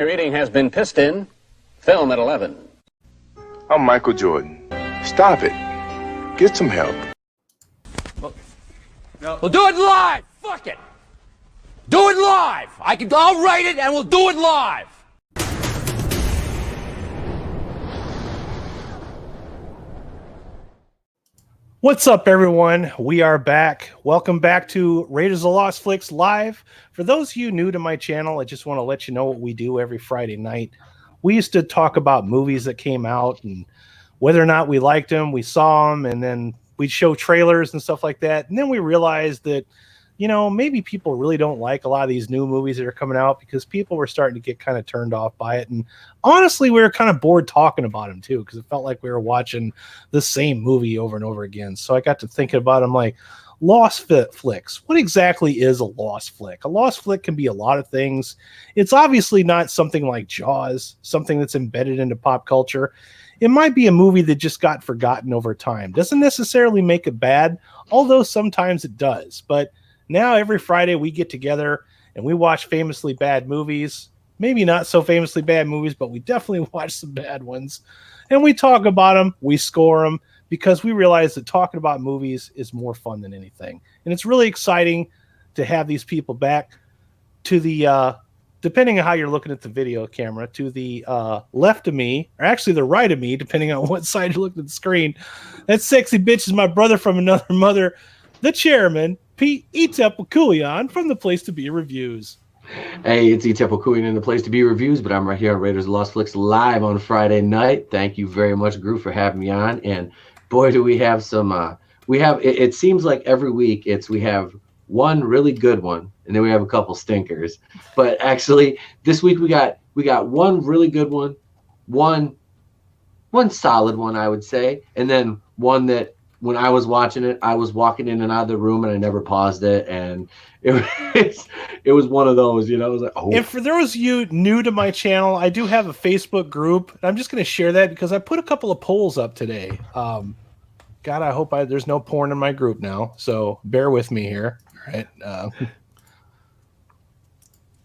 Your reading has been pissed in. Film at 11. I'm Michael Jordan. Stop it. Get some help. We'll do it live. Fuck it. Do it live. I'll write it and we'll do it live. What's up, everyone? We are back. Welcome back to Raiders of the Lost Flicks Live. For those of you new to my channel, I just want to let you know what we do every Friday night. We used to talk about movies that came out and whether or not we liked them, we saw them, and then we'd show trailers and stuff like that. And then we realized that, you know, maybe people really don't like a lot of these new movies that are coming out because people were starting to get kind of turned off by it. And honestly, we were kind of bored talking about them too, because it felt like we were watching the same movie over and over again. So I got to thinking about them like lost flicks. What exactly is a lost flick? A lost flick can be a lot of things. It's obviously not something like Jaws, something that's embedded into pop culture. It might be a movie that just got forgotten over time. Doesn't necessarily make it bad, although sometimes it does. But now every Friday we get together and we watch famously bad movies. Maybe not so famously bad movies, but we definitely watch some bad ones. And we talk about them, we score them, because we realize that talking about movies is more fun than anything. And it's really exciting to have these people back to the, depending on how you're looking at the video camera, to the left of me, or actually the right of me, depending on what side you're looking at the screen. That sexy bitch is my brother from another mother, the chairman, Pete Etep from the Place to Be Reviews. Hey, it's Etep in the Place to Be Reviews, but I'm right here on Raiders of the Lost Flicks live on Friday night. Thank you very much, Groove, for having me on. And boy, do we have some. It seems like every week we have one really good one, and then we have a couple stinkers. But actually, this week we got one really good one, one solid one, I would say, and then one that, when I was watching it, I was walking in and out of the room and I never paused it. And it was one of those, you know, it was like, oh. And for those of you new to my channel, I do have a Facebook group. I'm just going to share that because I put a couple of polls up today. God, I hope there's no porn in my group now. So bear with me here. All right.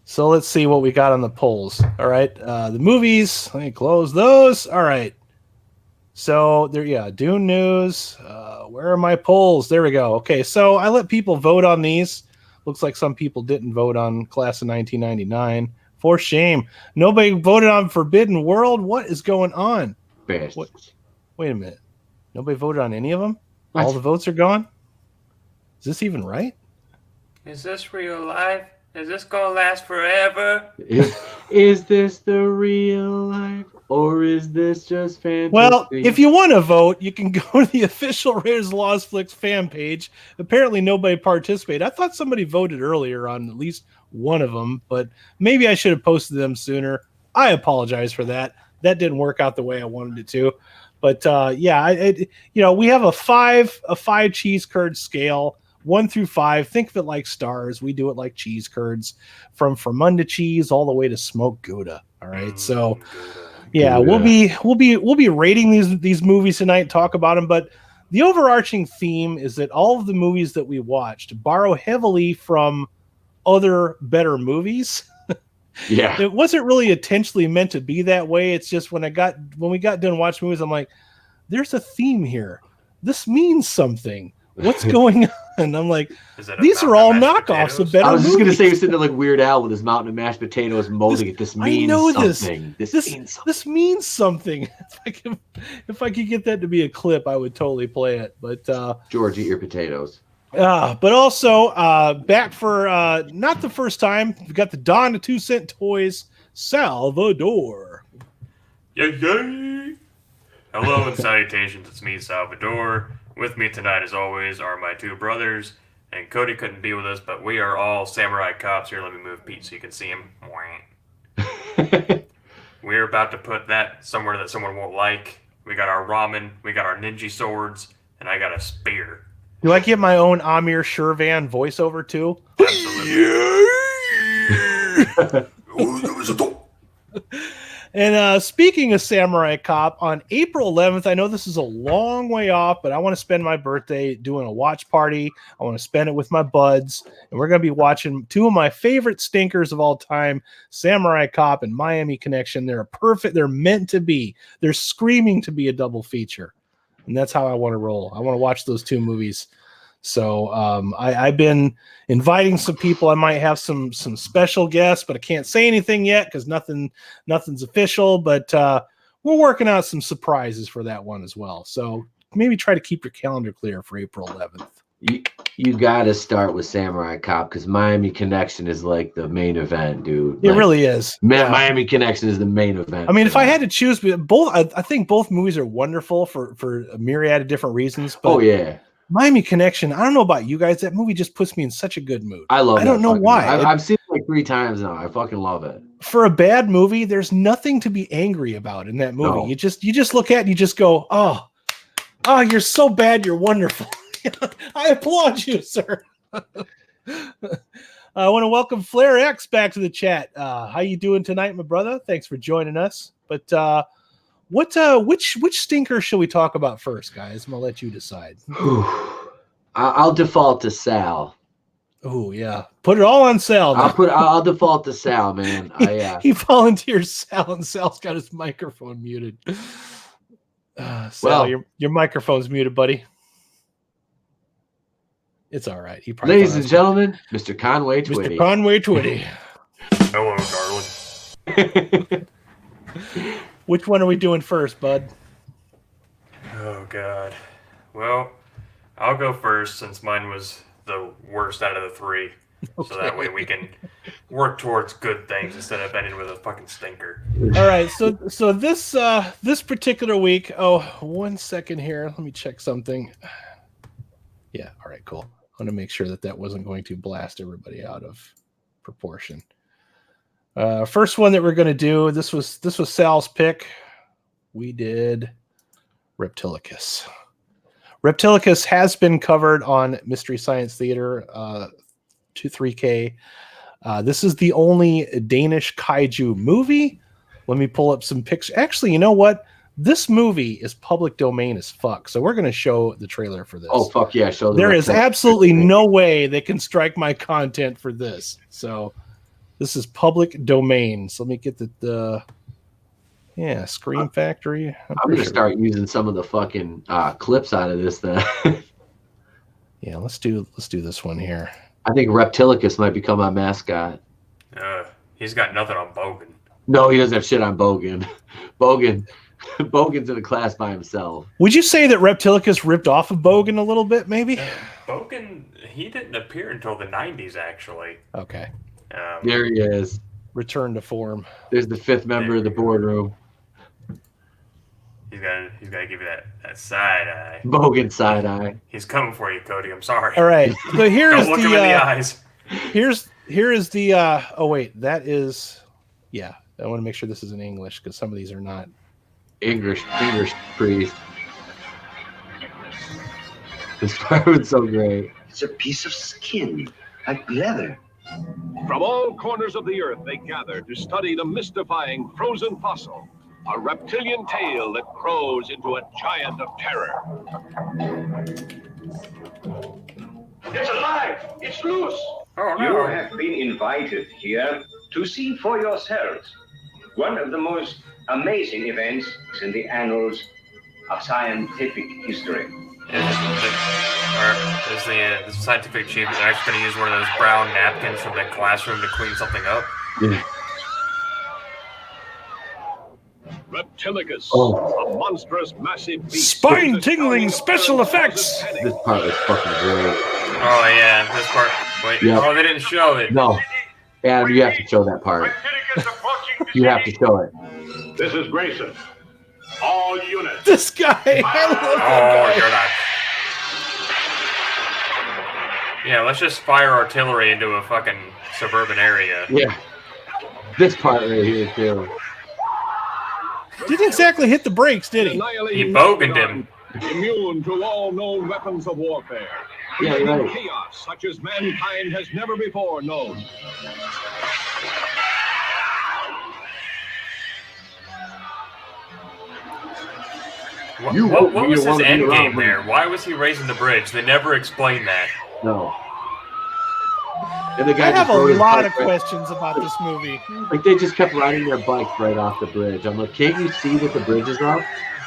So let's see what we got on the polls. All right. The movies, let me close those. All right. So there, yeah, Dune News. Where are my polls? There we go. Okay, so I let people vote on these. Looks like some people didn't vote on Class of 1999. For shame. Nobody voted on Forbidden World. What is going on? Wait a minute. Nobody voted on any of them? What? All the votes are gone? Is this even right? Is this real life? Is this gonna last forever? Is this the real life? Or is this just fantasy? Well, if you want to vote, you can go to the official Raiders of the Lost Flicks fan page. Apparently, nobody participated. I thought somebody voted earlier on at least one of them, but maybe I should have posted them sooner. I apologize for that. That didn't work out the way I wanted it to. But yeah, we have a five cheese curd scale, 1 through 5. Think of it like stars. We do it like cheese curds, from Fermunda cheese all the way to smoked Gouda. All right, so. Yeah, we'll be rating these movies tonight, talk about them, but the overarching theme is that all of the movies that we watched borrow heavily from other better movies. Yeah. It wasn't really intentionally meant to be that way. It's just when we got done watching movies, I'm like, there's a theme here. This means something. What's going on? I'm like, these are all knockoffs of better movies. I was just going to say, you're sitting there like Weird Al with his mountain of mashed potatoes molding it. This means something. This means something. If I could get that to be a clip, I would totally play it. But George, eat your potatoes. But also, back for not the first time, we've got the Dawn of 2-cent toys, Sal Vador. Yay! Hello and salutations, it's me, Sal Vador. With me tonight, as always, are my two brothers, and Cody couldn't be with us, but we are all samurai cops. Here, let me move Pete so you can see him. We're about to put that somewhere that someone won't like. We got our ramen, we got our ninja swords, and I got a spear. Do I get my own Amir Shervan voiceover too? Absolutely. And speaking of Samurai Cop, on April 11th, I know this is a long way off, but I want to spend my birthday doing a watch party. I want to spend it with my buds, and we're going to be watching two of my favorite stinkers of all time, Samurai Cop and Miami Connection. They're perfect. They're meant to be. They're screaming to be a double feature, and that's how I want to roll. I want to watch those two movies. So I've been inviting some people. I might have some special guests, but I can't say anything yet because nothing's official. But we're working out some surprises for that one as well. So maybe try to keep your calendar clear for April 11th. You got to start with Samurai Cop because Miami Connection is like the main event, dude. It really is. Miami Connection is the main event. I mean, if I had to choose both, I think both movies are wonderful for a myriad of different reasons. But yeah. Miami Connection, I don't know about you guys. That movie just puts me in such a good mood. I love it. I don't know why. I've seen it like 3 times now. I fucking love it. For a bad movie, there's nothing to be angry about in that movie. No. You just look at it and you just go, oh, you're so bad, you're wonderful. I applaud you, sir. I want to welcome Flair X back to the chat. How you doing tonight, my brother? Thanks for joining us. But which stinker should we talk about first, guys? I'm gonna let you decide. I'll default to Sal. Oh yeah, put it all on Sal. I'll default to Sal, man. He volunteers Sal, and Sal's got his microphone muted. Sal, your microphone's muted, buddy. It's all right. Ladies and gentlemen, Mr. Conway Twitty. Mr. Conway Twitty. Hello, darling. Which one are we doing first, bud? Oh, God. Well, I'll go first since mine was the worst out of the 3. Okay. So that way we can work towards good things instead of ending with a fucking stinker. All right. So this particular week. Oh, 1 second here. Let me check something. Yeah. All right. Cool. I want to make sure that wasn't going to blast everybody out of proportion. First one that we're going to do, this was Sal's pick. We did Reptilicus. Reptilicus has been covered on Mystery Science Theater 23K. This is the only Danish kaiju movie. Let me pull up some pictures. Actually, you know what? This movie is public domain as fuck. So we're going to show the trailer for this. Oh, fuck yeah. There is absolutely no way they can strike my content for this. So this is public domain. So let me get the Scream Factory. I'm going to start using some of the fucking clips out of this then. Yeah, let's do this one here. I think Reptilicus might become our mascot. He's got nothing on Bogan. No, he doesn't have shit on Bogan. Bogan's in a class by himself. Would you say that Reptilicus ripped off of Bogan a little bit, maybe? Bogan, he didn't appear until the 90s, actually. Okay. There he is. Return to form. There's the 5th member of the boardroom. He's got to give you that side eye. Bogan side eye. He's coming for you, Cody. I'm sorry. All right. So here is look him in the eyes. Here is the. Oh wait, that is. Yeah, I want to make sure this is in English because some of these are not. English priest. This part was so great. It's a piece of skin, like leather. From all corners of the earth, they gather to study the mystifying frozen fossil, a reptilian tail that grows into a giant of terror. It's alive! It's loose! Oh, no. You have been invited here to see for yourselves one of the most amazing events in the annals of scientific history. Is the scientific achievement actually going to use one of those brown napkins from the classroom to clean something up? Yeah. Reptilicus, a monstrous, massive beast. Spine-tingling special effects! This part was fucking great. Oh, yeah, this part. Wait, yep. Oh, they didn't show it. No. Adam, you have to show that part. You have to show it. This is Grayson. All units. This guy! I love that guy. You're not. Yeah, let's just fire artillery into a fucking suburban area. Yeah. This part right here, too. Didn't exactly hit the brakes, did he? He boganed him. Immune to all known weapons of warfare. Yeah, right. Chaos such as mankind has never before known. What was his end game there? Why was he raising the bridge? They never explained that. No. And the guy I have a lot of questions about this movie. Like, they just kept riding their bikes right off the bridge. I'm like, can't you see that the bridge is up?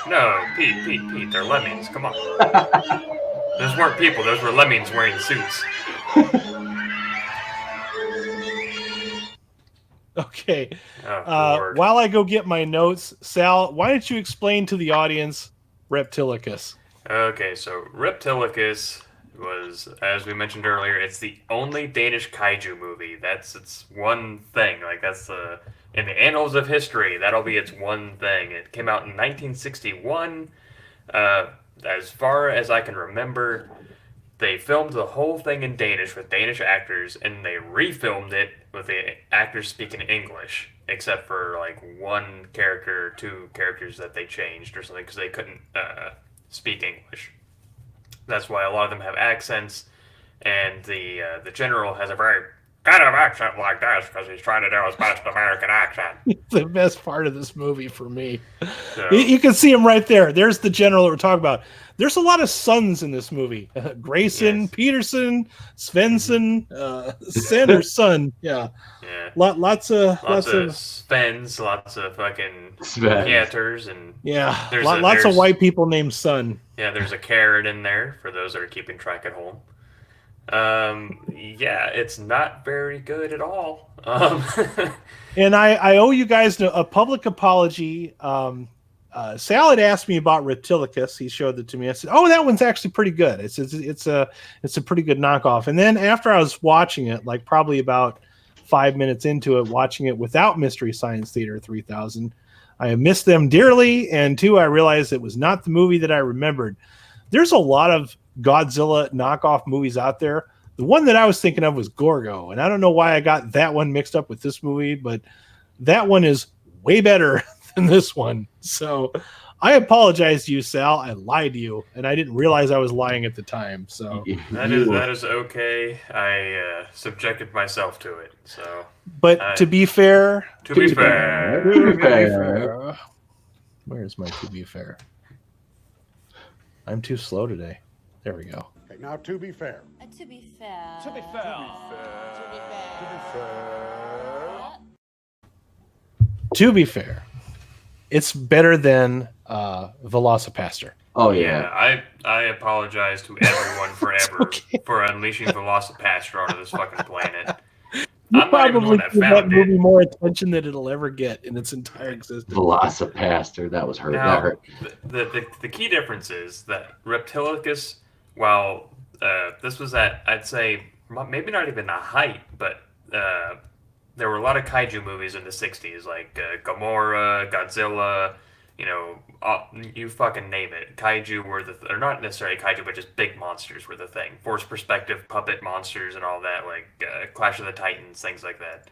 No, Pete, they're lemmings. Come on. Those weren't people. Those were lemmings wearing suits. Okay. While I go get my notes, Sal, why don't you explain to the audience Reptilicus? Okay, so Reptilicus was, as we mentioned earlier, it's the only Danish kaiju movie. That's its one thing. Like, that's in the annals of history, that'll be its one thing. It came out in 1961. As far as I can remember, they filmed the whole thing in Danish with Danish actors, and they refilmed it with the actors speaking English, except for like one character, two characters that they changed or something because they couldn't speak English. That's why a lot of them have accents, and the general has a very kind of accent like this because he's trying to do his best American accent. It's the best part of this movie for me. So, you can see him right there. There's the general that we're talking about. There's a lot of sons in this movie. Grayson, yes. Peterson, Svensson, Sen or son. Yeah. Lots of Svens, lots of fucking Pieters, and lots of white people named Son. Yeah, there's a carrot in there for those that are keeping track at home. It's not very good at all. And I owe you guys a public apology. Sal had asked me about Reptilicus. He showed it to me. I said, "Oh, that one's actually pretty good. It's a pretty good knockoff." And then after I was watching it, like probably about 5 minutes into it, watching it without Mystery Science Theater 3000, I missed them dearly. And two, I realized it was not the movie that I remembered. There's a lot of Godzilla knockoff movies out there. The one that I was thinking of was Gorgo, and I don't know why I got that one mixed up with this movie, but that one is way better than this one. So I apologize to you, Sal. I lied to you, and I didn't realize I was lying at the time. So that is okay. I subjected myself to it. So, but to be fair, where's my to be fair? I'm too slow today. There we go. Okay, now to be fair. To be fair. To be fair. To be fair, it's better than Velocipaster. Oh yeah. I apologize to everyone forever for unleashing Velocipaster onto this fucking planet. I'm not even the one that found that movie more attention than it'll ever get in its entire existence. Velocipaster, that was hurt. Now, that hurt. The key difference is that Reptilicus, while this was at, I'd say, maybe not even the height, but there were a lot of kaiju movies in the 60s, like Gamora, Godzilla, you fucking name it. Kaiju were or not necessarily kaiju, but just big monsters were the thing. Force perspective, puppet monsters and all that, like Clash of the Titans, things like that.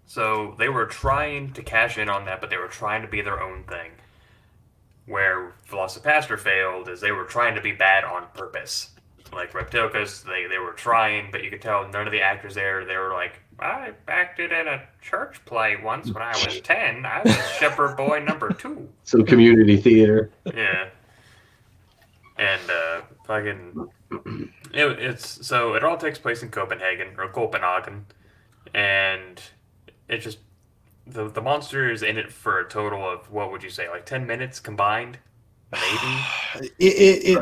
So they were trying to cash in on that, but they were trying to be their own thing. Where Velocipaster failed is they were trying to be bad on purpose. Like Reptilicus, they were trying, but you could tell none of the actors there, they were like, I acted in a church play once when I was 10. I was Shepherd Boy number 2. Some community theater. Yeah. And so it all takes place in Copenhagen, and it just the monster is in it for a total of, what would you say, like 10 minutes combined? Maybe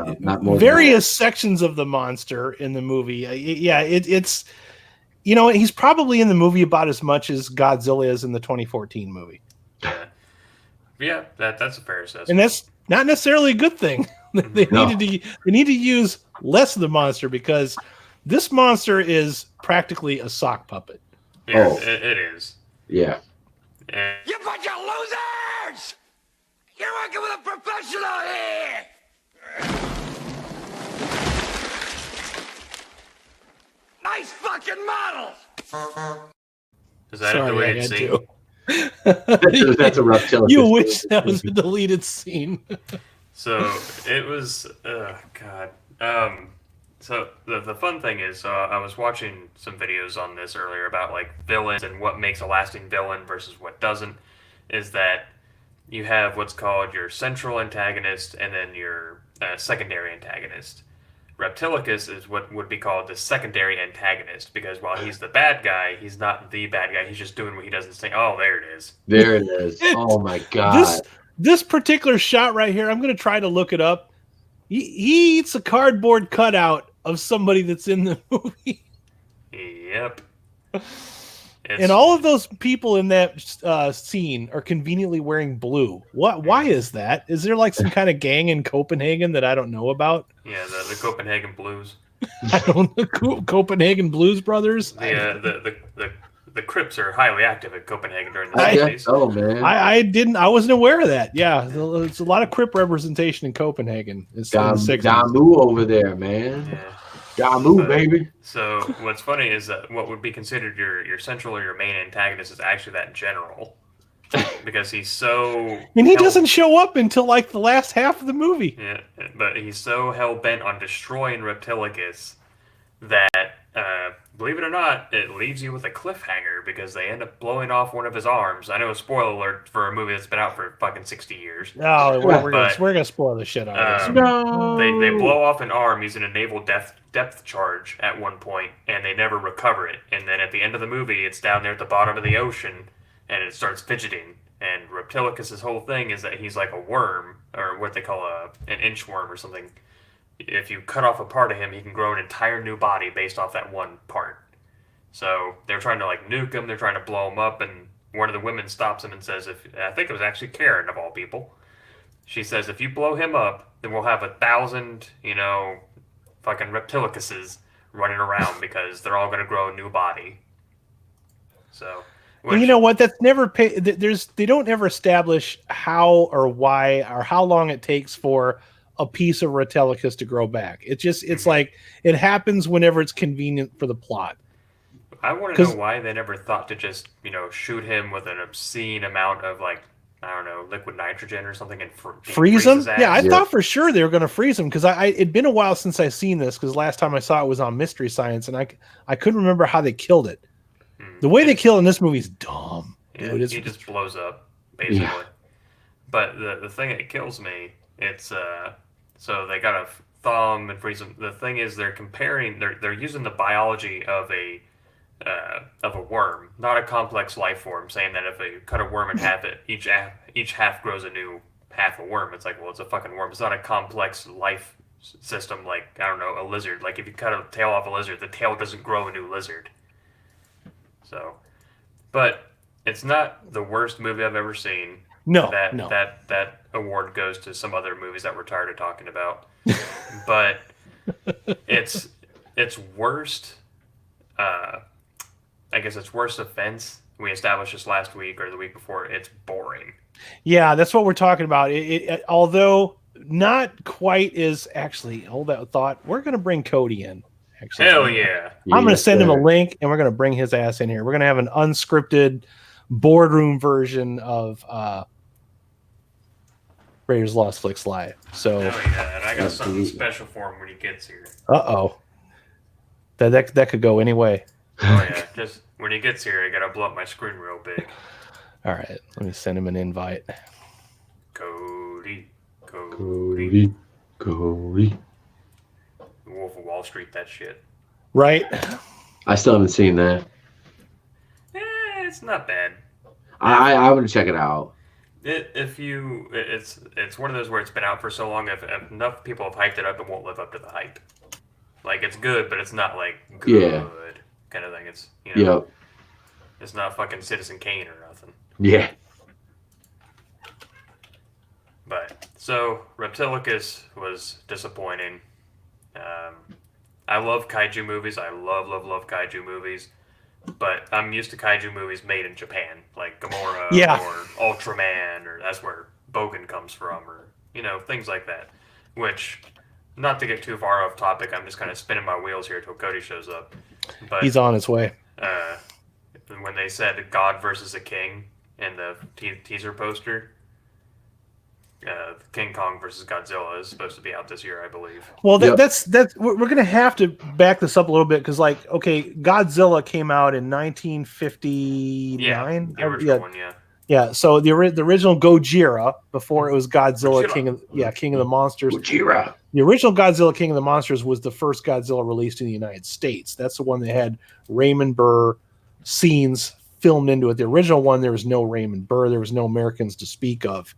various sections of the monster in the movie. It's he's probably in the movie about as much as Godzilla is in the 2014 movie. Yeah, that's a fair assessment. And that's not necessarily a good thing. They need to use less of the monster because this monster is practically a sock puppet. Yeah, it is. Yeah. And you bunch of losers! You're working with a professional here! Nice fucking models! Is that a deleted scene? That's a Reptilicus. You wish that was a deleted scene. So it was, God. So the fun thing is, I was watching some videos on this earlier about like villains and what makes a lasting villain versus what doesn't. Is that you have what's called your central antagonist and then your secondary antagonist. Reptilicus is what would be called the secondary antagonist because while he's the bad guy, he's not the bad guy. He's just doing what he doesn't say. Oh, there it is. There it is. Oh my god. This particular shot right here, I'm going to try to look it up. He eats a cardboard cutout of somebody that's in the movie. Yep. And all of those people in that scene are conveniently wearing blue. Why is that? Is there like some kind of gang in Copenhagen that I don't know about? Yeah, the Copenhagen Blues. I don't know. Copenhagen Blues Brothers? The Crips are highly active in Copenhagen during the 60s. Oh, man. I wasn't aware of that. Yeah, there's a lot of Crip representation in Copenhagen. It's Damu over there, man. Yeah. Damu, baby. So what's funny is that what would be considered your central or your main antagonist is actually that general. Because he's so... And he doesn't show up until like the last half of the movie. Yeah, but he's so hell-bent on destroying Reptilicus that, believe it or not, it leaves you with a cliffhanger because they end up blowing off one of his arms. I know, spoiler alert for a movie that's been out for fucking 60 years. No, we're gonna spoil the shit out of this. No. They blow off an arm using a naval depth charge at one point, and they never recover it. And then at the end of the movie, it's down there at the bottom of the ocean, and it starts fidgeting. And Reptilicus' whole thing is that he's like a worm, or what they call an inchworm or something. If you cut off a part of him, he can grow an entire new body based off that one part. So they're trying to like nuke him, they're trying to blow him up, and one of the women stops him and says, I think it was actually Karen of all people. She says, if you blow him up, then we'll have 1,000, fucking Reptilicuses running around because they're all going to grow a new body. So... And you know what? That's never they don't ever establish how or why or how long it takes for a piece of Reptilicus to grow back. It's like it happens whenever it's convenient for the plot. I want to know why they never thought to just shoot him with an obscene amount of like I don't know liquid nitrogen or something and freeze him. Yeah, I thought for sure they were going to freeze him because it'd been a while since I seen this because last time I saw it was on Mystery Science and I couldn't remember how they killed it. The way they kill in this movie is dumb. Dude, he just blows up, basically. Yeah. But the thing that kills me, it's so they gotta thaw him and freeze him. The thing is, they're using the biology of a worm, not a complex life form. Saying that if you cut a worm in half, each half grows a new half a worm. It's like, well, it's a fucking worm. It's not a complex life system like I don't know a lizard. Like if you cut a tail off a lizard, the tail doesn't grow a new lizard. So, but it's not the worst movie I've ever seen. No, that award goes to some other movies that we're tired of talking about. But it's worst. I guess it's worst offense. We established this last week or the week before. It's boring. Yeah, that's what we're talking about. It although not quite as actually. Hold that thought. We're gonna bring Cody in. Actually, hell yeah! I'm going to send him a link, and we're going to bring his ass in here. We're going to have an unscripted boardroom version of Raiders Lost Flicks Live. So, hell yeah! And I got something special for him when he gets here. That could go any way. Oh yeah! Just when he gets here, I got to blow up my screen real big. All right, let me send him an invite. Cody. Wolf of Wall Street, that shit. Right? I still haven't seen that. It's not bad. I would check it out. It's one of those where it's been out for so long. If enough people have hyped it up, it won't live up to the hype. Like it's good, but it's not like good kind of thing. It's it's not fucking Citizen Kane or nothing. Yeah. But so Reptilicus was disappointing. I love kaiju movies. I love kaiju movies. But I'm used to kaiju movies made in Japan, like Gamora or Ultraman, or that's where Bogan comes from, or things like that. Which, not to get too far off topic, I'm just kind of spinning my wheels here until Cody shows up. But he's on his way. When they said God versus a King in the teaser poster. King Kong versus Godzilla is supposed to be out this year, I believe. Well, that's we're going to have to back this up a little bit because, Godzilla came out in 1959. Yeah, the original one, yeah. Yeah, so the original Gojira, before it was Godzilla, King of the Monsters. Gojira. The original Godzilla King of the Monsters was the first Godzilla released in the United States. That's the one that had Raymond Burr scenes filmed into it. The original one, there was no Raymond Burr. There was no Americans to speak of.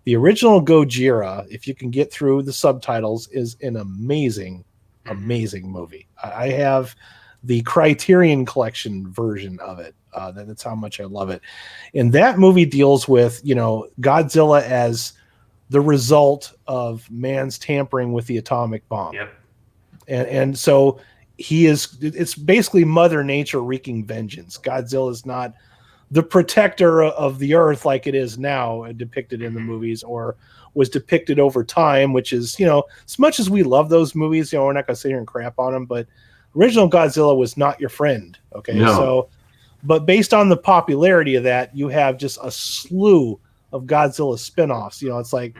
The original Gojira, if you can get through the subtitles, is an amazing movie. I have the Criterion Collection version of it. That's how much I love it. And that movie deals with, Godzilla as the result of man's tampering with the atomic bomb. Yep. And so it's basically Mother Nature wreaking vengeance. Godzilla is not the protector of the earth like it is now, depicted in the movies, or was depicted over time, which is, as much as we love those movies, we're not going to sit here and crap on them, but original Godzilla was not your friend. Okay. No. So, but based on the popularity of that, you have just a slew of Godzilla spinoffs. It's like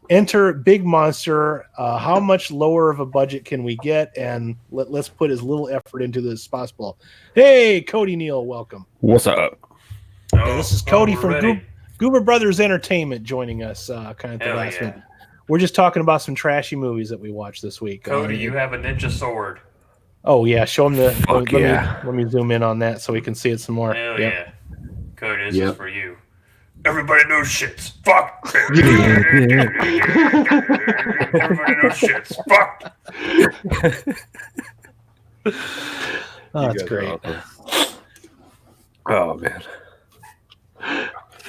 enter big monster. How much lower of a budget can we get? And let's put as little effort into this as possible. Hey, Cody Neal, welcome. What's up? Hey, this is Cody from Goober Brothers Entertainment joining us kind of the last minute. We're just talking about some trashy movies that we watched this week. Cody, you have a ninja sword. Oh, yeah. Show them let me zoom in on that so we can see it some more. Hell yeah. Cody, this is for you. Everybody knows shits. Fuck. Everybody knows shits. Fuck. Oh, that's great. Oh, man.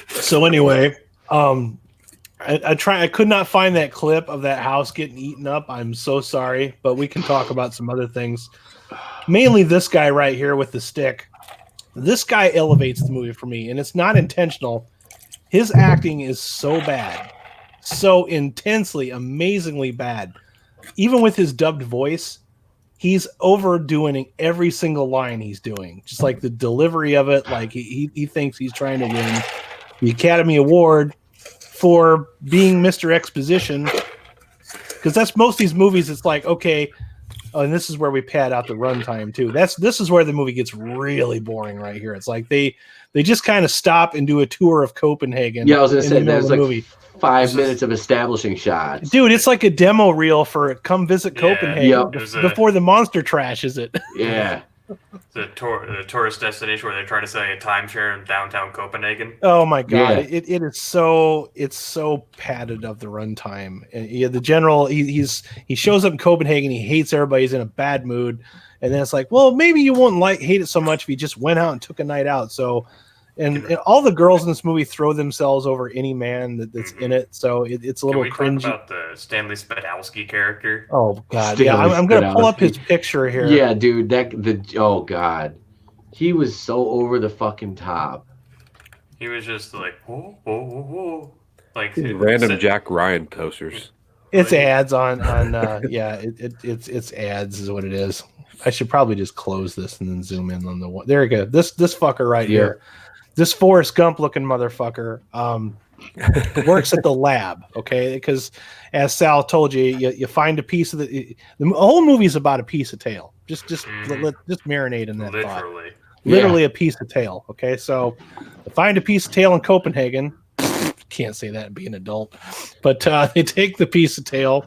So anyway, I could not find that clip of that house getting eaten up. I'm so sorry, but we can talk about some other things. Mainly this guy right here with the stick. This guy elevates the movie for me, and it's not intentional. His acting is so bad, so intensely, amazingly bad. Even with his dubbed voice, he's overdoing every single line he's doing. Just like the delivery of it, like he thinks he's trying to win the Academy Award for being Mr. Exposition. Because that's most of these movies, it's like, okay, and this is where we pad out the runtime too. This is where the movie gets really boring right here. It's like they just kind of stop and do a tour of Copenhagen. Yeah, I was gonna say there's like movie. 5 minutes of establishing shots. Dude, it's like a demo reel for Come Visit Copenhagen before the monster trashes it. Yeah. The tourist destination where they're trying to sell a timeshare in downtown Copenhagen. Oh my god, Yeah. it's so padded of the runtime. And the general he shows up in Copenhagen, he hates everybody, he's in a bad mood, and then it's like, well, maybe you won't hate it so much if you just went out and took a night out. So and all the girls in this movie throw themselves over any man that's in it, so it's a little cringy. Talk about the Stanley Spadowski character? Oh god, Stanley I'm gonna pull up Spadowski. his picture here. Yeah, dude, oh god, he was so over the fucking top. He was just like, whoa, whoa, whoa, whoa. Like Random Jack Ryan posters. It's ads on it's ads is what it is. I should probably just close this and then zoom in on the one. There we go. This fucker right here. This Forrest Gump looking motherfucker works at the lab, okay? Because as Sal told you, you find a piece of the whole movie's about a piece of tail. Just marinate in that literally. thought. Literally a piece of tail, okay? So they find a piece of tail in Copenhagen. Can't say that and be an adult. But they take the piece of tail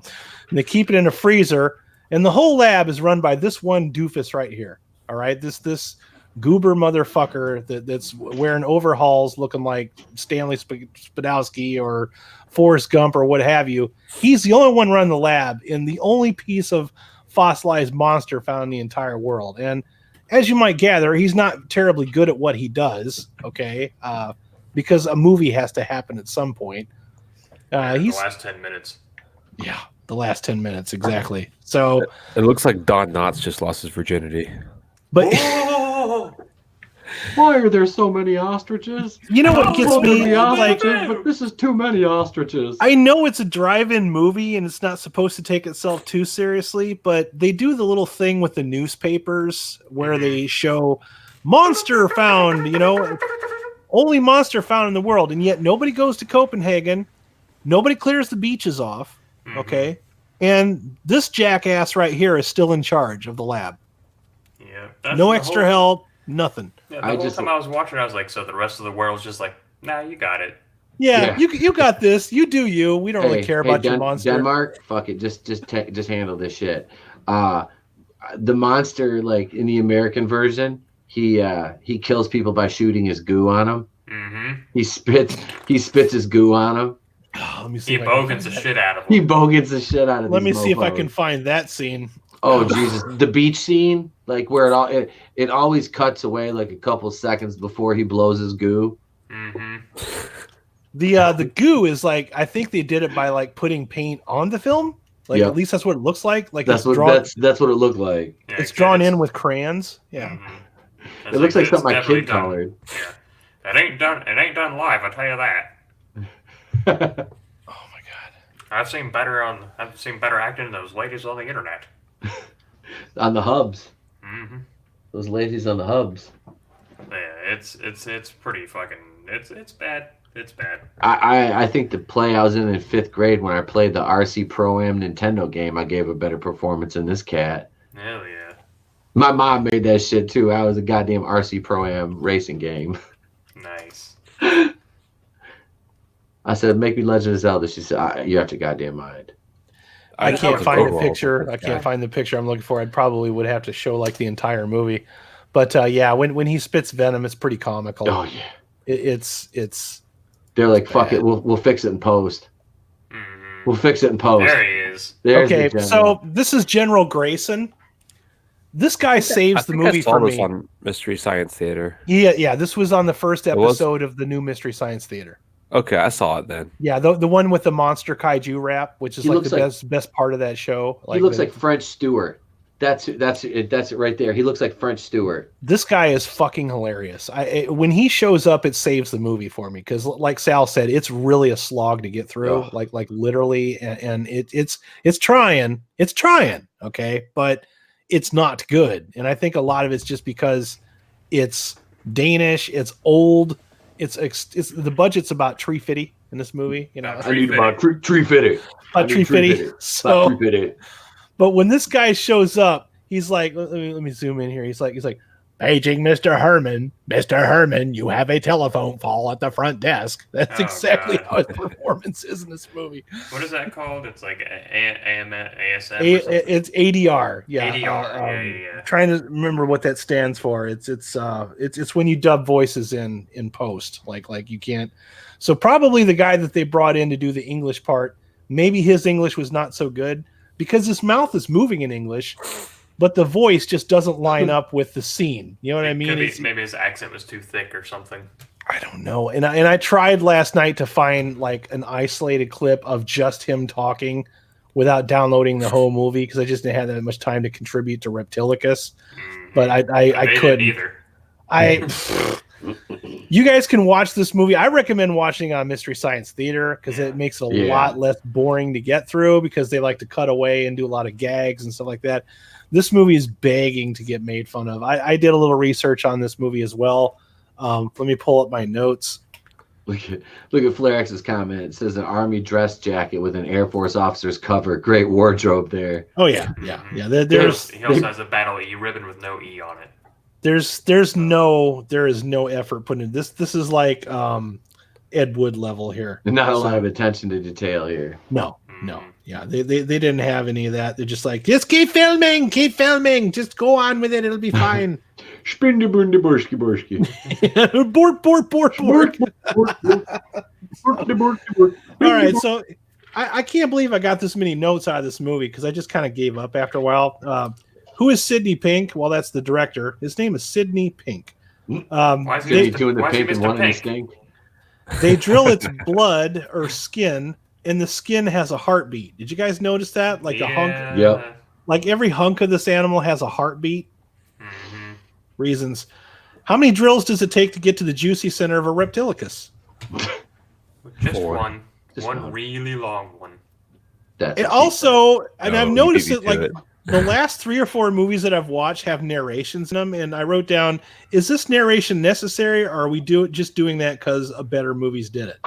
and they keep it in a freezer, and the whole lab is run by this one doofus right here. All right, this Goober motherfucker that's wearing overalls looking like Stanley Spadowski or Forrest Gump or what have you. He's the only one running the lab in the only piece of fossilized monster found in the entire world. And as you might gather, he's not terribly good at what he does, okay? Because a movie has to happen at some point. The last 10 minutes. Yeah, the last 10 minutes, exactly. So it looks like Don Knotts just lost his virginity. But why are there so many ostriches? You know what gets me? But this is too many ostriches. I know it's a drive-in movie and it's not supposed to take itself too seriously, but they do the little thing with the newspapers where they show monster found, only monster found in the world, and yet nobody goes to Copenhagen, nobody clears the beaches off, okay? And this jackass right here is still in charge of the lab. Yeah. No extra help, nothing. Yeah, the whole time I was watching, I was like, so the rest of the world's just like Nah, you got it. Yeah, you got this. You do you. We don't really care about your monster. Denmark, fuck it. Just handle this shit. The monster, like in the American version, he kills people by shooting his goo on them. Mm-hmm. He spits his goo on them. Oh, let me see. He bogans the shit out of them. He bogans the shit out of them. Let me see if I can find that scene. Oh Jesus, the beach scene, like where it always cuts away like a couple seconds before he blows his goo. Mm-hmm. The goo is like, I think they did it by like putting paint on the film. Like at least that's what it looks like. Like that's what it looked like. Yeah, it's drawn in with crayons. Yeah. Mm-hmm. It looks like something my kid colored. Yeah. It ain't done live, I tell you that. Oh my god. I've seen better acting than those ladies on the internet. On the hubs. Mm-hmm. Those ladies on the hubs. Yeah, it's pretty fucking it's bad. It's bad. I think the play I was in 5th grade when I played the RC Pro-Am Nintendo game, I gave a better performance than this cat. Hell yeah. My mom made that shit too. I was a goddamn RC Pro-Am racing game. Nice. I said, make me Legend of Zelda. She said, you have to goddamn mind. I can't find the picture. I can't find the picture I'm looking for. I probably would have to show like the entire movie. But yeah, when he spits venom, it's pretty comical. Oh yeah. It's They're like, fuck it, we'll fix it in post. Mm-hmm. We'll fix it in post. There he is. Okay, so this is General Grayson. This guy saves the movie for me. On Mystery Science Theater. Yeah, this was on the first episode of the new Mystery Science Theater. Okay, I saw it then. Yeah, the one with the monster kaiju rap, which is like the best part of that show. He looks like French Stewart. That's it right there. He looks like French Stewart. This guy is fucking hilarious. When he shows up, it saves the movie for me because, like Sal said, it's really a slog to get through. Oh. Like literally, and it's trying. It's trying. Okay, but it's not good. And I think a lot of it's just because it's Danish. It's old. It's the budget's about tree fitty in this movie. You know, I need about tree fitty. About tree fitty. So. But when this guy shows up, he's like, let me zoom in here. He's like, paging Mr. Herman. Mr. Herman, you have a telephone call at the front desk. That's exactly how his performance is in this movie. What is that called? It's like ASM. It's ADR. Yeah. ADR. Yeah. Trying to remember what that stands for. It's when you dub voices in post. Like you can't. So probably the guy that they brought in to do the English part, maybe his English was not so good. Because his mouth is moving in English, but the voice just doesn't line up with the scene. You know what I mean? Maybe his accent was too thick or something. I don't know. And I tried last night to find like an isolated clip of just him talking without downloading the whole movie because I just didn't have that much time to contribute to Reptilicus. But I couldn't either. You guys can watch this movie. I recommend watching on Mystery Science Theater because it makes it a lot less boring to get through because they like to cut away and do a lot of gags and stuff like that. This movie is begging to get made fun of. I did a little research on this movie as well. Let me pull up my notes. Look at Flarex's comment. It says an army dress jacket with an Air Force officer's cover. Great wardrobe there. Oh yeah. He also has a battle E ribbon with no E on it. There is no effort put in this. This is like Ed Wood level here. Not a lot of attention to detail here. No. Yeah, they didn't have any of that. They're just like, just keep filming, just go on with it, it'll be fine. Spinde bunde borski borski. Bork. All right, so I can't believe I got this many notes out of this movie because I just kind of gave up after a while. Who is Sidney Pink? Well, that's the director. His name is Sidney Pink. Why is he doing the pink and one in the stink? They drill its blood or skin, and the skin has a heartbeat. Did you guys notice that? Like a hunk? Yeah. Like every hunk of this animal has a heartbeat. Mm-hmm. Reasons. How many drills does it take to get to the juicy center of a Reptilicus? Just one. Just one really long one. And also, and I've noticed it like the last 3 or 4 movies that I've watched have narrations in them, and I wrote down, is this narration necessary, or are we just doing that because better movies did it?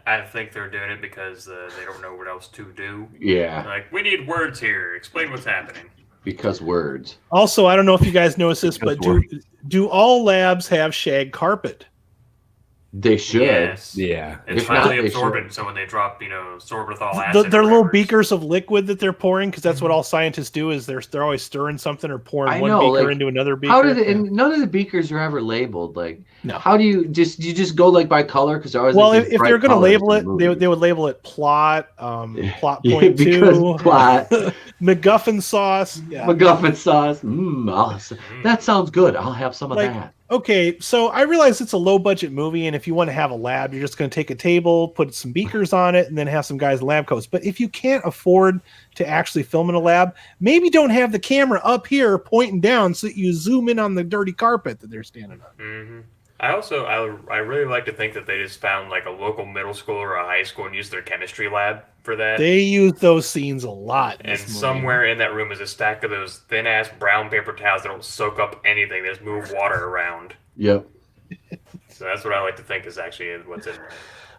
I think they're doing it because they don't know what else to do. Yeah. Like, we need words here. Explain what's happening. Because words. Also, I don't know if you guys noticed this, but do all labs have shag carpet? They should. Yes. Yeah. It's If not, highly they absorbent, should. so when they drop, sorbitol acid. They're or little whatever, beakers of liquid that they're pouring because that's what all scientists do. Is they're always stirring something or pouring I one know, beaker like, into another beaker. How did it? And none of the beakers are ever labeled. Like, No. how do you just go like by color? Because always Well, like, these if bright they're going to colors label in it, the they movie. would label it plot, plot Yeah, point because 2, plot. MacGuffin sauce. Yeah. MacGuffin sauce. That sounds good. I'll have some of Like, that. okay, so I realize it's a low budget movie, and if you want to have a lab, you're just going to take a table, put some beakers on it, and then have some guys in lab coats. But if you can't afford to actually film in a lab, maybe don't have the camera up here pointing down so that you zoom in on the dirty carpet that they're standing on. Mm-hmm. I really like to think that they just found like a local middle school or a high school and used their chemistry lab for that. They use those scenes a lot. And somewhere in that room is a stack of those thin ass brown paper towels that don't soak up anything. They just move water around. Yep. So that's what I like to think is actually what's in there.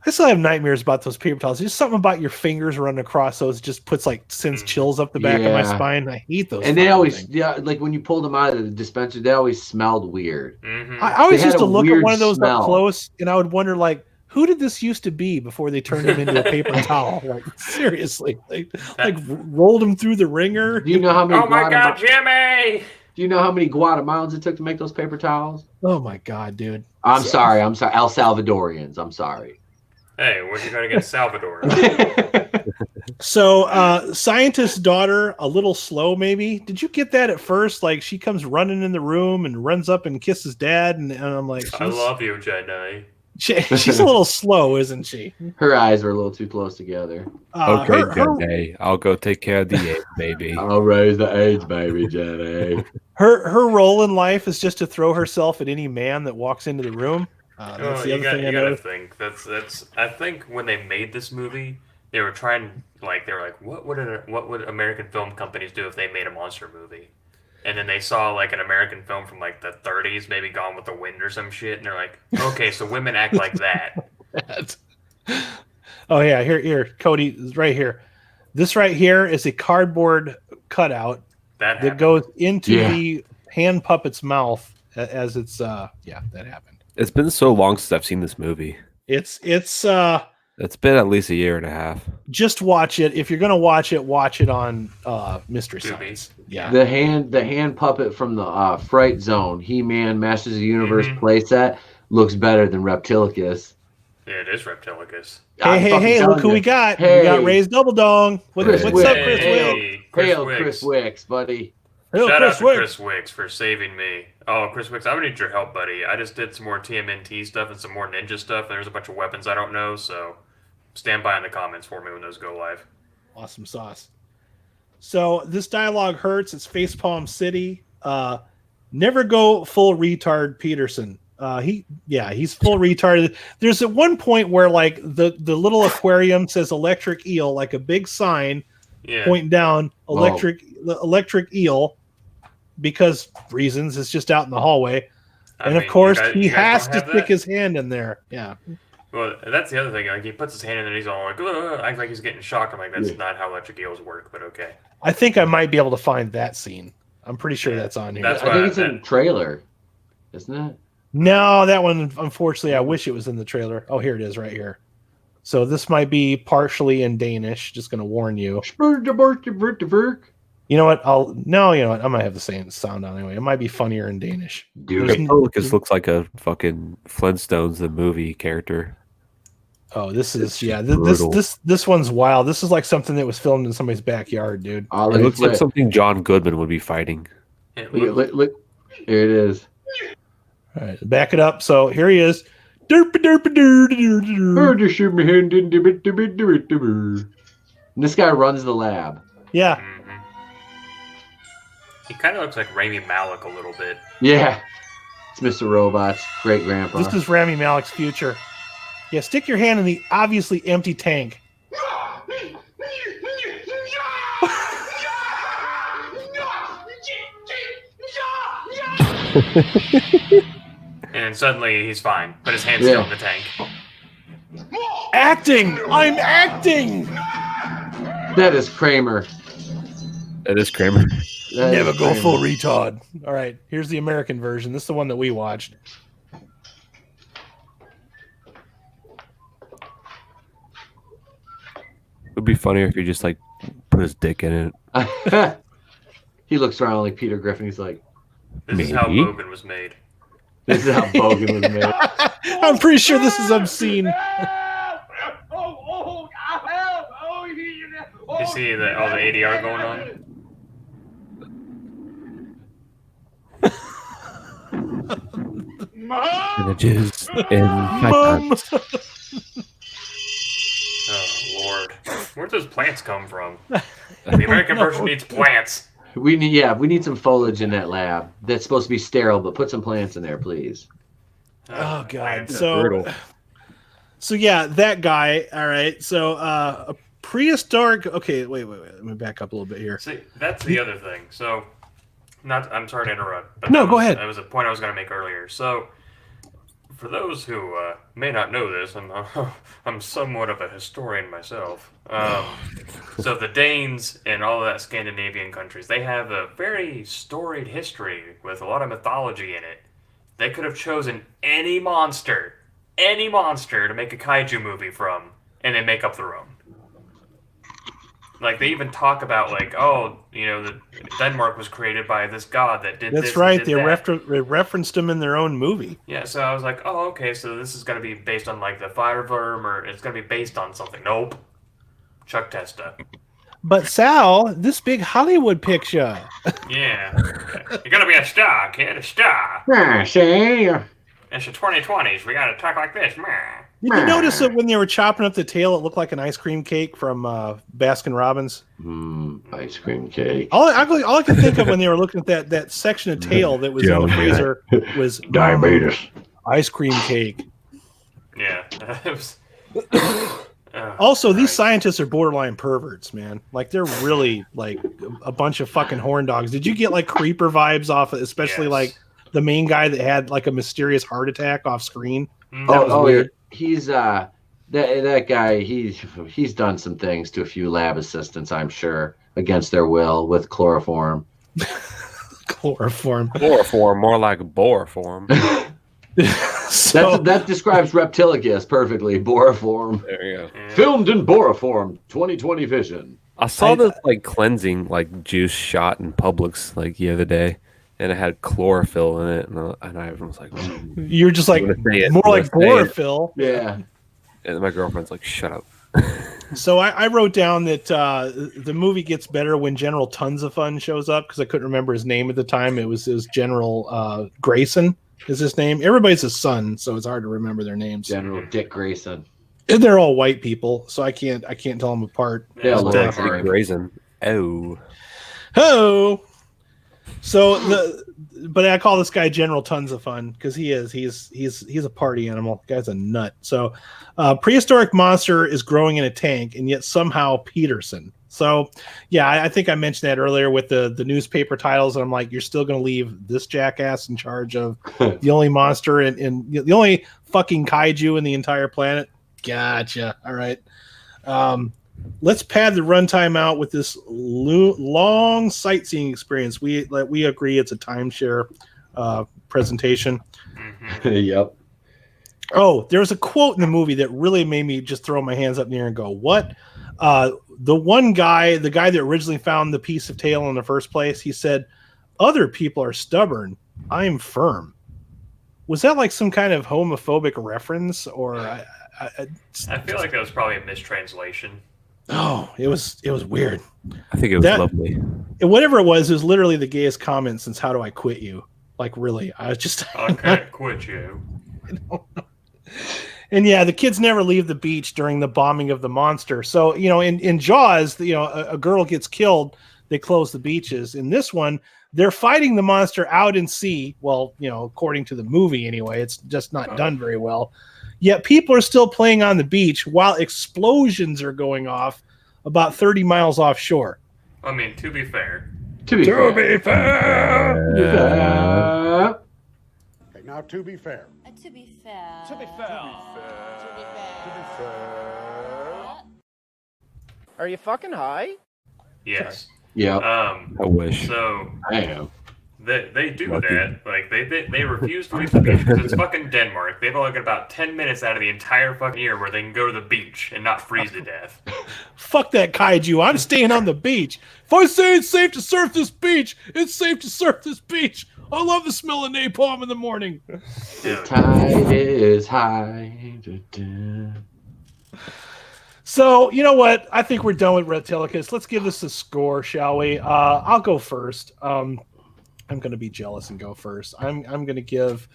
I still have nightmares about those paper towels. Just something about your fingers running across those just sends chills up the back of my spine. I hate those. And they always, like when you pulled them out of the dispenser, they always smelled weird. Mm-hmm. I always They used had to a look at weird one of those smell. up close, and I would wonder, like, who did this used to be before they turned him into a paper towel? Like, seriously, like rolled him through the ringer. Do you know how many? Oh my God, Jimmy! Do you know how many Guatemalans it took to make those paper towels? Oh my God, dude! I'm sorry. El Salvadorians. I'm sorry. Hey, what you got against Salvador? So, scientist's daughter, a little slow, maybe. Did you get that at first? Like, she comes running in the room and runs up and kisses dad, and I'm like, I love you, Jenny. She's a little slow, isn't she? Her eyes were a little too close together. Okay, Jenny. I'll go take care of the egg, baby. I'll raise the age, baby, Jenny. Her role in life is just to throw herself at any man that walks into the room. That's the other thing I know. Think that's. I think when they made this movie, they were trying what would American film companies do if they made a monster movie? And then they saw like an American film from like the 30s, maybe Gone with the Wind or some shit, and they're like, okay, so women act like that. Oh yeah, here, Cody, right here. This right here is a cardboard cutout that goes into the hand puppet's mouth as it's that happened. It's been so long since I've seen this movie. It's been at least a year and a half. Just watch it. If you're gonna watch it on Mystery Science. Yeah. The hand puppet from the Fright Zone, He-Man, Masters of the Universe playset looks better than Reptilicus. Yeah, it is Reptilicus. Hey, look who we got. We got Ray's Double Dong. What's up, Chris Wick? Chris Wicks, buddy. Shout out to Chris Wicks for saving me. Oh, Chris Wicks, I'm gonna need your help, buddy. I just did some more TMNT stuff and some more ninja stuff. There's a bunch of weapons I don't know, so stand by in the comments for me when those go live. Awesome sauce. So this dialogue hurts. It's Facepalm City. Never go full retard, Peterson. He's full retard. There's at one point where like the little aquarium says electric eel, like a big sign pointing down electric eel, because reasons. It's just out in the hallway. And of course he has to stick his hand in there. Yeah. Well, that's the other thing. Like he puts his hand in there, and he's all like, acts like he's getting shocked. I'm like, that's not how electric eels work, but okay. I think I might be able to find that scene. I'm pretty sure that's on here. I think it's in the trailer, isn't it? No, that one, unfortunately, I wish it was in the trailer. Oh, here it is right here. So this might be partially in Danish. Just going to warn you. You know what? I might have the same sound on anyway. It might be funnier in Danish. Dude, Reptilicus looks like a fucking Flintstones the movie character. Oh, this is this one's wild. This is like something that was filmed in somebody's backyard, dude. It looks like something John Goodman would be fighting. Look, here it is. All right, back it up. So here he is. And this guy runs the lab. Yeah. Mm-hmm. He kind of looks like Rami Malek a little bit. Yeah. It's Mr. Robot's great grandpa. This is Rami Malek's future. Yeah, stick your hand in the obviously empty tank. And suddenly he's fine, but his hand's still in the tank. Acting! I'm acting! That is Kramer. That is Kramer. Never go full retard. All right, here's the American version. This is the one that we watched. It'd be funnier if he just like put his dick in it. He looks around like Peter Griffin. He's like, This is how Bogan was made. this is how Bogan was made. I'm pretty sure this is obscene. You see all the ADR going on? Images in Mom. Oh, Lord. Where'd those plants come from? The American version needs plants. We need some foliage in that lab. That's supposed to be sterile, but put some plants in there, please. Oh God. Plants. So yeah, that guy. All right. So a prehistoric. Okay, wait. Let me back up a little bit here. See, that's the other thing. So, I'm sorry to interrupt. But No, go ahead. That was a point I was going to make earlier. So, for those who may not know this, I'm somewhat of a historian myself. So the Danes and all of that Scandinavian countries, they have a very storied history with a lot of mythology in it. They could have chosen any monster to make a kaiju movie from, and then make up their own. Like, they even talk about, like, Denmark was created by this god that did this. That's right. Did They that. referenced him in their own movie. Yeah, so I was like, oh, okay, so this is going to be based on, like, the fireworm, or it's going to be based on something. Nope. Chuck Testa. But Sal, this big Hollywood picture. Yeah. You're going to be a star, kid, a star. See? It's the 2020s. We got to talk like this. Did you notice that when they were chopping up the tail, it looked like an ice cream cake from Baskin Robbins? Ice cream cake. All I could think of when they were looking at that section of tail that was in the freezer was Diabetes. Ice cream cake. Yeah. It was... Also, these scientists are borderline perverts, man. Like, they're really like a bunch of fucking horn dogs. Did you get like creeper vibes off, especially like the main guy that had like a mysterious heart attack off screen? That was weird. He's that guy. He's done some things to a few lab assistants, I'm sure, against their will with chloroform. Chloroform, more like boroform. So, that describes Reptilicus perfectly. Boroform. There you go. Filmed in Boroform, 2020 vision. I saw this like cleansing like juice shot in Publix like the other day, and it had chlorophyll in it, and I was like, you're just like more like chlorophyll. Yeah. And my girlfriend's like, shut up. So I wrote down that the movie gets better when General Tons of Fun shows up, because I couldn't remember his name at the time. It was General Grayson is his name. Everybody's his son, so it's hard to remember their names. General Dick Grayson. And they're all white people, so I can't tell them apart. Yeah, Dick Grayson. Oh. So but I call this guy General Tons of Fun because he's a party animal. The guy's a nut. So prehistoric monster is growing in a tank, and yet somehow Peterson. So yeah, I think I mentioned that earlier with the newspaper titles, and I'm like, you're still going to leave this jackass in charge of the only monster and the only fucking kaiju in the entire planet. Gotcha. All right. Let's pad the runtime out with this long sightseeing experience. We agree it's a timeshare presentation. Yep. Oh, there's a quote in the movie that really made me just throw my hands up in the air and go, what? The guy that originally found the piece of tail in the first place, he said, other people are stubborn. I'm firm. Was that like some kind of homophobic reference, or I feel like that was probably a mistranslation. Oh, it was weird. I think it was lovely. Whatever it was literally the gayest comment since How Do I Quit You? Like, really, I can't quit you. And yeah, the kids never leave the beach during the bombing of the monster. So, in Jaws, a girl gets killed, they close the beaches. In this one, they're fighting the monster out in sea. Well, according to the movie anyway, it's just not done very well. Yet people are still playing on the beach while explosions are going off about 30 miles offshore. I mean, to be fair. To be fair. Okay, now to be fair. To be fair. To be fair. To be fair. Are you fucking high? Yes. Yeah. I wish. So I am. They do Lucky. that. Like they refuse to leave the beach because it's fucking Denmark. They've only got about 10 minutes out of the entire fucking year where they can go to the beach and not freeze to death. Fuck that kaiju. I'm staying on the beach. If I say it's safe to surf this beach, it's safe to surf this beach. I love the smell of napalm in the morning. The tide is high. Da-da. So, you know what? I think we're done with Reptilicus. Let's give this a score, shall we? I'll go first. I'm going to be jealous and go first. I'm going to give...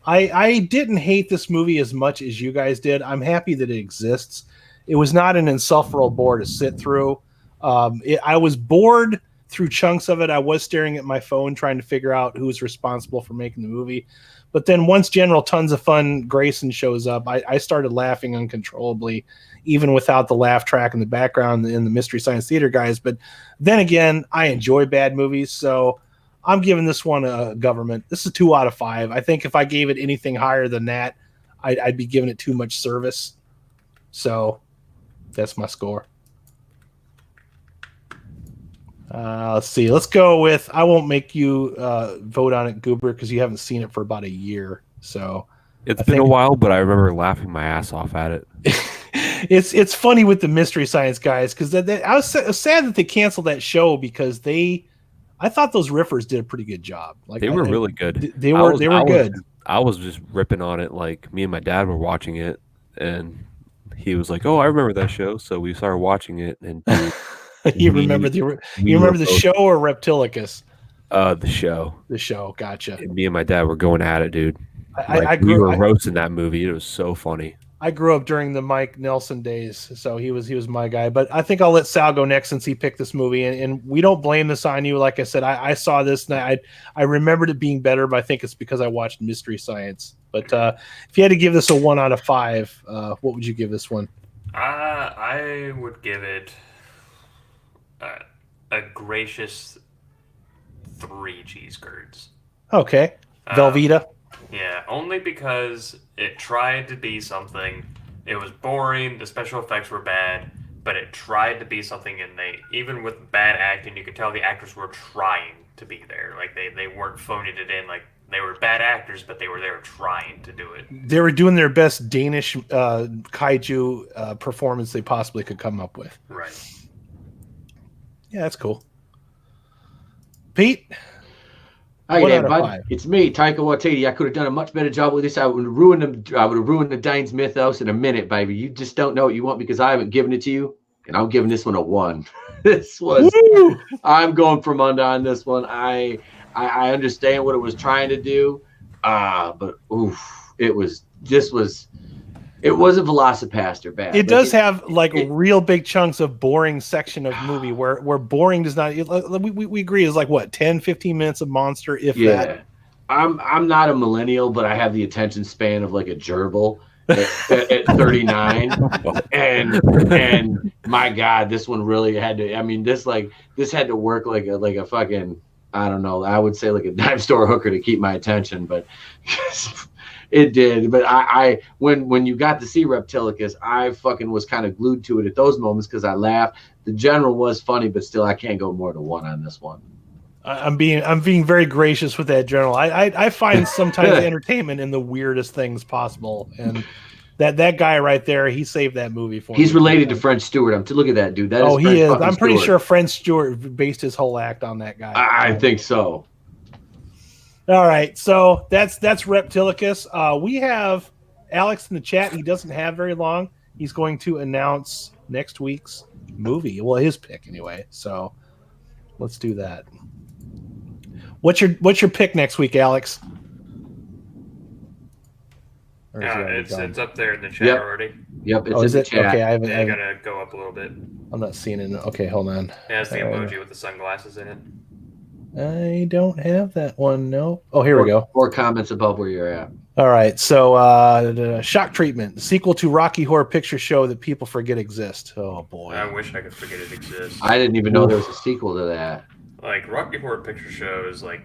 I didn't hate this movie as much as you guys did. I'm happy that it exists. It was not an insufferable bore to sit through. I was bored through chunks of it. I was staring at my phone trying to figure out who was responsible for making the movie. But then once General Tons of Fun Grayson shows up, I started laughing uncontrollably, even without the laugh track in the background in the Mystery Science Theater guys. But then again, I enjoy bad movies, so I'm giving this one a government. This is a 2 out of 5. I think if I gave it anything higher than that, I'd be giving it too much service. So that's my score. Let's see. Let's go with. I won't make you vote on it, Goober, because you haven't seen it for about a year. So It's been a while, but I remember laughing my ass off at it. It's funny with the Mystery Science guys because I was sad that they canceled that show because I thought those riffers did a pretty good job. Like They were really good. They were good. I was just ripping on it. Like me and my dad were watching it, and he was like, "Oh, I remember that show." So we started watching it, and You remember the show or Reptilicus? The show. The show, gotcha. And me and my dad were going at it, dude. We were roasting that movie. It was so funny. I grew up during the Mike Nelson days, so he was my guy. But I think I'll let Sal go next since he picked this movie, and we don't blame this on you. Like I said, I saw this and I remembered it being better, but I think it's because I watched Mystery Science. But if you had to give this a 1 out of 5, what would you give this one? I would give it a gracious 3 cheese curds. Okay, Velveeta. Yeah, only because it tried to be something. It was boring. The special effects were bad, but it tried to be something. And even with bad acting, you could tell the actors were trying to be there. Like they weren't phoning it in. Like they were bad actors, but they were there trying to do it. They were doing their best Danish kaiju performance they possibly could come up with. Right. Yeah, that's cool. Pete. Hi there, bud. It's me, Taika Waititi. I could have done a much better job with this. I would have ruined the Danes mythos in a minute, baby. You just don't know what you want because I haven't given it to you, and I'm giving this one a 1. This was. Woo! I'm going from under on this one. I understand what it was trying to do, but oof, it wasn't Velocipaster bad. It does have real big chunks of boring section of movie where boring does not. We agree is like what 10, 15 minutes of monster if that. I'm not a millennial, but I have the attention span of like a gerbil at 39, and my God, this one really had to. I mean, this had to work like a fucking, I don't know. I would say like a dime store hooker to keep my attention, but. It did, but I when you got to see Reptilicus, I fucking was kind of glued to it at those moments because I laughed. The general was funny, but still, I can't go more than 1 on this one. I'm being very gracious with that general. I find sometimes entertainment in the weirdest things possible, and that guy right there, he saved that movie for me. He's related to French Stewart. Look at that dude. That is he is. I'm pretty sure French Stewart based his whole act on that guy. I think so. All right, so that's Reptilicus. We have Alex in the chat. He doesn't have very long. He's going to announce next week's movie. Well, his pick anyway. So let's do that. What's your pick next week, Alex? It's up there in the chat already. Yep, it's in the chat. Okay, I gotta go up a little bit. I'm not seeing it. Okay, hold on. Yeah, it's the emoji with the sunglasses in it. I don't have that one. No. Oh, here we go. 4 comments above where you're at. All right. So, the Shock Treatment, the sequel to Rocky Horror Picture Show that people forget exists. Oh boy. I wish I could forget it exists. I didn't even know there was a sequel to that. Like Rocky Horror Picture Show is like.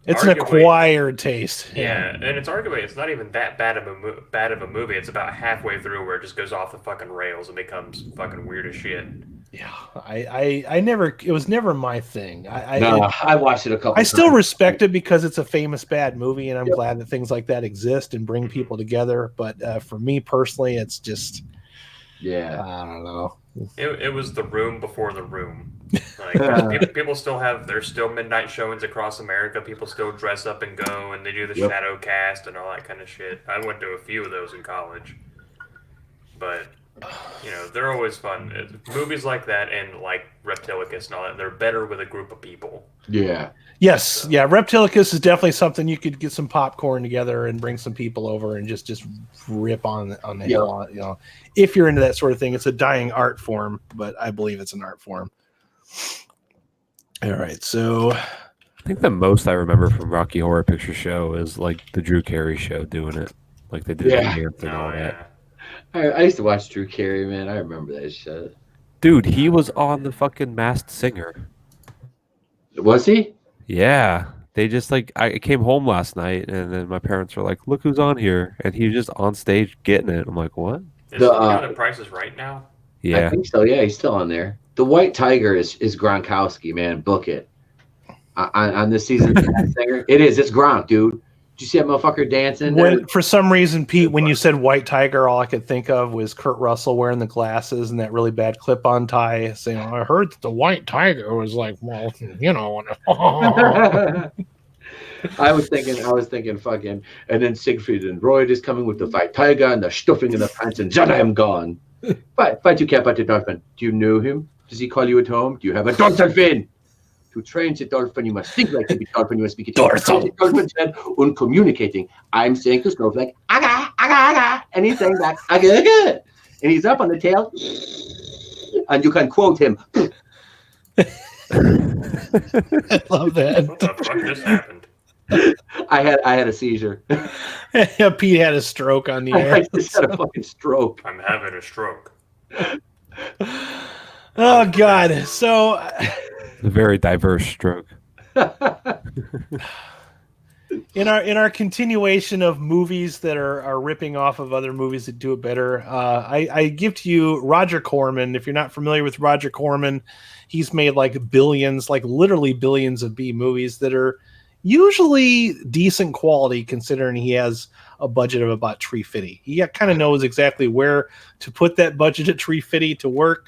It's an acquired taste. Yeah, and it's not even that bad of a movie. It's about halfway through where it just goes off the fucking rails and becomes fucking weird as shit. Yeah, I never. It was never my thing. I watched it a couple. I still times. respect it because it's a famous bad movie, and I'm Yep. glad that things like that exist and bring people together. But for me personally, it's just I don't know. It was the room before the room. Like, people still there's still midnight showings across America. People still dress up and go, and they do the shadow cast and all that kind of shit. I went to a few of those in college, but they're always fun. Movies like that and like Reptilicus and all that, they're better with a group of people. Yeah. Yes, yeah. Reptilicus is definitely something you could get some popcorn together and bring some people over and just rip on the hell on. If you're into that sort of thing. It's a dying art form, but I believe it's an art form. All right, so I think the most I remember from Rocky Horror Picture Show is like the Drew Carey show doing it, like they did the dance and all that. I used to watch Drew Carey, man. I remember that shit. Dude, he was on the fucking Masked Singer. Was he? Yeah. They just I came home last night and then my parents were like, "Look who's on here," and he was just on stage getting it. I'm like, "What?" Is he doing The Price is Right now? Yeah, I think so. Yeah, he's still on there. The White Tiger is Gronkowski, man. Book it. On this season, Singer, it is. It's Gronk, dude. Did you see that motherfucker dancing? For some reason, Pete, when you said White Tiger, all I could think of was Kurt Russell wearing the glasses and that really bad clip-on tie, saying, "I heard that the White Tiger was like, well, I was thinking fucking, and then Siegfried and Roy is coming with the White Tiger and the stuffing in the pants, and then I'm gone. But you care about the dolphin. Do you know him? Does he call you at home? Do you have a dolphin? To train the dolphin, you must think like the dolphin. You must speak it. Dolphin said, and communicating. I'm saying to Snowflake, aga, aga, aga, and he's saying back, aga, aga, and he's up on the tail, and you can quote him. I love that. What the fuck just happened? I had a seizure. Pete had a stroke on the air. I just had a fucking stroke. I'm having a stroke. Oh God! So, a very diverse stroke. in our continuation of movies that are ripping off of other movies that do it better, I give to you Roger Corman. If you're not familiar with Roger Corman, he's made like billions, like literally billions of B movies that are usually decent quality considering he has a budget of about $350. He kind of knows exactly where to put that budget at $350 to work,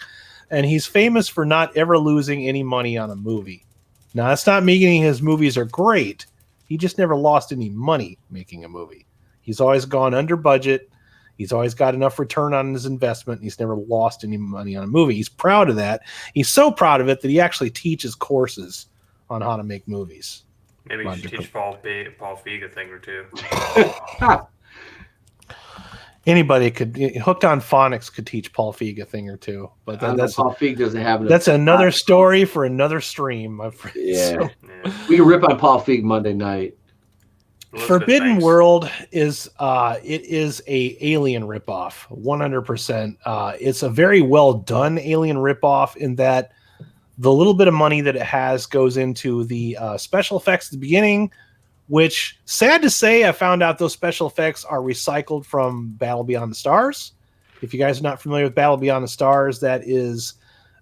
and he's famous for not ever losing any money on a movie. Now, that's not meaning his movies are great. He just never lost any money making a movie. He's always gone under budget. He's always got enough return on his investment. He's never lost any money on a movie. He's proud of that. He's so proud of it that he actually teaches courses on how to make movies. Maybe you should teach Paul Feig a thing or two. Anybody could, Hooked on Phonics could teach Paul Feig a thing or two, but that's Paul Feig doesn't have. That's another story for another stream, my friend. Yeah, So, we can rip on Paul Feig Monday night. Forbidden World is it is a Alien ripoff, 100%. It's a very well done Alien ripoff in that the little bit of money that it has goes into the special effects at the beginning, which, sad to say, I found out those special effects are recycled from Battle Beyond the Stars. If you guys are not familiar with Battle Beyond the Stars, that is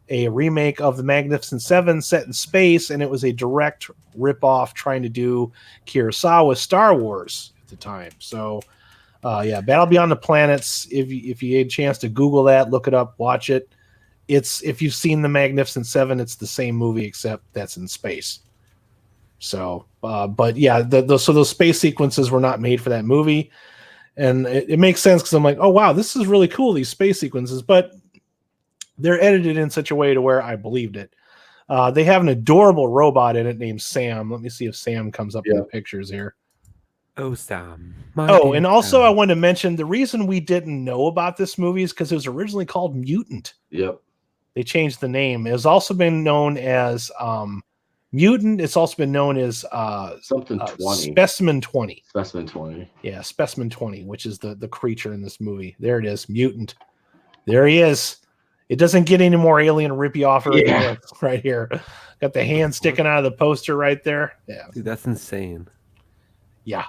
a remake of the Magnificent Seven set in space, and it was a direct ripoff trying to do Kurosawa's Star Wars at the time. So, Battle Beyond the Planets, if you had a chance to Google that, look it up, watch it. If you've seen the Magnificent Seven, it's the same movie except that's in space. So, but yeah, so those space sequences were not made for that movie, and it makes sense because I'm like, oh wow, this is really cool, these space sequences, but they're edited in such a way to where I believed it. They have an adorable robot in it named Sam. Let me see if Sam comes up in the pictures here. Oh, Sam. And also I wanted to mention the reason we didn't know about this movie is because it was originally called Mutant. Yep. They changed the name. It has also been known as Mutant. It's also been known as something 20. Specimen 20. Specimen 20. Yeah, Specimen 20, which is the creature in this movie. There it is, Mutant. There he is. It doesn't get any more alien rippy off right here. Got the hand sticking out of the poster right there. Yeah. Dude, that's insane. Yeah.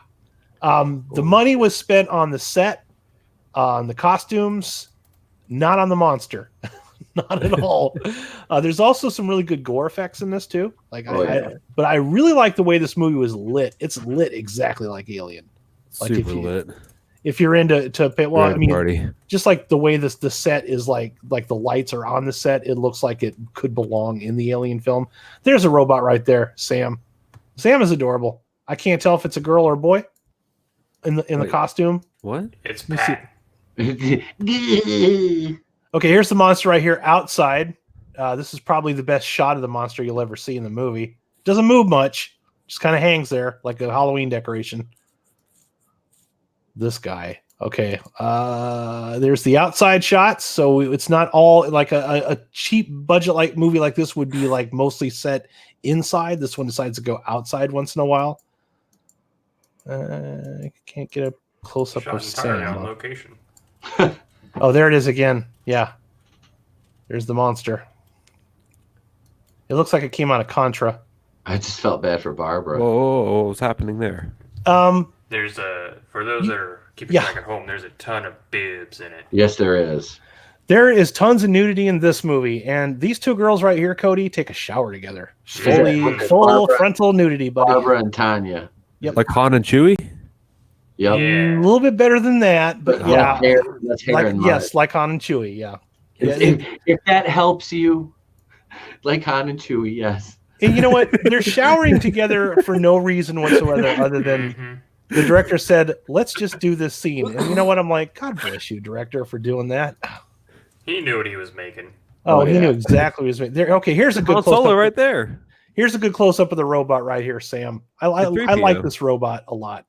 The money was spent on the set, on the costumes, not on the monster. not at all. There's also some really good gore effects in this too. Like, yeah. But I really like the way this movie was lit. It's lit exactly like Alien. Like Super lit. If you're into well, Right, I mean, party. just like the way the set is like the lights are on the set, it looks like it could belong in the Alien film. There's a robot right there, Sam. Sam is adorable. I can't tell if it's a girl or a boy in the costume. What? It's Pat. Okay, here's the monster right here outside. This is probably the best shot of the monster you'll ever see in the movie. Doesn't move much, just kind of hangs there like a Halloween decoration. This guy. Okay, there's the outside shots, so it's not all like a cheap budget like movie like this would be like mostly set inside. This one decides to go outside once in a while. I can't get a close up of entirely Sam. on location. Oh, there it is again. Yeah, there's the monster. It looks like it came out of Contra. I just felt bad for Barbara. Whoa, what's happening there? There's for those that are keeping track at home, there's a ton of bibs in it. Yes, there is. There is tons of nudity in this movie, and these two girls right here, Cody, take a shower together. Full Barbara, frontal nudity, buddy. Barbara and Tanya. Yep. Like Han and Chewie? Yep. A little bit better than that, but yeah. That's hair Like, and yes, like Han and Chewie, yeah. If that helps you, like Han and Chewie, yes. And you know what? They're showering together for no reason whatsoever other than the director said, let's just do this scene. And you know what? I'm like, God bless you, director, for doing that. He knew what he was making. Oh, he knew exactly what he was making. There, okay, here's a good close-up. Solo right there. Here's a good close-up of the robot right here, Sam. I like this robot a lot.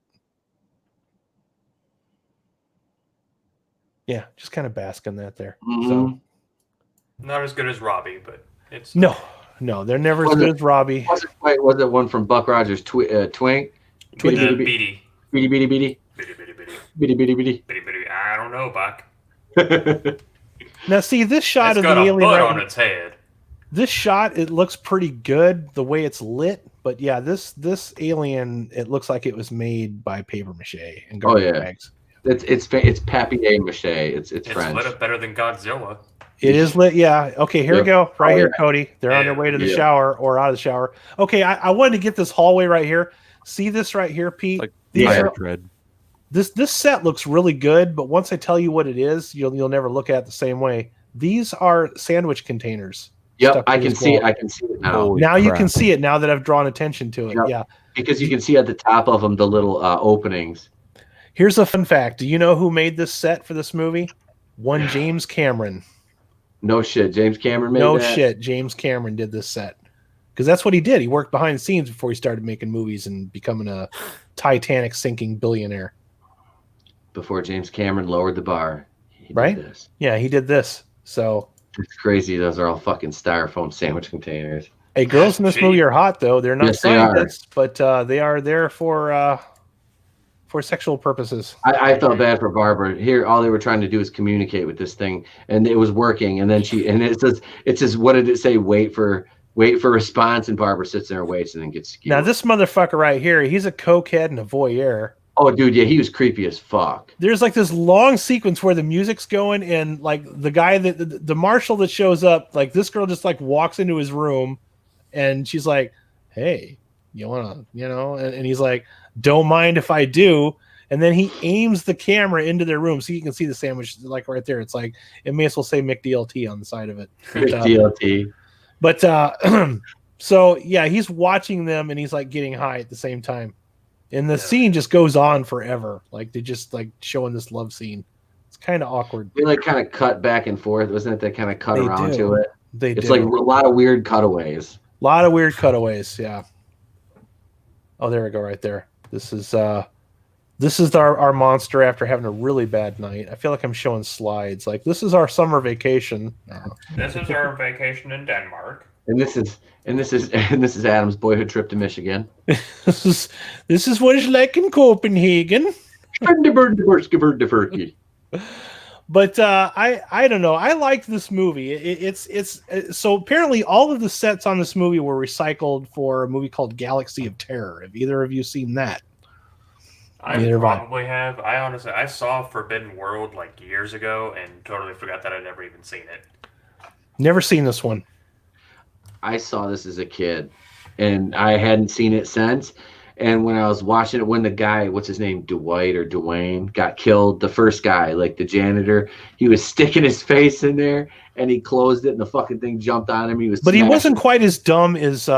Yeah, just kind of bask in that there. So Not as good as Robbie, but it's no, they're never as good as Robbie. Was it one from Buck Rogers? Twink? Beady. Beady. I don't know, Buck. Now, see this shot It's of got the a alien butt right on its head. This shot, it looks pretty good the way it's lit, but yeah, this alien, it looks like it was made by paper mache and garbage bags. It's papier-mâché. It's French. Lit up better than Godzilla. It is lit, yeah. Okay, here we go. Right here, Cody. They're on their way to the Yeah. shower or out of the shower. Okay, I wanted to get this hallway right here. See this right here, Pete? Like These fire are- dread. This set looks really good, but once I tell you what it is, you'll never look at it the same way. These are sandwich containers. Yep, stuck I to can this see wall. it. I can see it now. Holy Now you crap. can see it now that I've drawn attention to it. Yep. Yeah. Because you can see at the top of them the little openings. Here's a fun fact. Do you know who made this set for this movie? One James Cameron. No shit. James Cameron made No that? shit. James Cameron did this set. Because that's what he did. He worked behind the scenes before he started making movies and becoming a Titanic sinking billionaire. Before James Cameron lowered the bar. He did Right? this. Yeah, he did this. So, It's crazy. Those are all fucking styrofoam sandwich containers. hey, girls in this movie are hot, though. They're not Yes, they are. scientists, but they are there for sexual purposes. I felt bad for Barbara. Here, all they were trying to do is communicate with this thing, and it was working. And then it says, what did it say? Wait for response. And Barbara sits there and waits, and then gets skewered. Now, this motherfucker right here, he's a cokehead and a voyeur. Oh, dude, yeah, he was creepy as fuck. There's like this long sequence where the music's going, and like the guy the marshal that shows up, like this girl just like walks into his room, and she's like, "Hey, you wanna, and he's like, "Don't mind if I do." And then he aims the camera into their room so you can see the sandwich like right there. It's like it may as well say McDLT on the side of it. DLT. But so yeah, he's watching them and he's like getting high at the same time. And the scene just goes on forever. Like they just like showing this love scene. It's kind of awkward. They like kind of cut back and forth, wasn't it? They kind of cut They around do. to it. It's like a lot of weird cutaways. A lot of weird cutaways, yeah. Oh, there we go, right there. This is our monster after having a really bad night. I feel like I'm showing slides. Like this is our summer vacation. This is our vacation in Denmark. And this is Adam's boyhood trip to Michigan. this is what it's like in Copenhagen. But I don't know. I like this movie. It's so apparently all of the sets on this movie were recycled for a movie called Galaxy of Terror. Have either of you seen that? I probably have. I saw Forbidden World like years ago and totally forgot that I'd never even seen it. Never seen this one. I saw this as a kid, and I hadn't seen it since. And when I was watching it, when the guy, what's his name, Dwight or Dwayne, got killed, the first guy, like the janitor, he was sticking his face in there, and he closed it, and the fucking thing jumped on him. But he wasn't quite as dumb as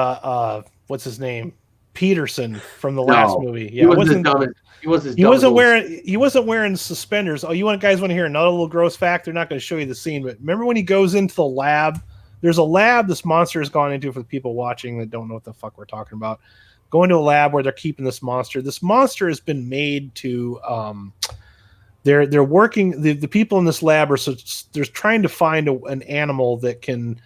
what's his name, Peterson from the last movie. Yeah, he wasn't as dumb as he wasn't wearing suspenders. Oh, guys want to hear another little gross fact? They're not going to show you the scene, but remember when he goes into the lab? There's a lab this monster has gone into, for the people watching that don't know what the fuck we're talking about. Going to a lab where they're keeping this monster. This monster has been made to they're working, the people in this lab are they're trying to find an animal that can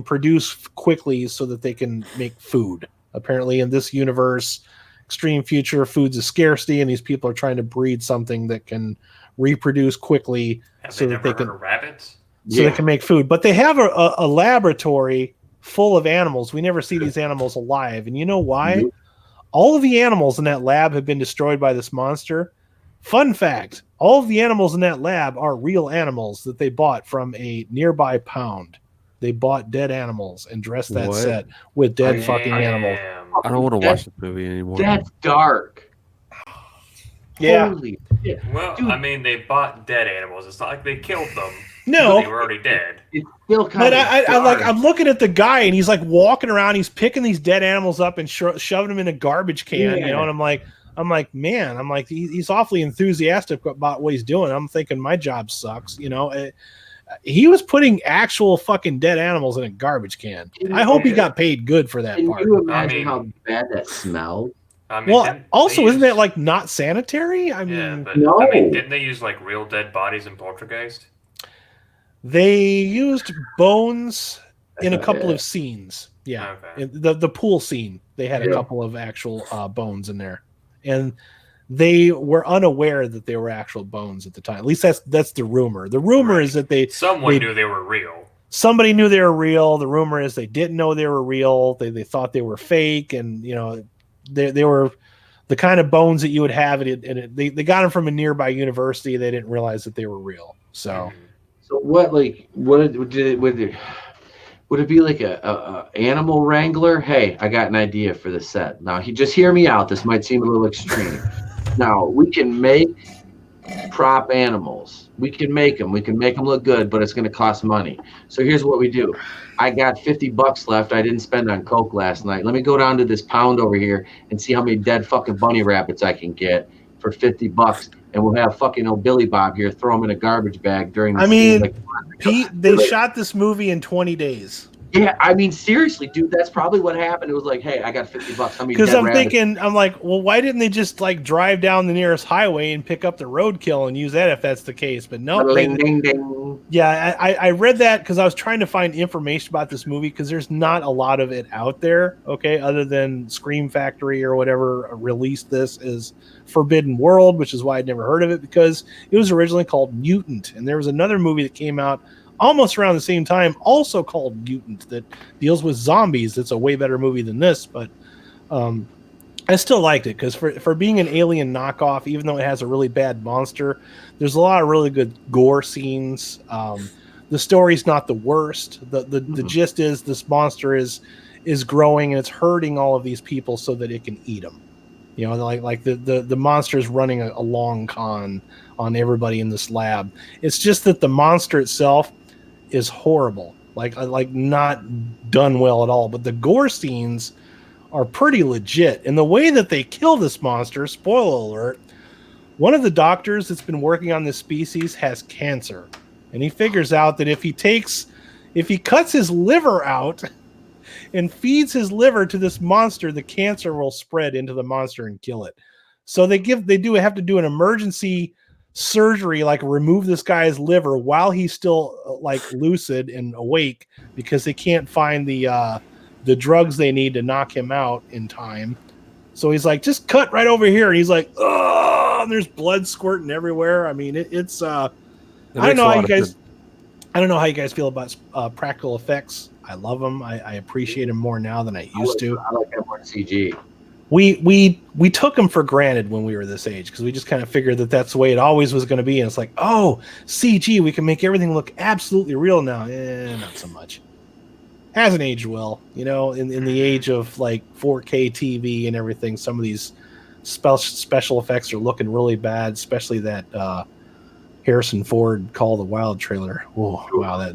produce quickly so that they can make food. Apparently in this universe, extreme future, food's a scarcity, and these people are trying to breed something that can reproduce quickly so that they can rabbits. So they can make food. But they have a laboratory full of animals. We never see these animals alive. And you know why? Mm-hmm. All of the animals in that lab have been destroyed by this monster. Fun fact, all of the animals in that lab are real animals that they bought from a nearby pound. They bought dead animals and dressed that set with dead fucking animals. I don't want to watch this movie anymore. That's dark. Yeah. Holy shit. Well, dude. I mean, they bought dead animals. It's not like they killed them. No, they were already dead. It's still kind of. I'm looking at the guy, and he's like walking around. He's picking these dead animals up and shoving them in a garbage can. You know, and I'm like, man, he's awfully enthusiastic about what he's doing. I'm thinking my job sucks. You know, he was putting actual fucking dead animals in a garbage can. I hope he got paid good for that part. Can you imagine how bad that smelled? Isn't that like not sanitary? I mean, no. I mean, didn't they use like real dead bodies in Poltergeist? They used bones in a couple of scenes. Yeah, okay. The pool scene, they had a couple of actual bones in there, and they were unaware that they were actual bones at the time. At least that's the rumor. The rumor is that someone knew they were real. Somebody knew they were real. The rumor is they didn't know they were real. They thought they were fake, and you know, they were the kind of bones that you would have. They got them from a nearby university. They didn't realize that they were real. So what would it be like a animal wrangler? Hey, I got an idea for the set. Now, just hear me out. This might seem a little extreme. Now, we can make prop animals. We can make them look good, but it's going to cost money. So here's what we do. I got $50 left. I didn't spend on Coke last night. Let me go down to this pound over here and see how many dead fucking bunny rabbits I can get for $50. And we'll have fucking old Billy Bob here throw them in a garbage bag during the scene. Pete, they shot this movie in 20 days. Yeah, I mean, seriously, dude, that's probably what happened. It was like, hey, I got $50. Because I'm thinking, I'm like, well, why didn't they just like drive down the nearest highway and pick up the roadkill and use that if that's the case? But no, ding, ding, ding. Yeah, I read that because I was trying to find information about this movie because there's not a lot of it out there, okay, other than Scream Factory or whatever released this as Forbidden World, which is why I'd never heard of it because it was originally called Mutant. And there was another movie that came out almost around the same time, also called Mutant, that deals with zombies. It's a way better movie than this, but I still liked it because for being an Alien knockoff, even though it has a really bad monster, there's a lot of really good gore scenes. The story's not the worst. The gist is this monster is growing and it's hurting all of these people so that it can eat them. You know, like the monster is running a long con on everybody in this lab. It's just that the monster itself is horrible, like not done well at all. But the gore scenes are pretty legit. And the way that they kill this monster, spoiler alert, one of the doctors that's been working on this species has cancer. And he figures out that if he cuts his liver out and feeds his liver to this monster, the cancer will spread into the monster and kill it. So they have to do an emergency surgery, like remove this guy's liver while he's still like lucid and awake because they can't find the drugs they need to knock him out in time. So he's like, just cut right over here. And he's like, oh, and there's blood squirting everywhere. I mean, it's I don't know how you guys feel about practical effects. I love them. I appreciate them more now than I used to. I like that more CG. we took them for granted when we were this age because we just kind of figured that that's the way it always was going to be. And it's like, oh, CG, we can make everything look absolutely real now. Not so much. Hasn't aged well, you know. In the age of like 4K TV and everything, some of these special effects are looking really bad, especially that Harrison Ford Call of the Wild trailer. Oh wow,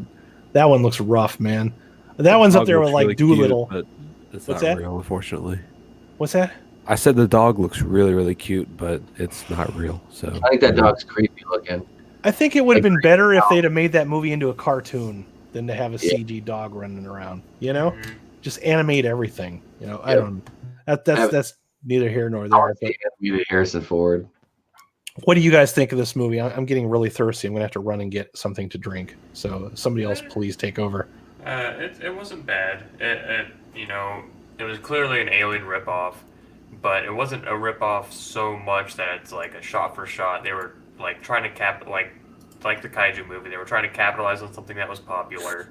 that one looks rough, man. That one's up there with like really Doolittle. Cute, but it's What's not that? real, unfortunately. What's that? I said the dog looks really, really cute, but it's not real. So I think that dog's creepy looking. I think it would have been better if they'd have made that movie into a cartoon than to have a CG dog running around. You know, just animate everything. You know, I don't. That's neither here nor there. But Harrison Ford. what do you guys think of this movie? I'm getting really thirsty. I'm gonna have to run and get something to drink. So somebody else, please take over. It wasn't bad. You know, it was clearly an Alien ripoff, but it wasn't a ripoff so much that it's like a shot for shot. They were like trying to like the kaiju movie. They were trying to capitalize on something that was popular,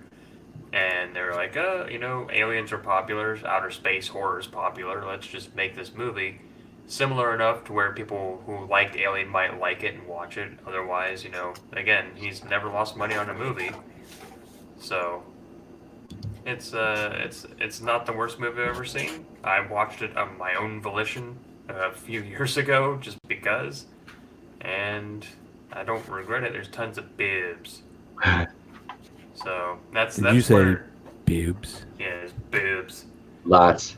and they were like, you know, aliens are popular, outer space horror is popular. Let's just make this movie similar enough to where people who liked Alien might like it and watch it. Otherwise, you know, again, he's never lost money on a movie, so. It's not the worst movie I've ever seen. I watched it on my own volition a few years ago just because, and I don't regret it. There's tons of bibs. So that's you say where boobs? Yeah, there's boobs. Lots.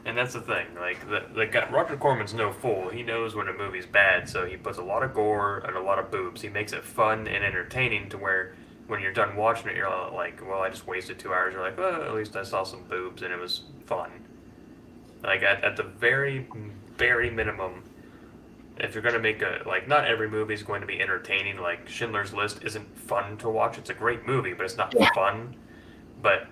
And that's the thing. Like the guy, Roger Corman's no fool. He knows when a movie's bad, so he puts a lot of gore and a lot of boobs. He makes it fun and entertaining to where when you're done watching it, you're like, well, I just wasted 2 hours. You're like, well, at least I saw some boobs and it was fun. Like, at the very, very minimum, if you're going to make not every movie is going to be entertaining. Like, Schindler's List isn't fun to watch. It's a great movie, but it's not fun. But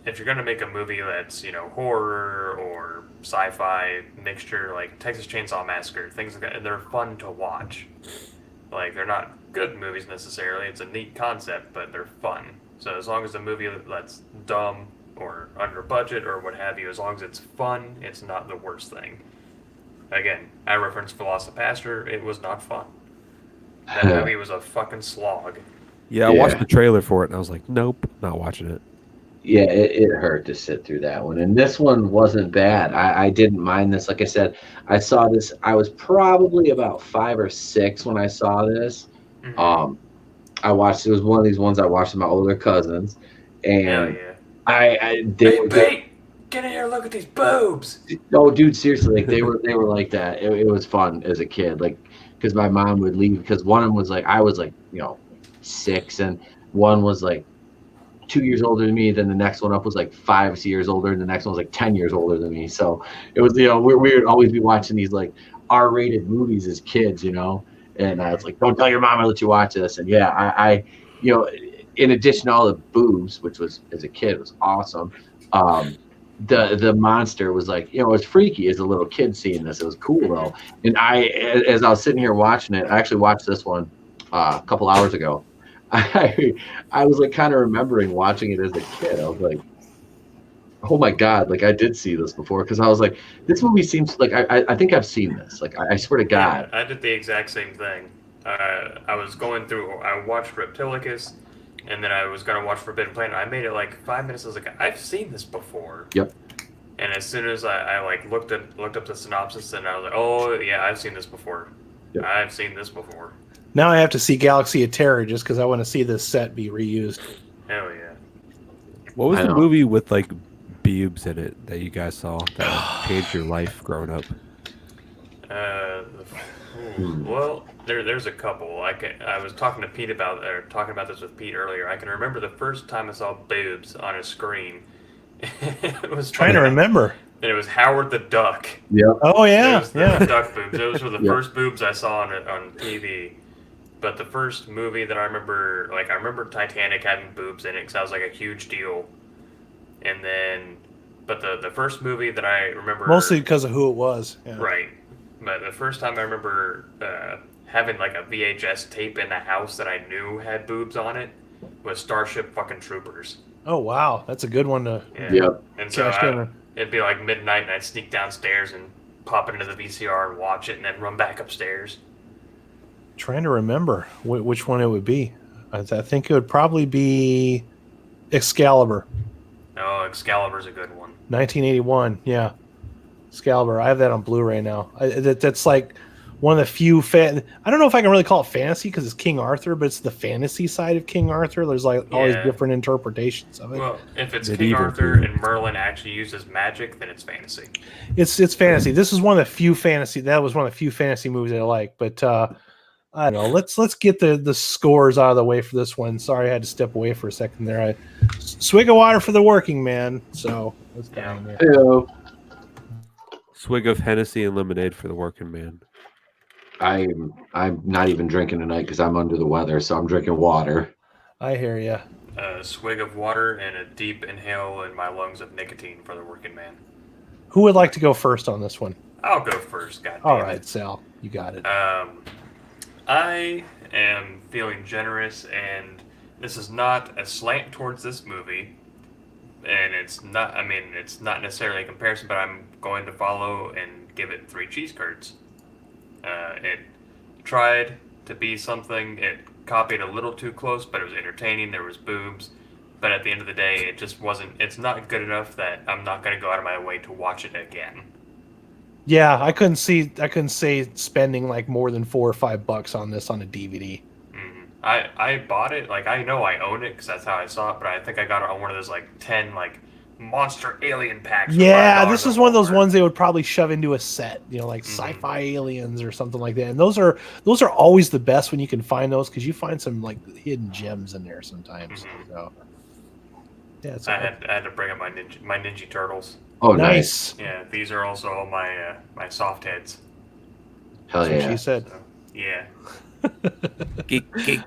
if you're going to make a movie that's, you know, horror or sci-fi mixture, like Texas Chainsaw Massacre, things like that, they're fun to watch. Like, they're not good movies necessarily. It's a neat concept, but they're fun. So as long as the movie that's dumb or under budget or what have you, as long as it's fun, it's not the worst thing. Again, I referenced Velocipaster. It was not fun. That movie was a fucking slog. Yeah, I watched the trailer for it and I was like, nope, not watching it. Yeah, it hurt to sit through that one. And this one wasn't bad. I didn't mind this. Like I said, I saw this. I was probably about 5 or 6 when I saw this. Mm-hmm. I watched. It was one of these ones I watched with my older cousins, and Pete, get in here! Look at these boobs. No, dude, seriously, like they were like that. It was fun as a kid, like because my mom would leave because one of them was like I was like 6, and one was like 2 years older than me. Then the next one up was like 5 years older, and the next one was like 10 years older than me. So it was we would always be watching these like R-rated movies as kids, And I was like, "Don't tell your mom I let you watch this." And yeah, I in addition to all the boobs, which was as a kid was awesome. The monster was like, it was freaky as a little kid seeing this. It was cool though. And as I was sitting here watching it, I actually watched this one a couple hours ago. I was like kind of remembering watching it as a kid. I was like, oh my God, like I did see this before because I was like, this movie seems like I think I've seen this. Like I swear to God. Yeah, I did the exact same thing. I was going through, I watched Reptilicus, and then I was going to watch Forbidden Planet. I made it like 5 minutes. I was like, I've seen this before. Yep. And as soon as I like looked up the synopsis, and I was like, oh yeah, I've seen this before. Yep. I've seen this before. Now I have to see Galaxy of Terror just because I want to see this set be reused. Hell yeah. What was the movie with like boobs in it that you guys saw that changed your life growing up? Well, there's a couple. I was talking to Pete about this with Pete earlier. I can remember the first time I saw boobs on a screen. It was trying to remember. And it was Howard the Duck. Yep. Oh yeah, the duck boobs. Those were the first boobs I saw on TV. But the first movie that I remember Titanic having boobs in it because that was like a huge deal. And then, but the first movie that I remember mostly because of who it was. Yeah. Right. But the first time I remember having like a VHS tape in the house that I knew had boobs on it was Starship fucking Troopers. Oh wow, that's a good one to. Yep. And so it'd be like midnight, and I'd sneak downstairs and pop it into the VCR and watch it and then run back upstairs. Trying to remember which one it would be. I think it would probably be Excalibur. Oh, Excalibur's a good one. 1981, yeah. Excalibur. I have that on Blu-ray now. That's like one of the few I don't know if I can really call it fantasy because it's King Arthur, but it's the fantasy side of King Arthur. There's like all these different interpretations of it. Well, if it's King Arthur and Merlin actually uses magic, then it's fantasy. It's fantasy. This is one of the few fantasy. That was one of the few fantasy movies I like. But I don't know. Let's get the scores out of the way for this one. Sorry, I had to step away for a second there. Swig of water for the working man. So let's go on there. Hello. Swig of Hennessy and lemonade for the working man. I'm not even drinking tonight because I'm under the weather, so I'm drinking water. I hear you. A swig of water and a deep inhale in my lungs of nicotine for the working man. Who would like to go first on this one? I'll go first, goddammit. All right, Sal, you got it. I am feeling generous, and this is not a slant towards this movie, and it's not necessarily a comparison, but I'm going to follow and give it 3 cheese curds. It tried to be something, it copied a little too close, but it was entertaining, there was boobs, but at the end of the day, it just wasn't, it's not good enough that I'm not going to go out of my way to watch it again. Yeah, I couldn't say spending like more than $4 or $5 on this on a DVD. Mm-hmm. I bought it, like I know I own it because that's how I saw it, but I think I got it on one of those like 10 like monster alien packs. Yeah, this is one of those ones they would probably shove into a set, like sci-fi aliens or something like that. And those are always the best when you can find those because you find some like hidden gems in there sometimes. Mm-hmm. So, yeah, I had to bring up my Ninja Turtles. Oh, nice. Yeah, these are also all my my soft heads. Hell that's yeah. what she said. So, yeah. Giggity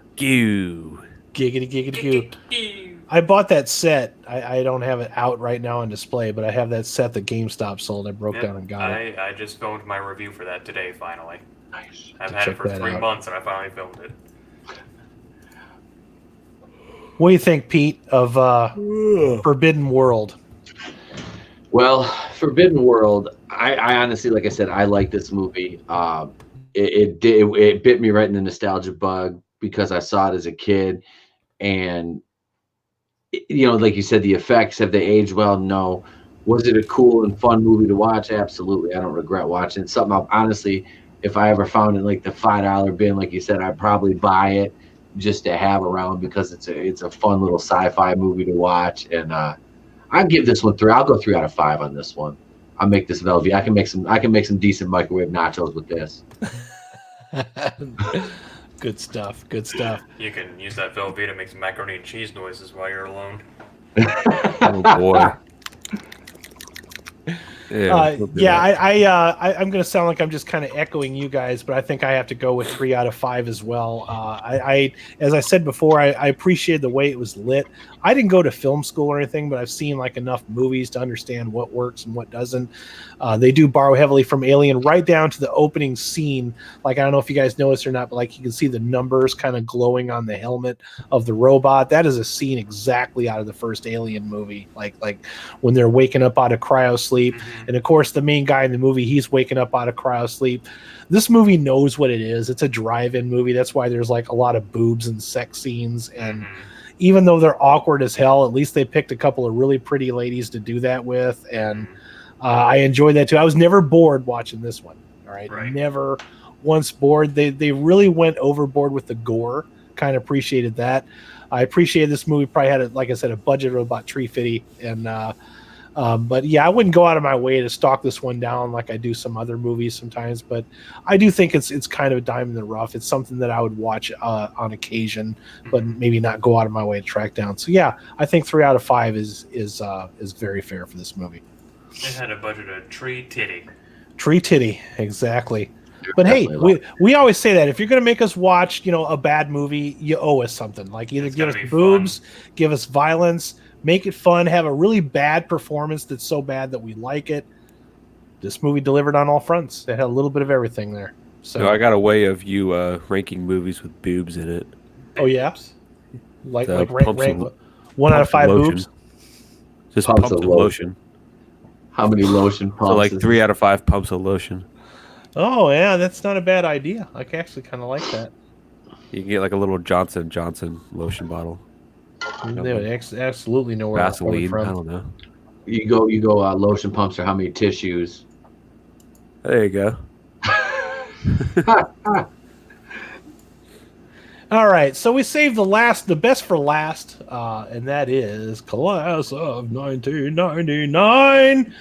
giggity. I bought that set. I don't have it out right now on display, but I have that set that GameStop sold. I broke down and got it. I just filmed my review for that today, finally. Nice. I've had it for 3 months, and I finally filmed it. What do you think, Pete, of Forbidden World? Well, Forbidden World, I honestly, like I said, I like this movie. It bit me right in the nostalgia bug because I saw it as a kid, and like you said, the effects, have they aged well? No. Was it a cool and fun movie to watch? Absolutely. I don't regret watching it. Something honestly, if I ever found it like the $5 bin, like you said, I'd probably buy it just to have around because it's a fun little sci-fi movie to watch. And I'd give this one 3. I'll go 3 out of 5 on this one. I'll make this Velveeta. I can make some decent microwave nachos with this. Good stuff. You can use that Velveeta to make some macaroni and cheese noises while you're alone. Oh boy. I'm going to sound like I'm just kind of echoing you guys, but I think I have to go with 3 out of 5 as well. As I said before, I appreciated the way it was lit. I didn't go to film school or anything, but I've seen like enough movies to understand what works and what doesn't. They do borrow heavily from Alien, right down to the opening scene. Like, I don't know if you guys noticed or not, but like you can see the numbers kind of glowing on the helmet of the robot. That is a scene exactly out of the first Alien movie. Like when they're waking up out of cryo sleep. And of course, the main guy in the movie, he's waking up out of cryo sleep. This movie knows what it is. It's a drive-in movie. That's why there's like a lot of boobs and sex scenes. And even though they're awkward as hell, at least they picked a couple of really pretty ladies to do that with. And I enjoyed that too. I was never bored watching this one. All right. Never once bored. They really went overboard with the gore. Kind of appreciated that. I appreciated this movie. Probably had, like I said, a budget of about $350. And, but yeah, I wouldn't go out of my way to stalk this one down like I do some other movies sometimes. But I do think it's kind of a dime in the rough. It's something that I would watch on occasion, but maybe not go out of my way to track down. So yeah, I think 3 out of 5 is very fair for this movie. It had a budget of Tree Titty, exactly. But hey, we always say that if you're going to make us watch, a bad movie, you owe us something. Like either give us boobs, give us violence. Make it fun, have a really bad performance that's so bad that we like it. This movie delivered on all fronts. It had a little bit of everything there. So I got a way of you ranking movies with boobs in it. Oh, yeah? Like rank 1 out of 5 boobs? Just pumps and lotion. How many lotion pumps? So like 3 out of 5 pumps of lotion. Oh yeah, that's not a bad idea. I actually kind of like that. You can get like a little Johnson Johnson lotion bottle. They would absolutely know where we're coming Vaseline. I from. don't know. You go. Lotion pumps are how many tissues? There you go. All right, so we saved the best for last, and that is Class of 1999.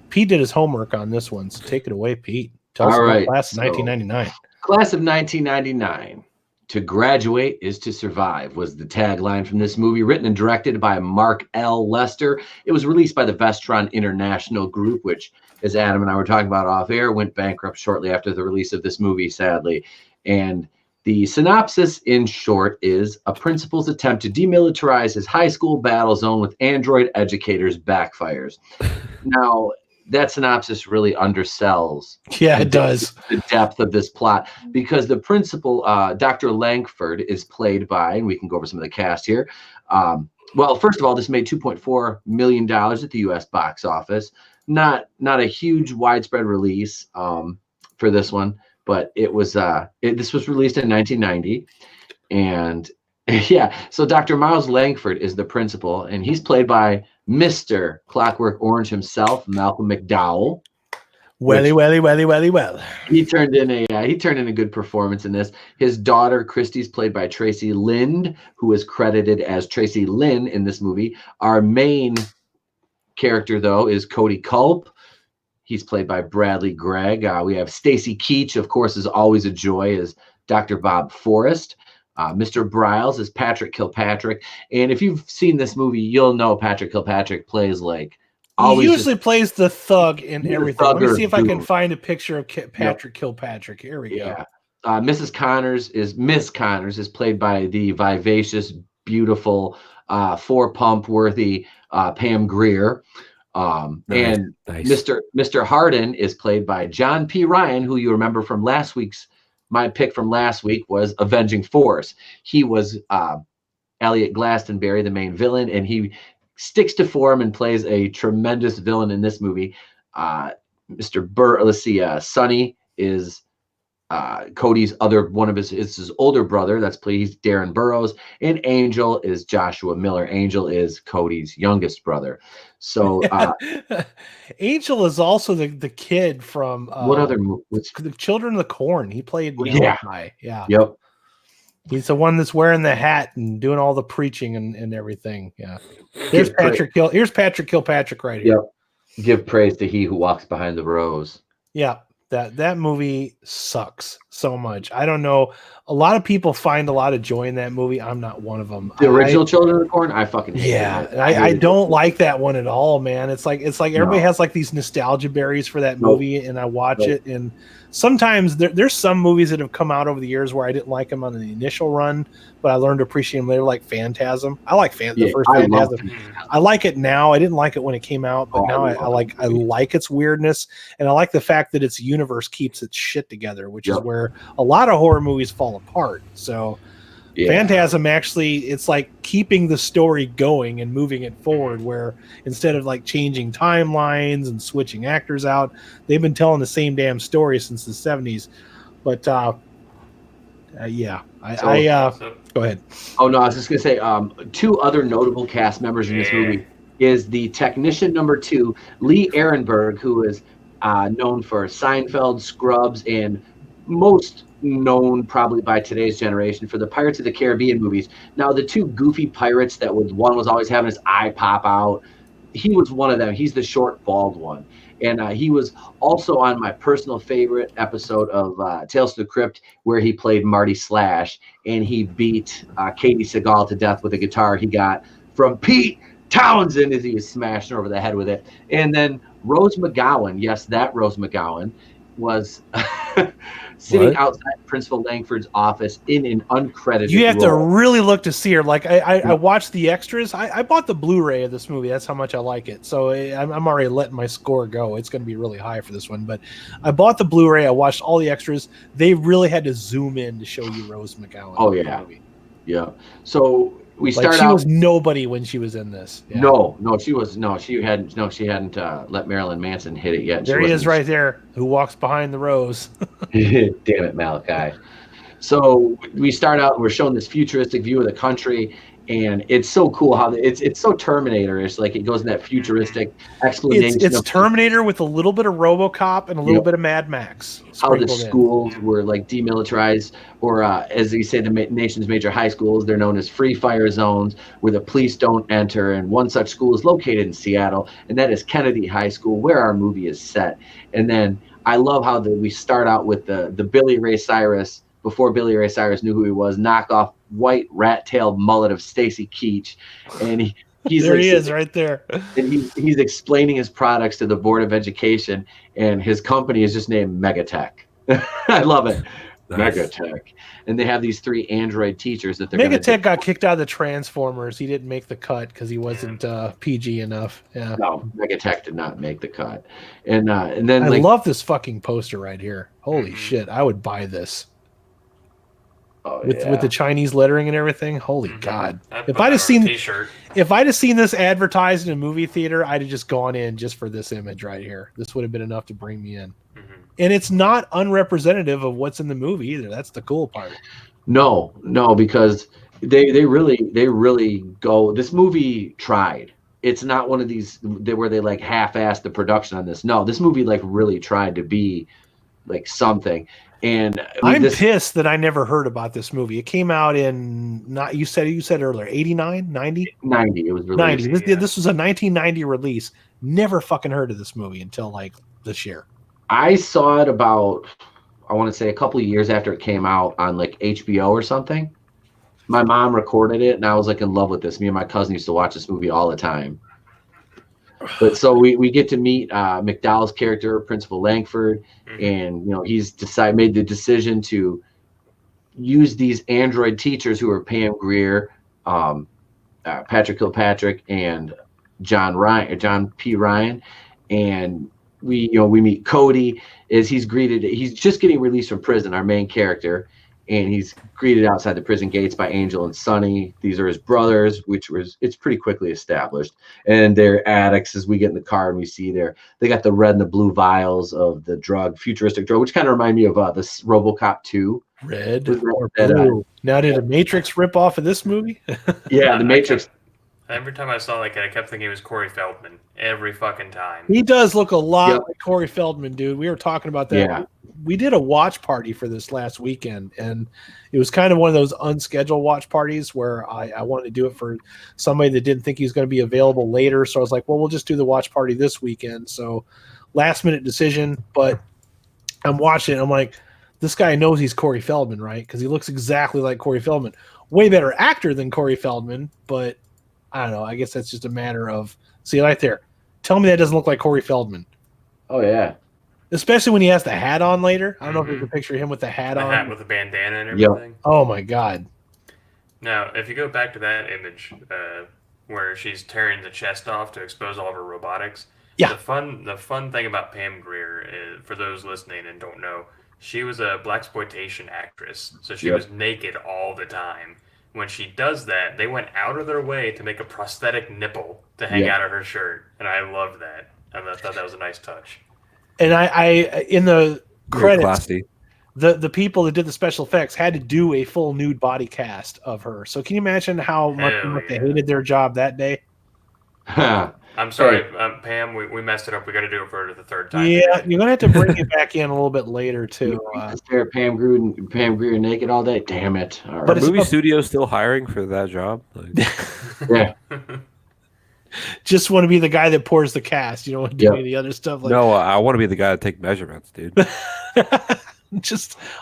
Pete did his homework on this one, so take it away, Pete. Tell us about Class of 1999. Class of 1999. To graduate is to survive was the tagline from this movie, written and directed by Mark L. Lester. It was released by the Vestron International Group, which, as Adam and I were talking about off air, went bankrupt shortly after the release of this movie, sadly. And the synopsis, in short, is a principal's attempt to demilitarize his high school battle zone with android educators backfires. Now, that synopsis really undersells it does the depth of this plot, because the principal, Dr. Langford, is played by, and we can go over some of the cast here. Well, first of all, this made $2.4 million at the U.S. box office. Not a huge widespread release for this one, but it was. This was released in 1990, and yeah. So Dr. Miles Langford is the principal, and he's played by Mr. Clockwork Orange himself, Malcolm McDowell. Well. He turned in a good performance in this. His daughter Christy's played by Tracy Lind, who is credited as Tracy Lynn in this movie. Our main character, though, is Cody Culp. He's played by Bradley Gregg. We have Stacy Keach, of course, is always a joy, as Dr. Bob Forrest. Mr. Briles is Patrick Kilpatrick. And if you've seen this movie, you'll know Patrick Kilpatrick plays like always. He usually plays the thug in everything. Let me see if I can find a picture of Patrick Kilpatrick. Here we go. Miss Connors is played by the vivacious, beautiful, four-pump worthy Pam Grier. And nice. Mr. Hardin is played by John P. Ryan, who you remember from last week's. My pick from last week was Avenging Force. He was Elliot Glastonbury, the main villain, and he sticks to form and plays a tremendous villain in this movie. Mr. Burr, let's see, Sonny is Cody's his older brother. He's Darren Burroughs, and Angel is Joshua Miller. Angel is Cody's youngest brother. So Angel is also the kid from what other movie? The Children of the Corn. He played Malachi. Yeah. Yep. He's the one that's wearing the hat and doing all the preaching and everything. Yeah. Here's Patrick Kilpatrick right here. Yep. Give praise to he who walks behind the rose. Yeah. That movie sucks so much. I don't know. A lot of people find a lot of joy in that movie. I'm not one of them. The original Children of the Corn, I fucking hate it. I don't like that one at all, man. It's like everybody has like these nostalgia berries for that movie, and I watch it, and sometimes there's some movies that have come out over the years where I didn't like them on the initial run, but I learned to appreciate them later, like Phantasm. I like the first Phantasm. I like it now. I didn't like it when it came out, but now I like its weirdness, and I like the fact that its universe keeps its shit together, which is where a lot of horror movies fall apart. So Phantasm actually, it's like keeping the story going and moving it forward, where instead of like changing timelines and switching actors out, they've been telling the same damn story since the 70s. But go ahead. Oh no, I was just gonna say two other notable cast members in this movie is the technician number 2, Lee Ehrenberg, who is known for Seinfeld, Scrubs, and most known probably by today's generation for the Pirates of the Caribbean movies. Now, the two goofy pirates one was always having his eye pop out. He was one of them. He's the short, bald one. And he was also on my personal favorite episode of Tales to the Crypt, where he played Marty Slash, and he beat Katie Seagal to death with a guitar he got from Pete Townsend as he was smashing her over the head with it. And then Rose McGowan, yes, that Rose McGowan, was sitting outside Principal Langford's office in an uncredited You have role. to really look to see her. Like I watched the extras. I bought the Blu-ray of this movie. That's how much I like it. So I'm already letting my score go. It's going to be really high for this one. But I bought the Blu-ray. I watched all the extras. They really had to zoom in to show you Rose McGowan. Oh yeah, yeah. So we Like start she out. was nobody when she was in this. Yeah. She hadn't let Marilyn Manson hit it yet. There he is right there, who walks behind the rose. Damn it, Malachi. So we start out, we're showing this futuristic view of the country, and it's so cool how it's so Terminator-ish. Like it goes in that futuristic explanation. It's Terminator with a little bit of RoboCop and a little bit of Mad Max. How the schools were like demilitarized, or as they say, the nation's major high schools, they're known as free fire zones where the police don't enter. And one such school is located in Seattle, and that is Kennedy High School, where our movie is set. And then I love how we start out with the Billy Ray Cyrus, before Billy Ray Cyrus knew who he was, knockoff white rat-tailed mullet of Stacy Keach, and he's there he is right there, and he's explaining his products to the Board of Education, and his company is just named Megatech. I love it. Nice. Megatech, and they have these 3 android teachers that they're Megatech got kicked out of the Transformers. He didn't make the cut because he wasn't PG enough. Yeah, no, Megatech did not make the cut, and then I love this fucking poster right here. Holy shit, I would buy this. With the Chinese lettering and everything. Holy God. If I'd have seen this advertised in a movie theater, I'd have just gone in just for this image right here. This would have been enough to bring me in. And it's not unrepresentative of what's in the movie either. That's the cool part. No, because they really go. This movie tried. It's not one of these where they like half-assed the production on this. No, this movie like really tried to be like something. And I'm pissed that I never heard about this movie. It came out in you said earlier 89, 90? 90. It was released. 90. This was a 1990 release. Never fucking heard of this movie until like this year. I saw it about, I want to say, a couple of years after it came out on like HBO or something. My mom recorded it, and I was like in love with this. Me and my cousin used to watch this movie all the time. But so we get to meet McDowell's character, Principal Langford, and he's made the decision to use these android teachers who are Pam Grier, Patrick Kilpatrick, and John P. Ryan, and we meet Cody as he's just getting released from prison, our main character, and he's greeted outside the prison gates by Angel and Sonny. These are his brothers, it's pretty quickly established. And they're addicts as we get in the car and we see they got the red and the blue vials of the futuristic drug, which kind of remind me of this RoboCop 2. Red or blue. Now, did a Matrix rip off of this movie? Yeah, the Matrix. Every time I saw it, I kept thinking it was Corey Feldman. Every fucking time. He does look a lot like Corey Feldman, dude. We were talking about that. Yeah. We did a watch party for this last weekend, and it was kind of one of those unscheduled watch parties where I wanted to do it for somebody that didn't think he was going to be available later. So I was like, well, we'll just do the watch party this weekend. So last minute decision, but I'm watching it. I'm like, this guy knows he's Corey Feldman, right? Because he looks exactly like Corey Feldman. Way better actor than Corey Feldman, but I don't know. I guess that's just a matter of, see right there. Tell me that doesn't look like Corey Feldman. Oh, yeah. Especially when he has the hat on later. I don't know if you can picture him with the hat on. The hat with the bandana and everything. Yep. Oh, my God. Now, if you go back to that image where she's tearing the chest off to expose all of her robotics, the fun thing about Pam Grier is, for those listening and don't know, she was a blaxploitation actress. So she was naked all the time. When she does that, they went out of their way to make a prosthetic nipple to hang out of her shirt, and I loved that. And I thought that was a nice touch. And I in the credits, classy. the people that did the special effects had to do a full nude body cast of her. So can you imagine how much they hated their job that day? I'm sorry, Pam. We messed it up. We got to do it for the third time. Yeah, today. You're gonna have to bring it back in a little bit later too. Stare at Pam Grier naked all day. Damn it! Right. But movie studio still hiring for that job? Yeah. Just want to be the guy that pours the cast. You don't want to do any of the other stuff. Like no, I want to be the guy that take measurements, dude.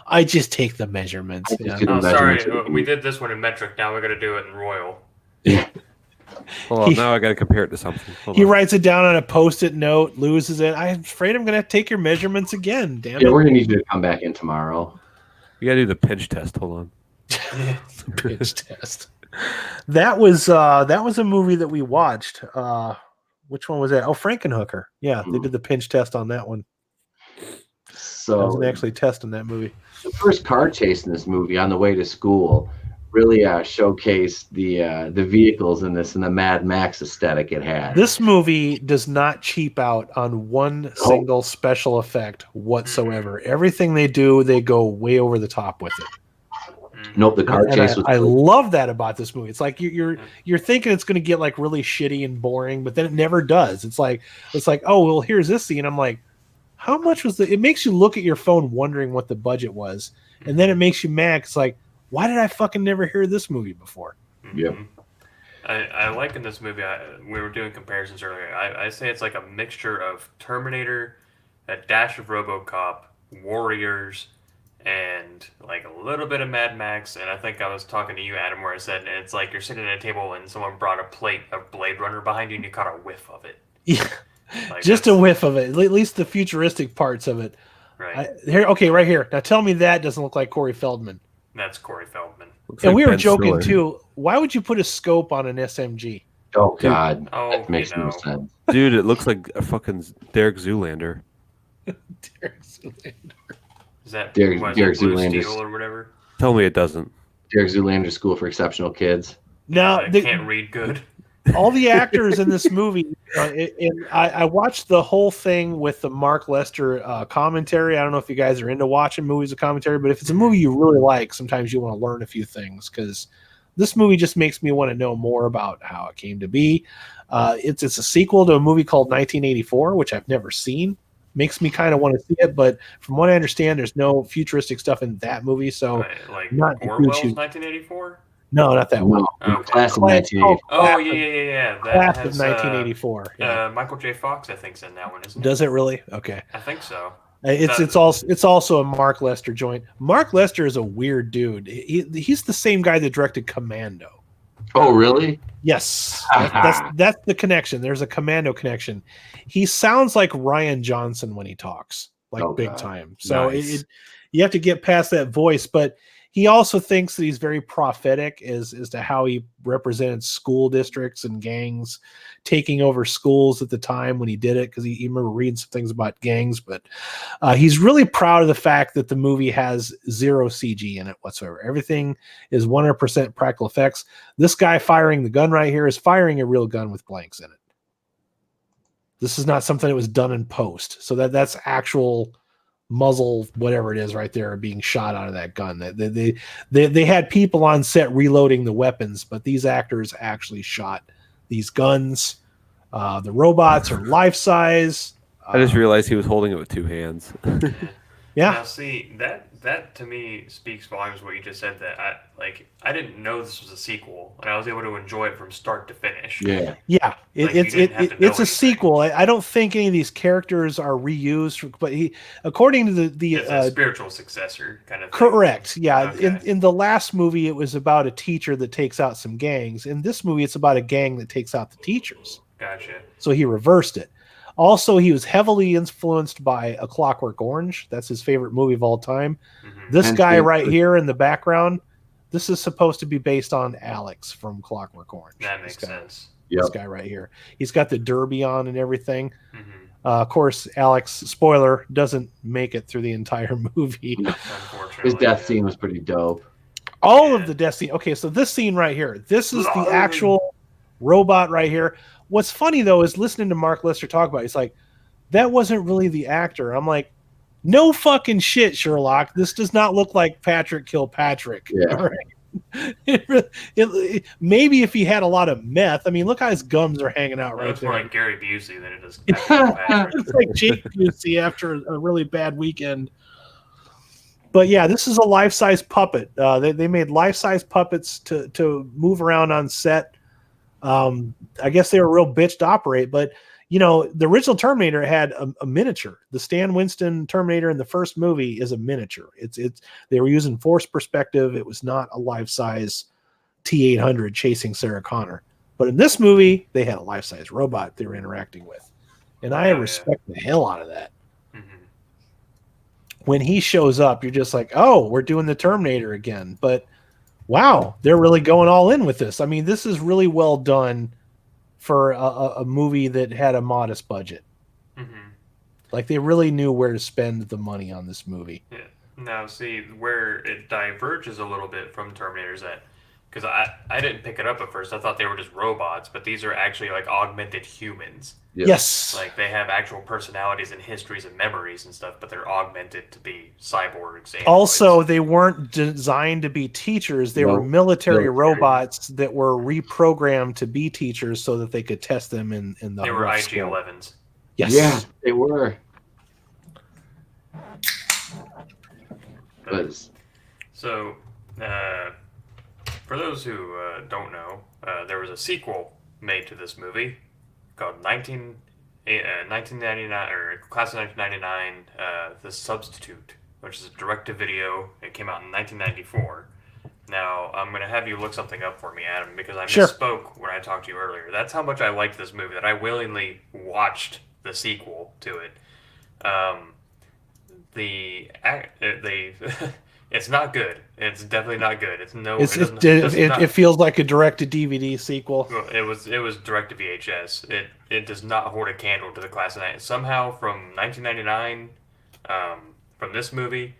I just take the measurements. Sorry, we did this one in metric. Now we're gonna do it in royal. Yeah. Hold on, now I got to compare it to something. He writes it down on a Post-it note, loses it. I'm afraid I'm going to have to take your measurements again. Damn it! Yeah, we're going to need you to come back in tomorrow. You got to do the pinch test. Hold on. The pinch test. That was a movie that we watched. Which one was that? Oh, Frankenhooker. Yeah, they did the pinch test on that one. So I wasn't actually testing that movie. The first car chase in this movie on the way to school really showcased the vehicles in this and the Mad Max aesthetic it had. This movie does not cheap out on one single special effect whatsoever. Everything they do, they go way over the top with it. Nope, the car chase was. I love that about this movie. It's like you're thinking it's going to get like really shitty and boring, but then it never does. It's like oh well, here's this scene. I'm like, how much was the? It makes you look at your phone wondering what the budget was, and then it makes you mad. It's like, why did I fucking never hear this movie before? Yep. I like in this movie. We were doing comparisons earlier. I say it's like a mixture of Terminator, a dash of RoboCop, Warriors, and like a little bit of Mad Max. And I think I was talking to you, Adam, where I said it's like you're sitting at a table and someone brought a plate of Blade Runner behind you and you caught a whiff of it. Yeah, like just a whiff of it. At least the futuristic parts of it. Right. Right here. Now tell me that doesn't look like Corey Feldman. That's Corey Feldman. Looks And like we were Ben joking Stiller. too. Why would you put a scope on an SMG? Oh God, Oh, that makes you no know. sense. Dude, it looks like a fucking Derek Zoolander. Is that Derek what is it, Blue Zoolander's- Steel or whatever? Tell me it doesn't. Derek Zoolander School for Exceptional Kids. Now I can't read good. all the actors in this movie, and I watched the whole thing with the Mark Lester commentary. I don't know if you guys are into watching movies with commentary, but if it's a movie you really like, sometimes you want to learn a few things because this movie just makes me want to know more about how it came to be. It's a sequel to a movie called 1984, which I've never seen. Makes me kind of want to see it, but from what I understand, there's no futuristic stuff in that movie. So Like not Orwell's huge- 1984? no, not that one. No, Okay. class of Class- 1980. Oh, Class yeah. That Class has, of 1984. Yeah. Michael J. Fox, I think, is in that one, isn't it? Does it really? Okay. I think so. It's also a Mark Lester joint. Mark Lester is a weird dude. He's the same guy that directed Commando. Oh, really? Yes, that's the connection. There's a Commando connection. He sounds like Ryan Johnson when he talks, like Oh, big God. time. So Nice. you have to get past that voice, but he also thinks that he's very prophetic as to how he represented school districts and gangs taking over schools at the time when he did it, because he remember reading some things about gangs. But he's really proud of the fact that the movie has zero CG in it whatsoever. Everything is 100% practical effects. This guy firing the gun right here is firing a real gun with blanks in it. This is not something that was done in post. So that's actual muzzle, whatever it is right there, being shot out of that gun. They had people on set reloading the weapons, but these actors actually shot these guns. The robots are life size. I just realized he was holding it with two hands. Yeah. Now, see, that to me speaks volumes what you just said, that I didn't know this was a sequel, and I was able to enjoy it from start to finish. Yeah. Yeah, Like, you didn't have to know it's a anything. sequel. I don't think any of these characters are reused, but according to the It's a spiritual successor kind of thing. correct, yeah. Okay. In the last movie, it was about a teacher that takes out some gangs. In this movie, it's about a gang that takes out the teachers. Gotcha. So he reversed it. Also, he was heavily influenced by A Clockwork Orange. That's his favorite movie of all time. Mhm. This And guy Steve- right here in the background, this is supposed to be based on Alex from Clockwork Orange. That This makes guy. sense. Yep. This guy right here. He's got the derby on and everything. Mhm. Of course, Alex, spoiler, doesn't make it through the entire movie. Unfortunately. His death yeah. scene was pretty dope. All of the death scene. Okay, so this scene right here, this is the actual robot right here. What's funny though is listening to Mark Lester talk about it, he's like, that wasn't really the actor. I'm like, no fucking shit, Sherlock. This does not look like Patrick Kilpatrick. Yeah. All right? Maybe if he had a lot of meth. I mean, look how his gums are hanging out It right looks more there. like Gary Busey than it does Patrick. It's like Jake Busey after a really bad weekend. But yeah, this is a life-size puppet. They made life-size puppets to move around on set. I guess they were a real bitch to operate, but you know, the original Terminator had a miniature. The Stan Winston Terminator in the first movie is a miniature. It's they were using force perspective. It was not a life-size T-800 chasing Sarah Connor. But in this movie, they had a life-size robot they were interacting with. And I Oh, yeah. respect the hell out of that. Mhm. When he shows up, you're just like, oh, we're doing the Terminator again. But wow, they're really going all in with this. I mean, this is really well done for a movie that had a modest budget. Mhm. Like they really knew where to spend the money on this movie. Yeah. Now, see, where it diverges a little bit from Terminator is that because I didn't pick it up at first. I thought they were just robots, but these are actually like augmented humans. Yep. Yes. Like they have actual personalities and histories and memories and stuff, but they're augmented to be cyborgs. Androids. Also, they weren't designed to be teachers. They were military Military. robots that were reprogrammed to be teachers so that they could test them in the they were rough IG school. 11s. Yes. Yeah, they were. So, for those who don't know, there was a sequel made to this movie called 1999 or Class of 1999, The Substitute, which is a direct-to-video. It came out in 1994. Now, I'm going to have you look something up for me, Adam, because I misspoke when I talked to you earlier. That's how much I liked this movie, that I willingly watched the sequel to it. It's not good. It's definitely not good. It feels like a direct-to-DVD sequel. Well, it was direct to VHS. It does not hold a candle to the Class of 9. Somehow, from 1999, from this movie,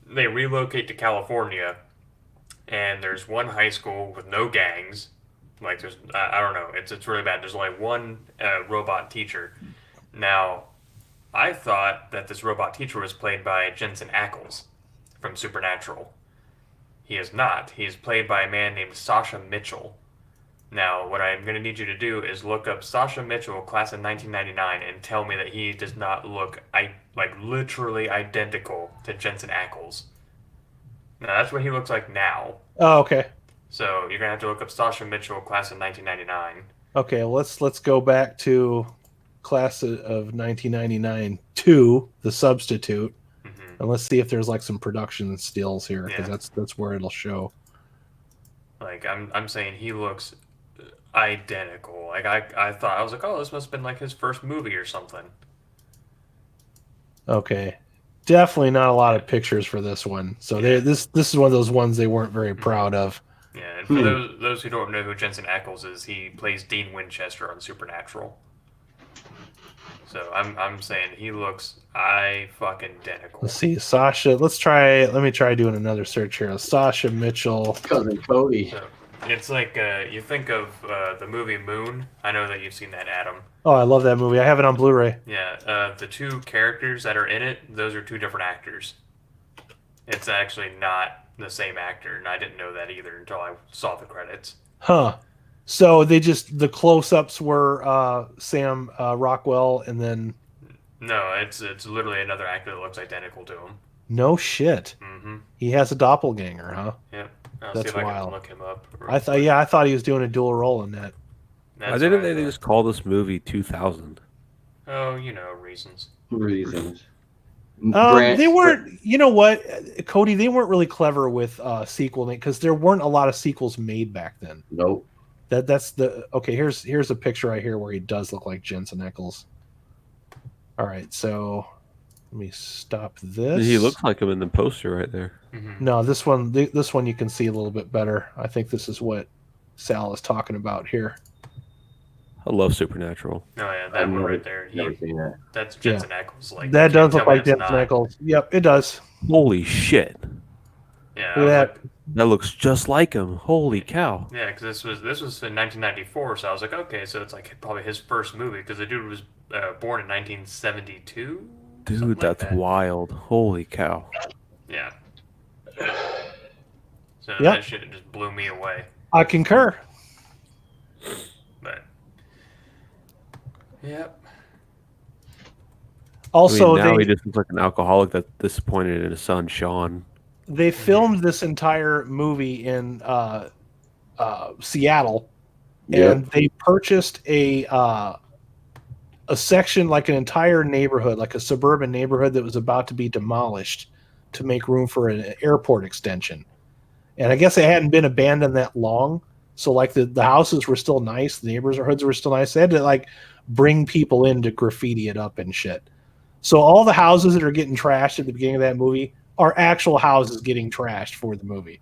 they relocate to California, and there's one high school with no gangs. Like there's, I don't know. It's really bad. There's only one robot teacher. Now, I thought that this robot teacher was played by Jensen Ackles from Supernatural. He is not. He is played by a man named Sasha Mitchell. Now, what I'm going to need you to do is look up Sasha Mitchell, Class of 1999, and tell me that he does not look literally identical to Jensen Ackles. Now, that's what he looks like now. Oh, okay. So you're going to have to look up Sasha Mitchell, Class of 1999. Okay, let's go back to Class of 1999 to The Substitute. And let's see if there's like some production stills here, because that's where it'll show. Like I'm saying, he looks identical. Like I thought, I was like, oh, this must have been like his first movie or something. Okay, definitely not a lot of pictures for this one. So this is one of those ones they weren't very proud of. Yeah, and for those who don't know who Jensen Ackles is, he plays Dean Winchester on Supernatural. So I'm saying he looks fucking identical. Let's see, Sasha. Let me try doing another search here. Sasha Mitchell, cousin Cody. So it's like you think of the movie Moon. I know that you've seen that, Adam. Oh, I love that movie. I have it on Blu-ray. Yeah, the two characters that are in it, those are two different actors. It's actually not the same actor, and I didn't know that either until I saw the credits. Huh. So the close-ups were Sam Rockwell, and then no, it's literally another actor that looks identical to him. No shit. Mm-hmm. He has a doppelganger, huh? Yep. I'll That's see if I wild. can look him up. I thought he was doing a dual role in that. Why didn't they just call this movie 2000? Oh, reasons. Reasons. They weren't. You know what, Cody? They weren't really clever with sequel, because there weren't a lot of sequels made back then. Nope. That's the okay. Here's a picture right here where he does look like Jensen Ackles. All right, so let me stop this. He looks like him in the poster right there. Mm-hmm. No, this one you can see a little bit better. I think this is what Sal is talking about here. I love Supernatural. Oh yeah, that one right there. Never seen that. That's Jensen Ackles. Like that does look like Jensen Jensen Ackles. Yep, it does. Holy shit! Yeah, look at that. That looks just like him. Holy cow! Yeah, because this was in 1994, so I was like, okay, so it's like probably his first movie, because the dude was born in 1972. Dude, that's wild. Holy cow! Yeah. So that shit just blew me away. I concur. But yep. Also, now he just looks like an alcoholic that's disappointed in his son, Sean. They filmed this entire movie in Seattle, and they purchased a section, like an entire neighborhood, like a suburban neighborhood that was about to be demolished to make room for an airport extension. And I guess it hadn't been abandoned that long, so like the houses were still nice, the neighborhoods were still nice. They had to like bring people in to graffiti it up and shit. So all the houses that are getting trashed at the beginning of that movie are actual houses getting trashed for the movie.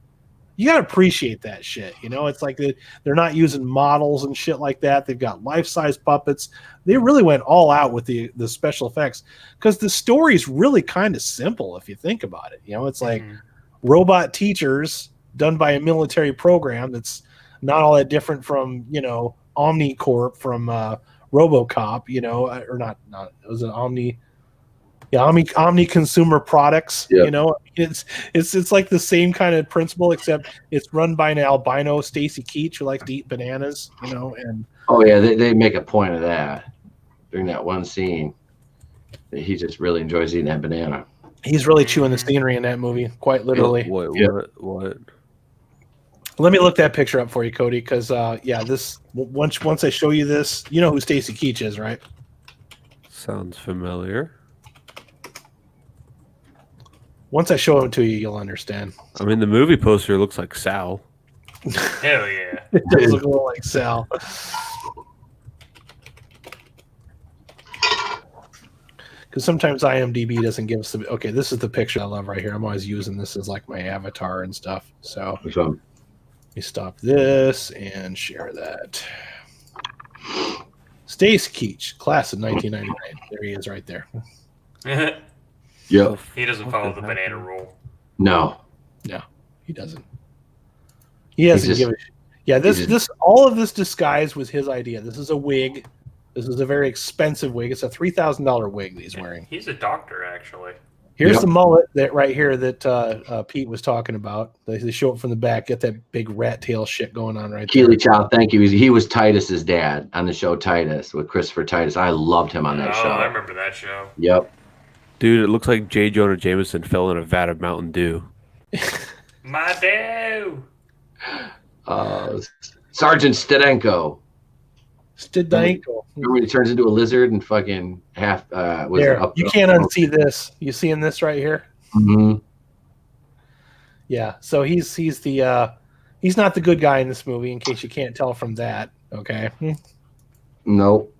You gotta appreciate that shit. It's like they're not using models and shit like that. They've got life-size puppets. They really went all out with the special effects, because the story's really kind of simple if you think about it. It's like robot teachers done by a military program that's not all that different from, Omnicorp from RoboCop, or not it was an Omni Consumer Products. Yep. It's like the same kind of principle, except it's run by an albino Stacy Keach who likes to eat bananas, and Oh yeah, they make a point of that during that one scene. That he just really enjoys eating that banana. he's really chewing the scenery in that movie, quite literally. What? Let me look that picture up for you, Cody, because this once I show you this, you know who Stacy Keach is, right? Sounds familiar. Once I show it to you, you'll understand. I mean, the movie poster looks like Sal. Hell yeah. It does look a little like Sal. Because sometimes IMDb doesn't give us the... Okay, this is the picture I love right here. I'm always using this as like my avatar and stuff. So let me stop this and share that. Stace Keach, class of 1999. There he is right there. Yep. He doesn't follow the banana rule. No, he doesn't. He doesn't give a shit. Yeah, all of this disguise was his idea. This is a wig. This is a very expensive wig. It's a $3,000 wig that he's wearing. He's a doctor, actually. Here's the mullet that right here that Pete was talking about. They show it from the back. Get that big rat tail shit going on right there. Keely Chow, thank you. He was Titus's dad on the show Titus with Christopher Titus. I loved him on that show. I remember that show. Yep. Dude, it looks like J. Jonah Jameson fell in a vat of Mountain Dew. My dew. Sergeant Stadenko. Stadenko. Remember when he turns into a lizard and fucking half you can't unsee this. You seeing this right here? Mm-hmm. Yeah. So he's the he's not the good guy in this movie, in case you can't tell from that. Okay. Nope.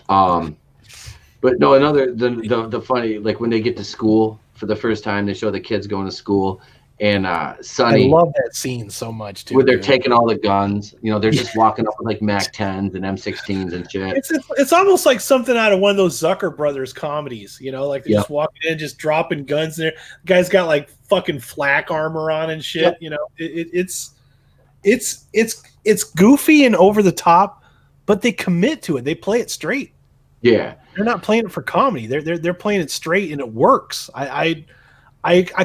But no, the funny, like when they get to school for the first time, they show the kids going to school, and Sonny. I love that scene so much too. Where they're taking all the guns, they're just walking up with like Mac 10s and M16s and shit. It's almost like something out of one of those Zucker brothers comedies, like they're just walking in, just dropping guns there. The guy's got like fucking flak armor on and shit. It's goofy and over the top, but they commit to it. They play it straight. Yeah. They're not playing it for comedy. They're playing it straight, and it works. I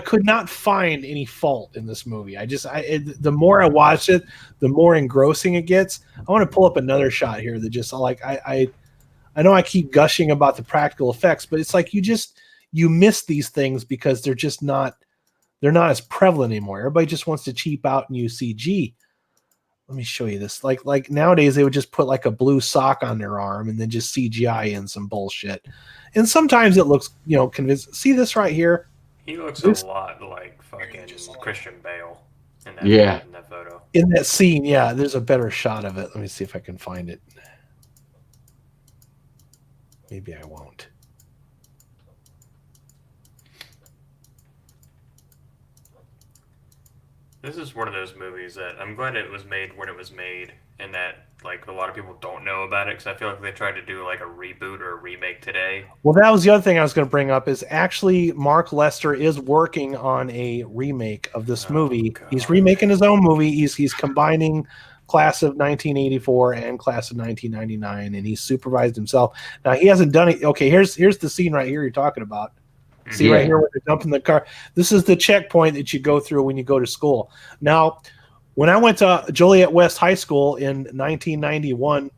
could not find any fault in this movie. The more I watch it, the more engrossing it gets. I want to pull up another shot here that just like I know I keep gushing about the practical effects, but it's like you miss these things because they're not as prevalent anymore. Everybody just wants to cheap out and use CG. Let me show you this. Like nowadays, they would just put like a blue sock on their arm and then just CGI in some bullshit. And sometimes it looks, convincing. See this right here? He looks a lot like fucking Christian Bale in that photo. In that scene, yeah. There's a better shot of it. Let me see if I can find it. Maybe I won't. This is one of those movies that I'm glad it was made when it was made, and that like a lot of people don't know about it, because I feel like they tried to do like a reboot or a remake today. Well, that was the other thing I was going to bring up is actually Mark Lester is working on a remake of this movie. God. He's remaking his own movie. He's combining Class of 1984 and Class of 1999, and he's supervised himself. Now he hasn't done it. Okay, here's the scene right here you're talking about. See right here where they're dumping the car. This is the checkpoint that you go through when you go to school. Now, when I went to Joliet West High School in 1991,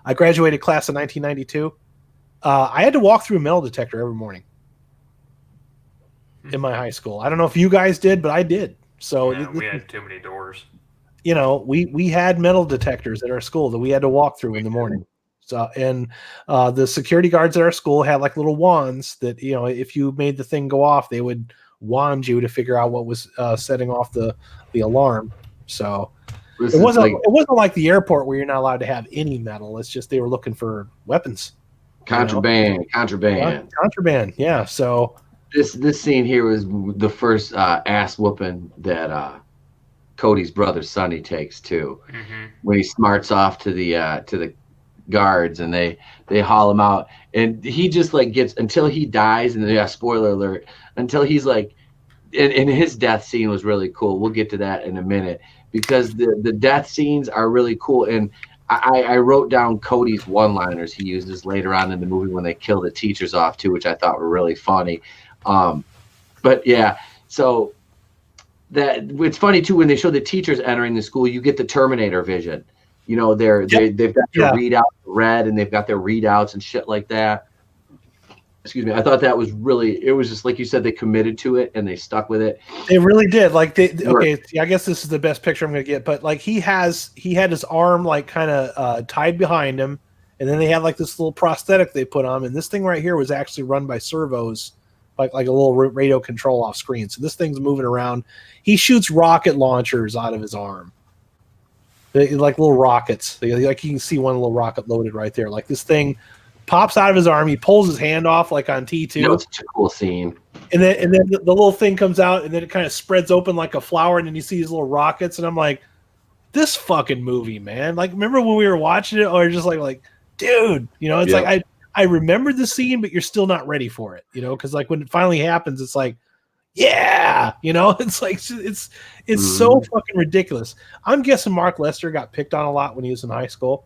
I graduated class of 1992. I had to walk through a metal detector every morning in my high school. I don't know if you guys did, but I did. So we had too many doors. We had metal detectors at our school that we had to walk through in the morning. So, and the security guards at our school had like little wands that, if you made the thing go off, they would wand you to figure out what was setting off the alarm. So it wasn't like the airport where you're not allowed to have any metal. It's just they were looking for weapons. Contraband. Yeah. So this scene here was the first ass whooping that Cody's brother Sonny takes too, when he smarts off to the guards and they haul him out, and he just like gets until he dies, and spoiler alert, until he's like and his death scene was really cool. We'll get to that in a minute because the death scenes are really cool. And I wrote down Cody's one-liners he uses later on in the movie when they kill the teachers off too, which I thought were really funny. But yeah, so that it's funny too when they show the teachers entering the school, you get the Terminator vision. You know, they've got their readout red, and they've got their readouts and shit like that. Excuse me. I thought that was really. It was just like you said. They committed to it and they stuck with it. They really did. Like okay, I guess this is the best picture I'm going to get. But like he had his arm like kind of tied behind him, and then they had like this little prosthetic they put on, and this thing right here was actually run by servos, like a little radio control off screen. So this thing's moving around. He shoots rocket launchers out of his arm. Like little rockets. Like you can see one little rocket loaded right there. Like this thing pops out of his arm. He pulls his hand off like on T2. You know, it's a cool scene. And then the little thing comes out, and then it kind of spreads open like a flower, and then you see these little rockets. And I'm like, this fucking movie, man. Like, remember when we were watching it, or just like, dude, you know, it's like I remember the scene, but you're still not ready for it, you know, because like when it finally happens, it's like, yeah, you know, it's like it's so fucking ridiculous. I'm guessing Mark Lester got picked on a lot when he was in high school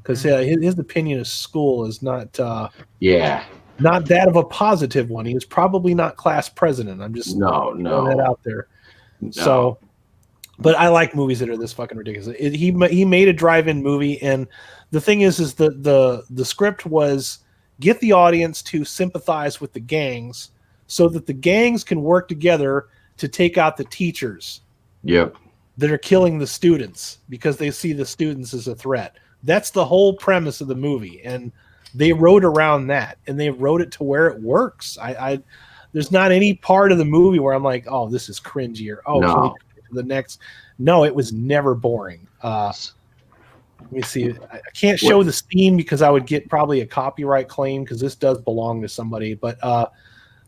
because his opinion of school is not not that of a positive one. He was probably not class president. I'm just throwing that out there. No. So, but I like movies that are this fucking ridiculous. He made a drive-in movie, and the thing is the script was get the audience to sympathize with the gangs, so that the gangs can work together to take out the teachers that are killing the students because they see the students as a threat. That's the whole premise of the movie. And they wrote around that, and they wrote it to where it works. There's not any part of the movie where I'm like, oh, this is cringy, or oh, the next. No, it was never boring. Let me see. I can't show the scene because I would get probably a copyright claim because this does belong to somebody. But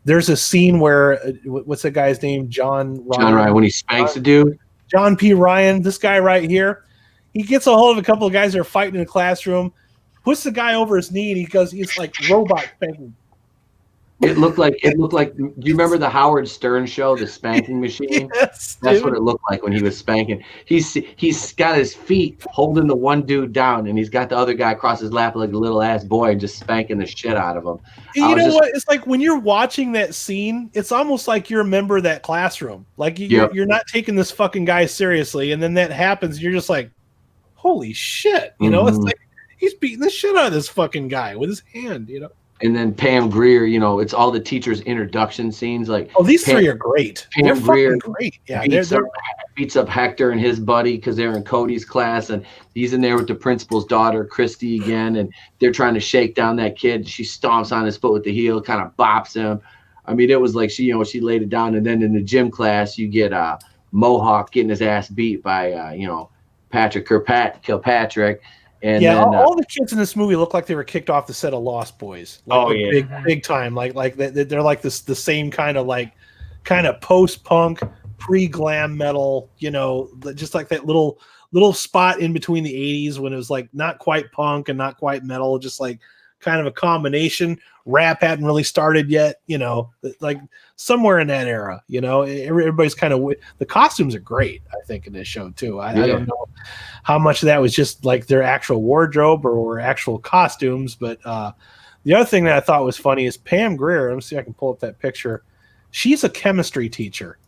there's a scene where what's that guy's name? John Ryan, when he spanks a dude. John P. Ryan, this guy right here, he gets a hold of a couple of guys that are fighting in the classroom, puts the guy over his knee, and he's like robot spanking. It looked like. Do you remember the Howard Stern show, The Spanking Machine? Yes, that's what it looked like when he was spanking. He's got his feet holding the one dude down, and he's got the other guy across his lap like a little ass boy, and just spanking the shit out of him. You know what? It's like when you're watching that scene, it's almost like you're a member of that classroom. Like you're not taking this fucking guy seriously, and then that happens, and you're just like, holy shit! You know, it's like he's beating the shit out of this fucking guy with his hand. You know. And then Pam Grier, you know, it's all the teachers' introduction scenes. Like, these three are great. They're Grier great. Yeah, beats up Hector and his buddy because they're in Cody's class, and he's in there with the principal's daughter, Christy, again, and they're trying to shake down that kid. She stomps on his foot with the heel, kind of bops him. I mean, it was like she laid it down. And then in the gym class, you get Mohawk getting his ass beat by Patrick Kilpatrick. And then, all the kids in this movie look like they were kicked off the set of Lost Boys. Big time. Like they're like the same kind of post-punk, pre-glam metal. You know, just like that little spot in between the '80s when it was like not quite punk and not quite metal, just like kind of a combination. Rap hadn't really started yet. You know, like somewhere in that era. You know, everybody's kind of the costumes are great. I think in this show too. I don't know how much of that was just like their actual wardrobe or actual costumes, but the other thing that I thought was funny is Pam Grier. Let me see if I can pull up that picture. She's a chemistry teacher,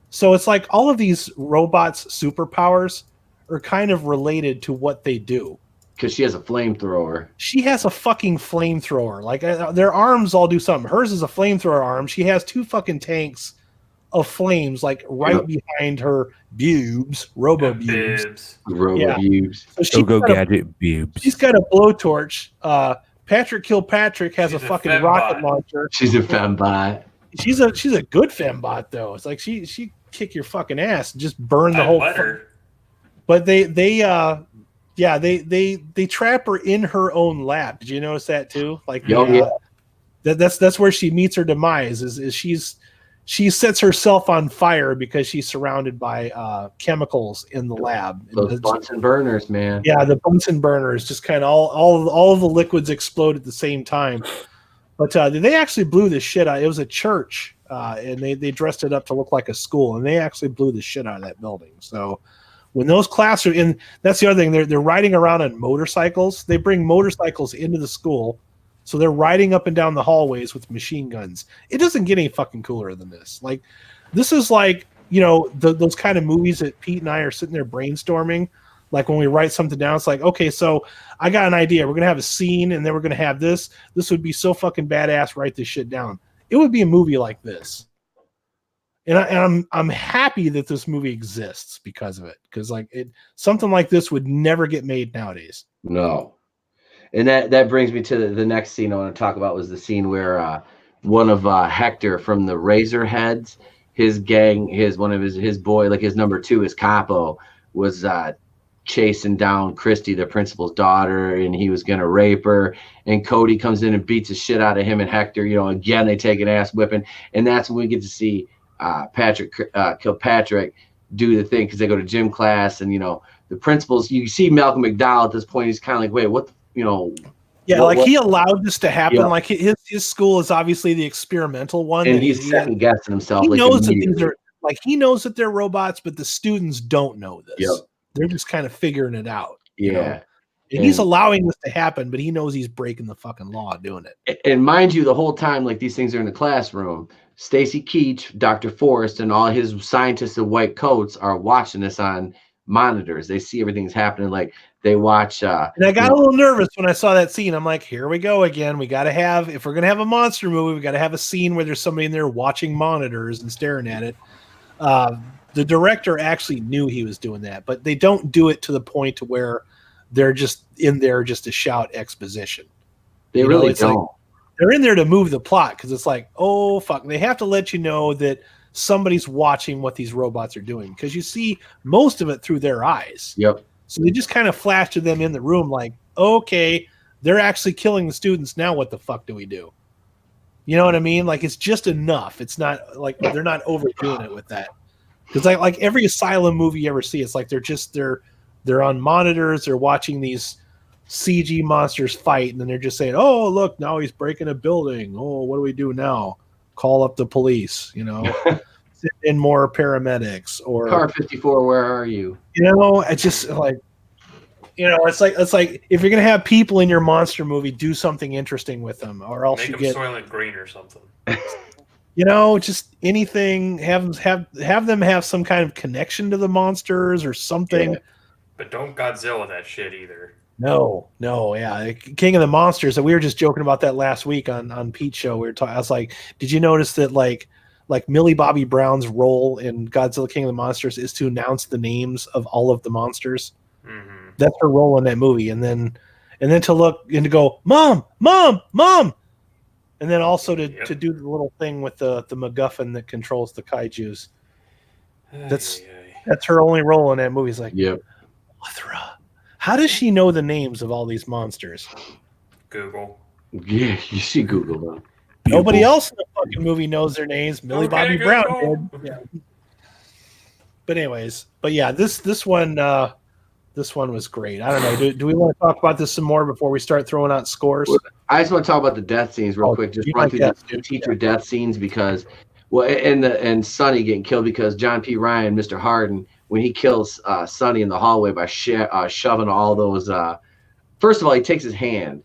so it's like all of these robots' superpowers are kind of related to what they do. Because she has a flamethrower. She has a fucking flamethrower. Like their arms all do something. Hers is a flamethrower arm. She has two fucking tanks of flames, like right behind her boobs, robo boobs. So gadget boobs. She's got a blowtorch. Patrick Kilpatrick has a fucking rocket launcher. She's a fembot. She's a good fembot though. It's like she kick your fucking ass and just burn the whole. But they trap her in her own lab. Did you notice that too? Like, that's where she meets her demise. Is she sets herself on fire because she's surrounded by chemicals in the lab. Those Bunsen burners, man. Yeah, the Bunsen burners, just kind of all the liquids explode at the same time. But they actually blew this shit out. It was a church and they dressed it up to look like a school, and they actually blew the shit out of that building. So when those classrooms, and that's the other thing, they're riding around on motorcycles. They bring motorcycles into the school, so they're riding up and down the hallways with machine guns. It doesn't get any fucking cooler than this. Like, this is like, you know, those kind of movies that Pete and I are sitting there brainstorming. Like when we write something down, it's like, okay, so I got an idea. We're gonna have a scene, and then we're gonna have this. This would be so fucking badass. Write this shit down. It would be a movie like this, and I'm happy that this movie exists because of it. Because like something like this would never get made nowadays. No, and that brings me to the next scene I want to talk about was the scene where one of Hector from the Razorheads, his gang, his boy, like his number 2, his capo, was chasing down Christy, the principal's daughter, and he was gonna rape her. And Cody comes in and beats the shit out of him and Hector. You know, again they take an ass whipping, and that's when we get to see Kilpatrick do the thing because they go to gym class, and you know the principals. You see Malcolm McDowell at this point. He's kind of like, wait, what? Yeah, what, he allowed this to happen. Yeah. Like his school is obviously the experimental one, and he's second guessing himself. He like knows that these are he knows that they're robots, but the students don't know this. Yep. They're just kind of figuring it out. Yeah. You know? And he's allowing this to happen, but he knows he's breaking the fucking law doing it. And mind you, the whole time, like these things are in the classroom, Stacy Keach, Dr. Forrest, and all his scientists in white coats are watching this on monitors. They see everything's happening. Like they watch. And I got a little nervous when I saw that scene. I'm like, here we go again. We got to have, if we're going to have a monster movie, we got to have a scene where there's somebody in there watching monitors and staring at it. The director actually knew he was doing that, but they don't do it to the point to where they're just in there just to shout exposition. They really don't. Like, they're in there to move the plot because it's like, oh, fuck. They have to let you know that somebody's watching what these robots are doing because you see most of it through their eyes. Yep. So they just kind of flash to them in the room like, okay, they're actually killing the students. Now what the fuck do we do? You know what I mean? Like, it's just enough. It's not like they're not overdoing it with that. Because like every asylum movie you ever see, it's like they're on monitors, they're watching these CG monsters fight, and then they're just saying, "Oh, look, now he's breaking a building. Oh, what do we do now? Call up the police, you know, send in more paramedics or Car 54, where are you?" You know, it's just like, you know, it's like if you're gonna have people in your monster movie, do something interesting with them, or else Make you them get Soylent Green or something. You know, just anything. Have them have some kind of connection to the monsters or something. Yeah. But don't Godzilla that shit either. No, yeah, King of the Monsters. We were just joking about that last week on Pete's show. We were talking. I was like, did you notice that like Millie Bobby Brown's role in Godzilla King of the Monsters is to announce the names of all of the monsters? Mm-hmm. That's her role in that movie, and then to look and to go, mom. And then also to do the little thing with the MacGuffin that controls the kaijus. That's her only role in that movie. It's like, yep. Mothra. How does she know the names of all these monsters? Google. Yeah, you see Google though. Nobody else in the fucking movie knows their names. Millie Bobby Brown did. Yeah. But anyways, this one was great. I don't know. Do we want to talk about this some more before we start throwing out scores? I just want to talk about the death scenes real quick. Just run through the teacher death scenes because, and Sonny getting killed because John P. Ryan, Mr. Harden, when he kills Sonny in the hallway by shoving all those. First of all, he takes his hand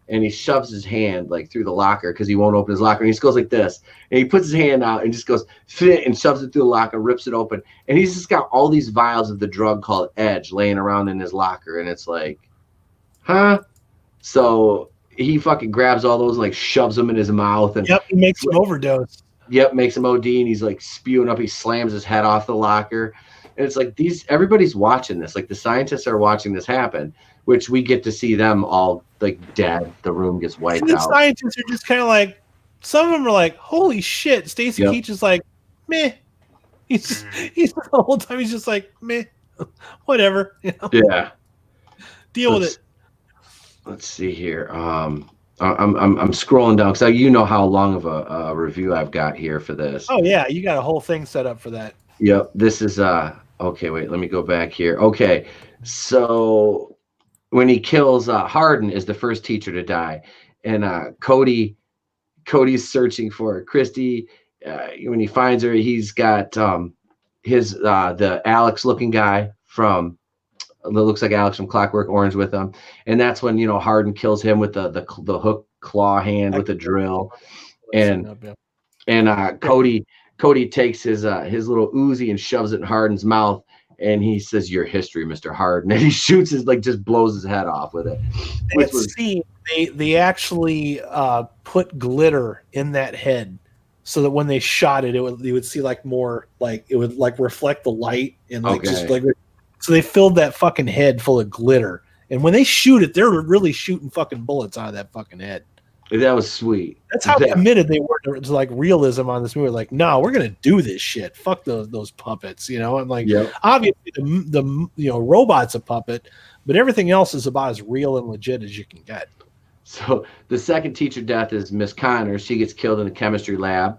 and he shoves his hand like through the locker because he won't open his locker. And he just goes like this, and he puts his hand out and just goes fit and shoves it through the locker, rips it open, and he's just got all these vials of the drug called Edge laying around in his locker, and it's like, huh? So he fucking grabs all those and like shoves them in his mouth, and he makes him overdose. Yep, makes him OD, and he's like spewing up. He slams his head off the locker, and it's like everybody's watching this. Like the scientists are watching this happen, which we get to see them all like dead. The room gets wiped out. The scientists are just kind of like, some of them are like, "Holy shit!" Stacy Keach is like, "Meh." He's the whole time he's just like, "Meh, whatever." You know? Yeah, deal with it. Let's see here. I'm scrolling down because you know how long of a review I've got here for this. Oh yeah, you got a whole thing set up for that. Yep. This is okay. Wait, let me go back here. Okay, so when he kills Harden is the first teacher to die, and Cody's searching for Christy. when he finds her, he's got his the Alex looking guy from that looks like Alex from Clockwork Orange with him, and that's when Harden kills him with the hook claw hand with the drill, and Cody takes his little Uzi and shoves it in Harden's mouth, and he says, "Your history, Mr. Harden," and he shoots just blows his head off with it. They actually put glitter in that head, so that when they shot it, you would see like more, like it would like reflect the light and like just like. So they filled that fucking head full of glitter, and when they shoot it, they're really shooting fucking bullets out of that fucking head. That was sweet. That's how committed they were to like realism on this movie. Like, no, we're gonna do this shit. Fuck those puppets, I'm like, obviously the robot's a puppet, but everything else is about as real and legit as you can get. So the second teacher death is Miss Connors. She gets killed in the chemistry lab.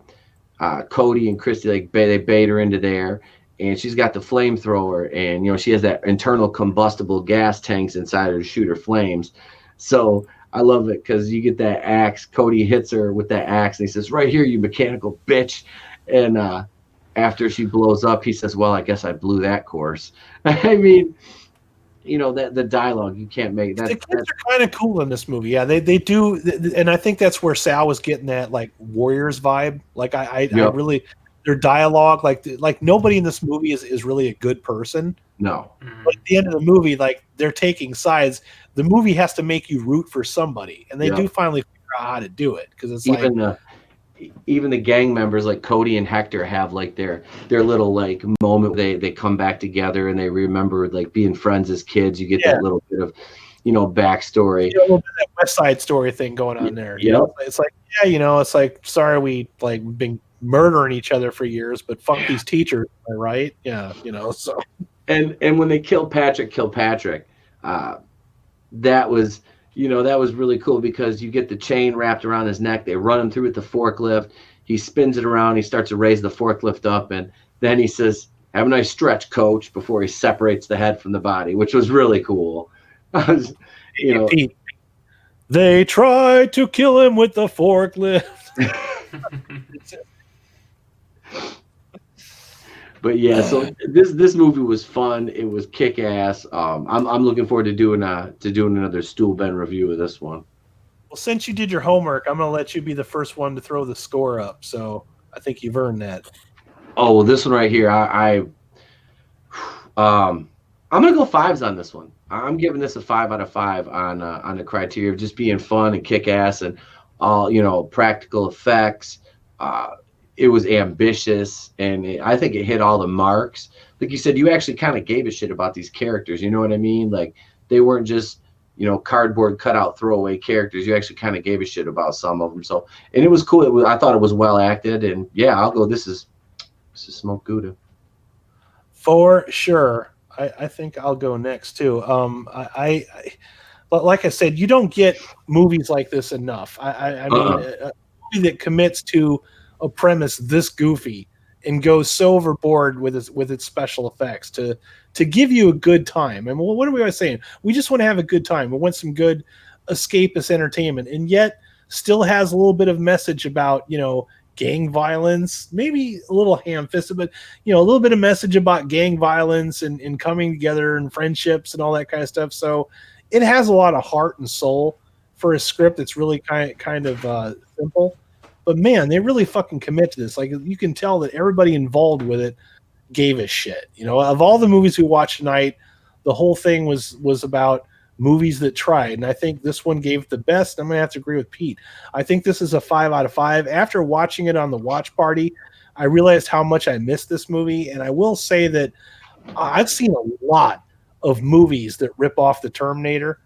Cody and Christy they bait her into there, and she's got the flamethrower, and she has that internal combustible gas tanks inside her to shoot her flames. So I love it because you get that axe. Cody hits her with that axe, and he says, "Right here, you mechanical bitch." And after she blows up, he says, "Well, I guess I blew that course." I mean, that the dialogue you can't make that. The kids are kind of cool in this movie. Yeah, they do, and I think that's where Sal was getting that like Warriors vibe. Like I really, their dialogue, like nobody in this movie is really a good person. No. But at the end of the movie, like they're taking sides. The movie has to make you root for somebody, and they do finally figure out how to do it, because it's even the gang members like Cody and Hector have like their little like moment where they come back together and they remember like being friends as kids. You get that little bit of backstory. A little bit of that West Side Story thing going on there. It's like it's like, sorry we like been murdering each other for years, but fuck these teachers, am I right? Yeah, so. And when they kill Patrick, that was really cool, because you get the chain wrapped around his neck. They run him through with the forklift. He spins it around. He starts to raise the forklift up, and then he says, "Have a nice stretch, coach," before he separates the head from the body, which was really cool. They tried to kill him with the forklift. But yeah, so this movie was fun. It was kick ass. I'm looking forward to doing another stool bend review of this one. Well, since you did your homework, I'm gonna let you be the first one to throw the score up. So I think you've earned that. Oh, well, this one right here, I'm gonna go 5s on this one. I'm giving this a 5 out of 5 on the criteria of just being fun and kick ass and all practical effects. It was ambitious, and I think it hit all the marks. Like you said, you actually kind of gave a shit about these characters. You know what I mean? Like they weren't just cardboard cutout throwaway characters. You actually kind of gave a shit about some of them. So, and it was cool. I thought it was well acted, and yeah, I'll go. This is Smoke Gouda for sure. I think I'll go next too. But like I said, you don't get movies like this enough. I mean, a movie that commits to a premise this goofy and goes so overboard with its special effects to give you a good time. I mean, what are we always saying? We just want to have a good time. We want some good escapist entertainment, and yet still has a little bit of message about gang violence, maybe a little ham-fisted, but a little bit of message about gang violence and coming together and friendships and all that kind of stuff. So it has a lot of heart and soul for a script that's really kind of simple. But man, they really fucking commit to this. Like you can tell that everybody involved with it gave a shit. Of all the movies we watched tonight, the whole thing was about movies that tried, and I think this one gave the best. I'm gonna have to agree with Pete. I think this is a 5 out of 5. After watching it on the watch party, I realized how much I missed this movie, and I will say that I've seen a lot of movies that rip off the Terminator.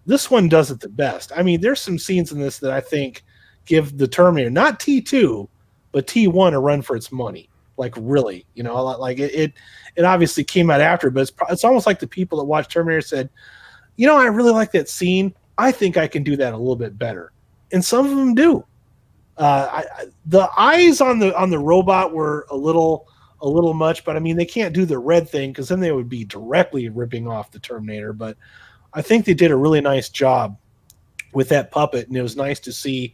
This one does it the best. I mean, there's some scenes in this that I think give the Terminator, not T2, but T1 a run for its money. Like really, like it obviously came out after, but it's almost like the people that watched Terminator said, I really like that scene. I think I can do that a little bit better. And some of them do. The eyes on the robot were a little much, but I mean, they can't do the red thing because then they would be directly ripping off the Terminator. But I think they did a really nice job with that puppet, and it was nice to see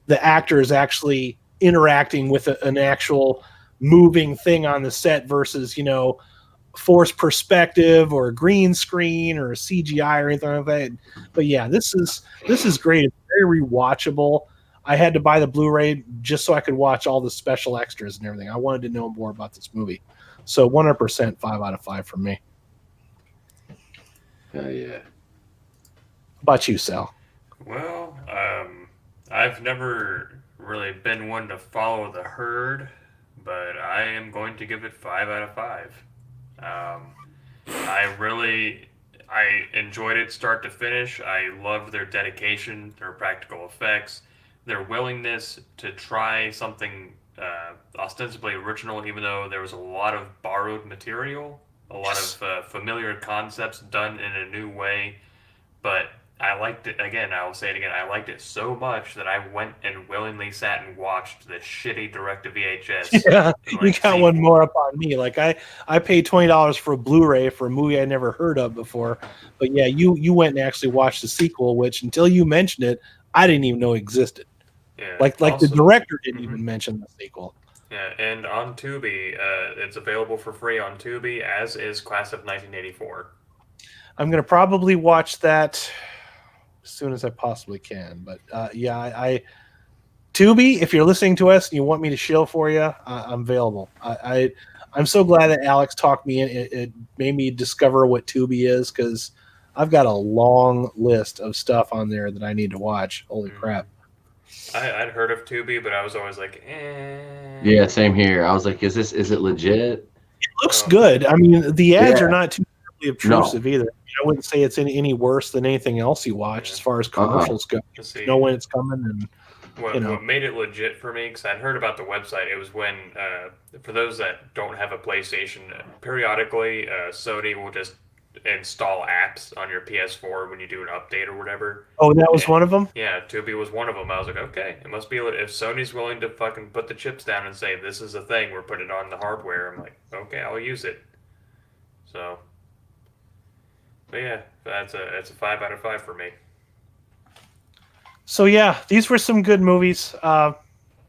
the actors actually interacting with an actual moving thing on the set versus, you know, forced perspective or a green screen or a CGI or anything like that. But yeah, this is great. It's very rewatchable. I had to buy the Blu-ray just so I could watch all the special extras and everything. I wanted to know more about this movie. So 100% 5 out of 5 for me. Yeah. How about you, Sal? Well, I've never really been one to follow the herd, but I am going to give it 5 out of 5. I enjoyed it start to finish. I loved their dedication, their practical effects, their willingness to try something ostensibly original, even though there was a lot of borrowed material, a lot of familiar concepts done in a new way. But I liked it, again, I will say it again, I liked it so much that I went and willingly sat and watched the shitty direct-to-VHS. Yeah, like, you got sequel. one more up on me. Like I paid $20 for a Blu-ray for a movie I never heard of before. But yeah, you went and actually watched the sequel, which until you mentioned it, I didn't even know existed. Yeah, Like also, the director didn't even mention the sequel. Yeah, and on Tubi, it's available for free on Tubi, as is Class of 1984. I'm gonna probably watch that as soon as I possibly can. But I Tubi, if you're listening to us and you want me to shill for you, I'm available. I'm so glad that Alex talked me in. It made me discover what Tubi is, because I've got a long list of stuff on there that I need to watch. Holy crap. I'd heard of Tubi, but I was always like, eh. Yeah, same here. I was like, is it legit? It looks good. I mean, the ads Yeah. are not too obtrusive either. I wouldn't say it's any worse than anything else you watch as far as commercials go. You know when it's coming, and What made it legit for me, because I'd heard about the website, it was when, for those that don't have a PlayStation, periodically Sony will just install apps on your PS4 when you do an update or whatever. Oh, that was one of them? Yeah, Tubi was one of them. I was like, okay, it must be, if Sony's willing to fucking put the chips down and say, this is a thing, we're putting it on the hardware, I'm like, okay, I'll use it. So, but yeah, that's a 5 out of 5 for me. So yeah, these were some good movies.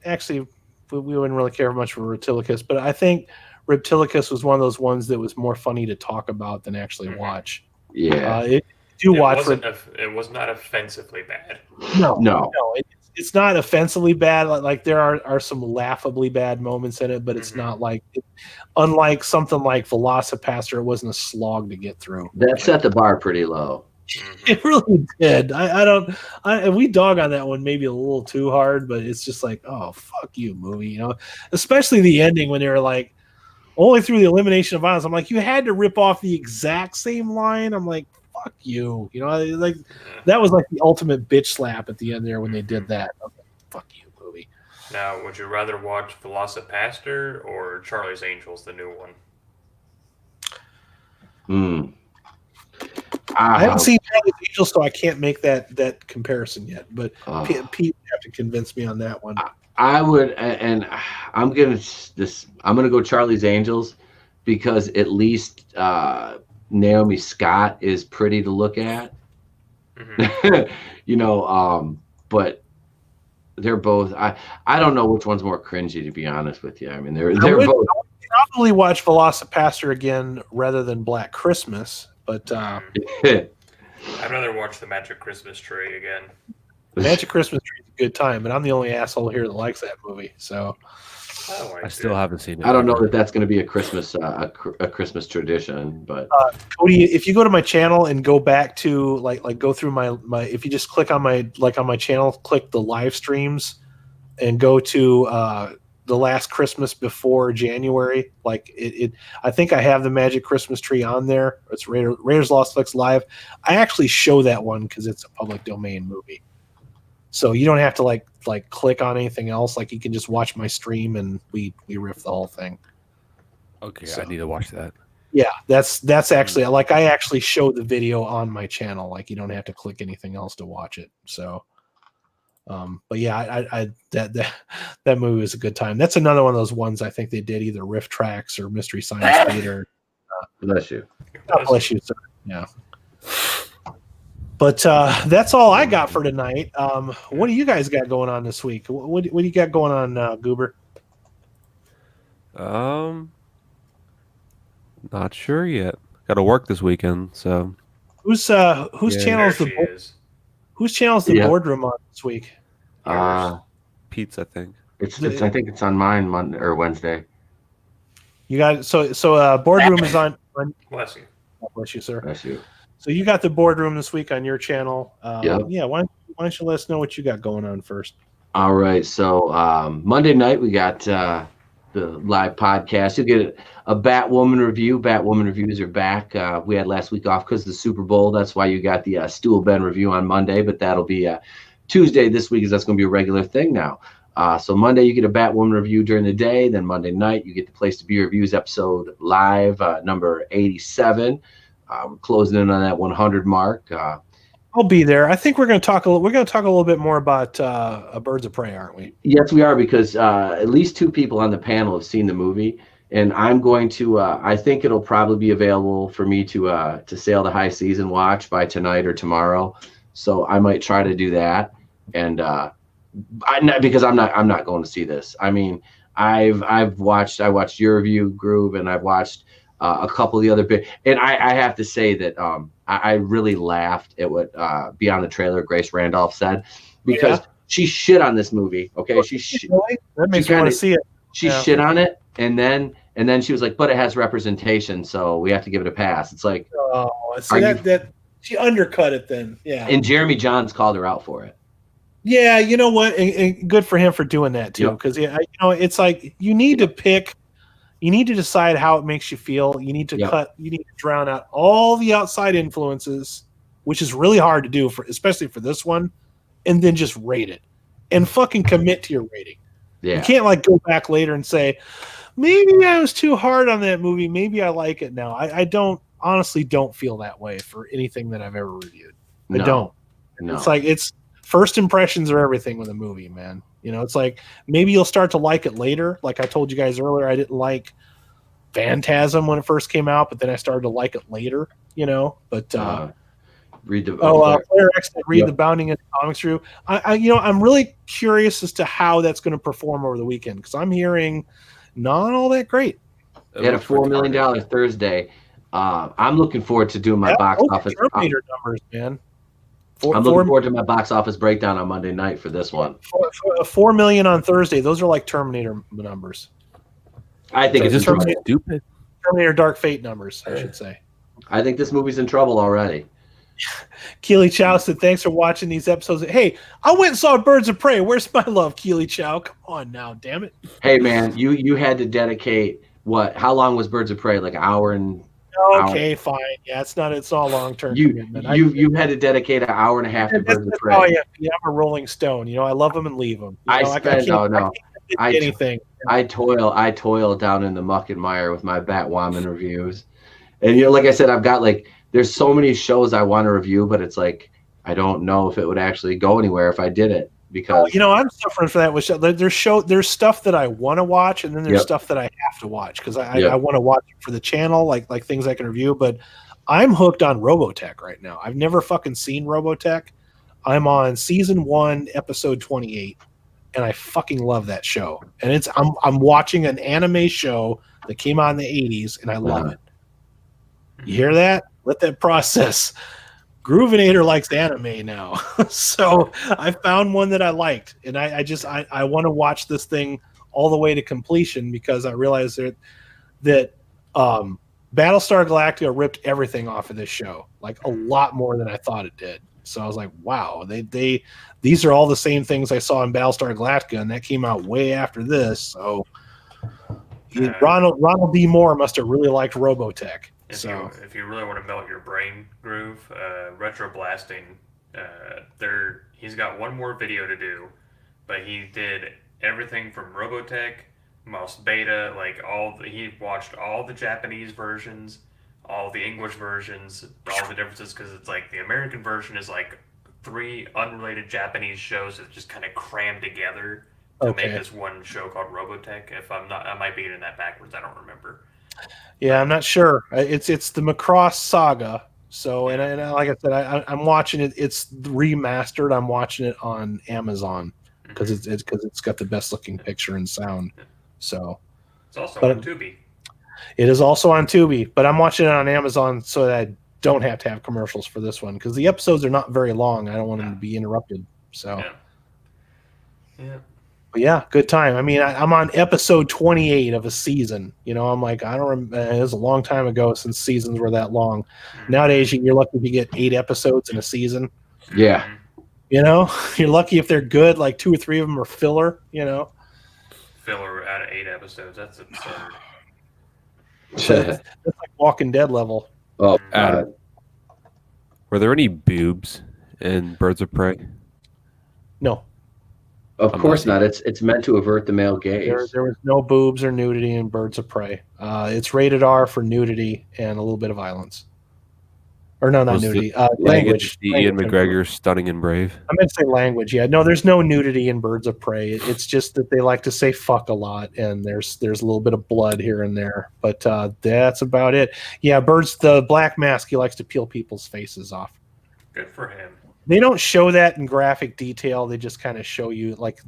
Actually, we wouldn't really care much for Reptilicus, but I think Reptilicus was one of those ones that was more funny to talk about than actually watch. Yeah, It was not offensively bad. No. It's not offensively bad. Like there are some laughably bad moments in it, but it's not like, unlike something like Velocipaster, it wasn't a slog to get through. That set the bar pretty low. It really did. We dog on that one maybe a little too hard, but it's just like, oh, fuck you, movie. You know, especially the ending when they were like, only through the elimination of violence. I'm like, you had to rip off the exact same line. I'm like, fuck you. You know, like that was like the ultimate bitch slap at the end there when they did that. I'm like, fuck you, movie. Now, would you rather watch Velocipaster or Charlie's Angels, the new one? I haven't seen Charlie's Angels, so I can't make that comparison yet. But Pete would have to convince me on that one. I would, and I'm gonna go Charlie's Angels, because at least Naomi Scott is pretty to look at. You know, but they're both. I don't know which one's more cringy, to be honest with you. I mean, they're both. I would probably watch Velocipaster again rather than Black Christmas, but I'd rather watch The Magic Christmas Tree again. Magic Christmas Tree is a good time, but I'm the only asshole here that likes that movie. So I still haven't seen it. I don't know that that's going to be a Christmas a Christmas tradition, but Cody, if you go to my channel and go back to like go through my if you just click on my channel, click the live streams, and go to the last Christmas before January, like it I think I have the Magic Christmas Tree on there. It's Raiders Lost Flicks Live. I actually show that one because it's a public domain movie. So you don't have to like click on anything else. Like you can just watch my stream and we riff the whole thing. Okay, so I need to watch that. Yeah, that's actually like I actually show the video on my channel. Like you don't have to click anything else to watch it. So, but yeah, I that movie was a good time. That's another one of those ones I think they did either Riff Tracks or Mystery Science Theater. Bless you. God bless you, sir. Yeah. But that's all I got for tonight. What do you guys got going on this week? What do you got going on, Goober? Not sure yet. Got to work this weekend, so. Whose Yeah. channel is whose channel is the boardroom on this week? Pete's, I think. I think it's on mine Monday or Wednesday. You got so boardroom is on. Bless you. God bless you, sir. Bless you. So you got the boardroom this week on your channel. Yep. Yeah. Why don't you let us know what you got going on first? All right. So Monday night we got the live podcast. You'll get a Batwoman review. Batwoman reviews are back. We had last week off because of the Super Bowl. That's why you got the Stool Ben review on Monday, but that'll be Tuesday this week, because that's going to be a regular thing now. So Monday you get a Batwoman review during the day. Then Monday night you get the Place to Be reviews episode live, number 87. We're closing in on that 100 mark. I'll be there. I think we're going to talk a little bit more about Birds of Prey, aren't we? Yes, we are, because at least 2 people on the panel have seen the movie, and I'm going to. I think it'll probably be available for me to sail the high seas and watch by tonight or tomorrow. So I might try to do that, and because I'm not going to see this. I mean, I watched your review, Groove, and I've watched a couple of the other bit, and I have to say that I really laughed at what Beyond the Trailer Grace Randolph said, because she shit on this movie. Okay, that makes me want to see it. She shit on it, and then she was like, "But it has representation, so we have to give it a pass." It's like, that she undercut it then. Yeah, and Jeremy Johns called her out for it. Yeah, you know what? And good for him for doing that too, because it's like you need to pick. You need to decide how it makes you feel. You need to you need to drown out all the outside influences, which is really hard to do, especially for this one, and then just rate it and fucking commit to your rating. Yeah. You can't go back later and say, maybe I was too hard on that movie. Maybe I like it now. I honestly don't feel that way for anything that I've ever reviewed. I don't. No. It's like first impressions are everything with a movie, man. It's like maybe you'll start to like it later. Like I told you guys earlier, I didn't like Phantasm when it first came out, but then I started to like it later, But read the Player X, read the Bounding Into Comics review. I'm really curious as to how that's going to perform over the weekend, because I'm hearing not all that great. They had a $4 million Thursday. I'm looking forward to doing my box office Terminator numbers, man. I'm looking forward to my box office breakdown on Monday night for this one. 4 million on Thursday. Those are like Terminator numbers. I think it's stupid. Terminator Dark Fate numbers, I should say. I think this movie's in trouble already. Keely Chow said, "Thanks for watching these episodes." Hey, I went and saw Birds of Prey. Where's my love, Keely Chow? Come on now, damn it. Hey man, you had to dedicate how long was Birds of Prey? Like an hour and. Okay, fine. Yeah, it's not a long-term commitment. You had to dedicate an hour and a half to Birds of Prey. Oh yeah, I'm a Rolling Stone. I love them and leave them. I toil down in the muck and mire with my Batwoman reviews, and like I said, I've got there's so many shows I want to review, but it's like I don't know if it would actually go anywhere if I did it. Because I'm suffering for that with there's stuff that I want to watch, and then there's stuff that I have to watch because I want to watch it for the channel, like things I can review. But I'm hooked on Robotech right now. I've never fucking seen Robotech. I'm on season 1, episode 28, and I fucking love that show. And I'm watching an anime show that came out in the 80s, and I love it. You hear that? Let that process. Groovinator likes anime now. So I found one that I liked, and I want to watch this thing all the way to completion, because I realized that Battlestar Galactica ripped everything off of this show, like a lot more than I thought it did. So I was like, wow, these are all the same things I saw in Battlestar Galactica, and that came out way after this. So Ronald D. Moore must have really liked Robotech. If you really want to melt your brain, Groove, Retro Blasting, he's got one more video to do, but he did everything from Robotech, Mouse Beta, he watched all the Japanese versions, all the English versions, all the differences, because it's like the American version is like 3 unrelated Japanese shows that just kind of crammed together to make this one show called Robotech. If I'm not, I might be getting that backwards. I don't remember. Yeah, I'm not sure. It's the Macross Saga, So, and like I said, I'm watching it. It's remastered. I'm watching it on Amazon because it's got the best looking picture and sound. So it's also on Tubi. It is also on Tubi, but I'm watching it on Amazon so that I don't have to have commercials for this one because the episodes are not very long. I don't want them to be interrupted. So, But yeah, good time. I mean, I'm on episode 28 of a season. You know, I'm like, I don't remember. It was a long time ago since seasons were that long. Nowadays, you're lucky if you get 8 episodes in a season. Yeah. You know, you're lucky if they're good. Like 2 or 3 of them are filler. You know, filler out of 8 episodes. That's absurd. That's like Walking Dead level. Oh, Adam, were there any boobs in Birds of Prey? No. Of course not. It's meant to avert the male gaze. There was no boobs or nudity in Birds of Prey. It's rated R for nudity and a little bit of violence. Or no, not nudity. Language. Ian McGregor, Stunning and Brave. I meant to say language. Yeah, no, there's no nudity in Birds of Prey. It's just that they like to say fuck a lot, and there's a little bit of blood here and there, but that's about it. Yeah, the Black Mask, he likes to peel people's faces off. Good for him. They don't show that in graphic detail. They just kind of show you like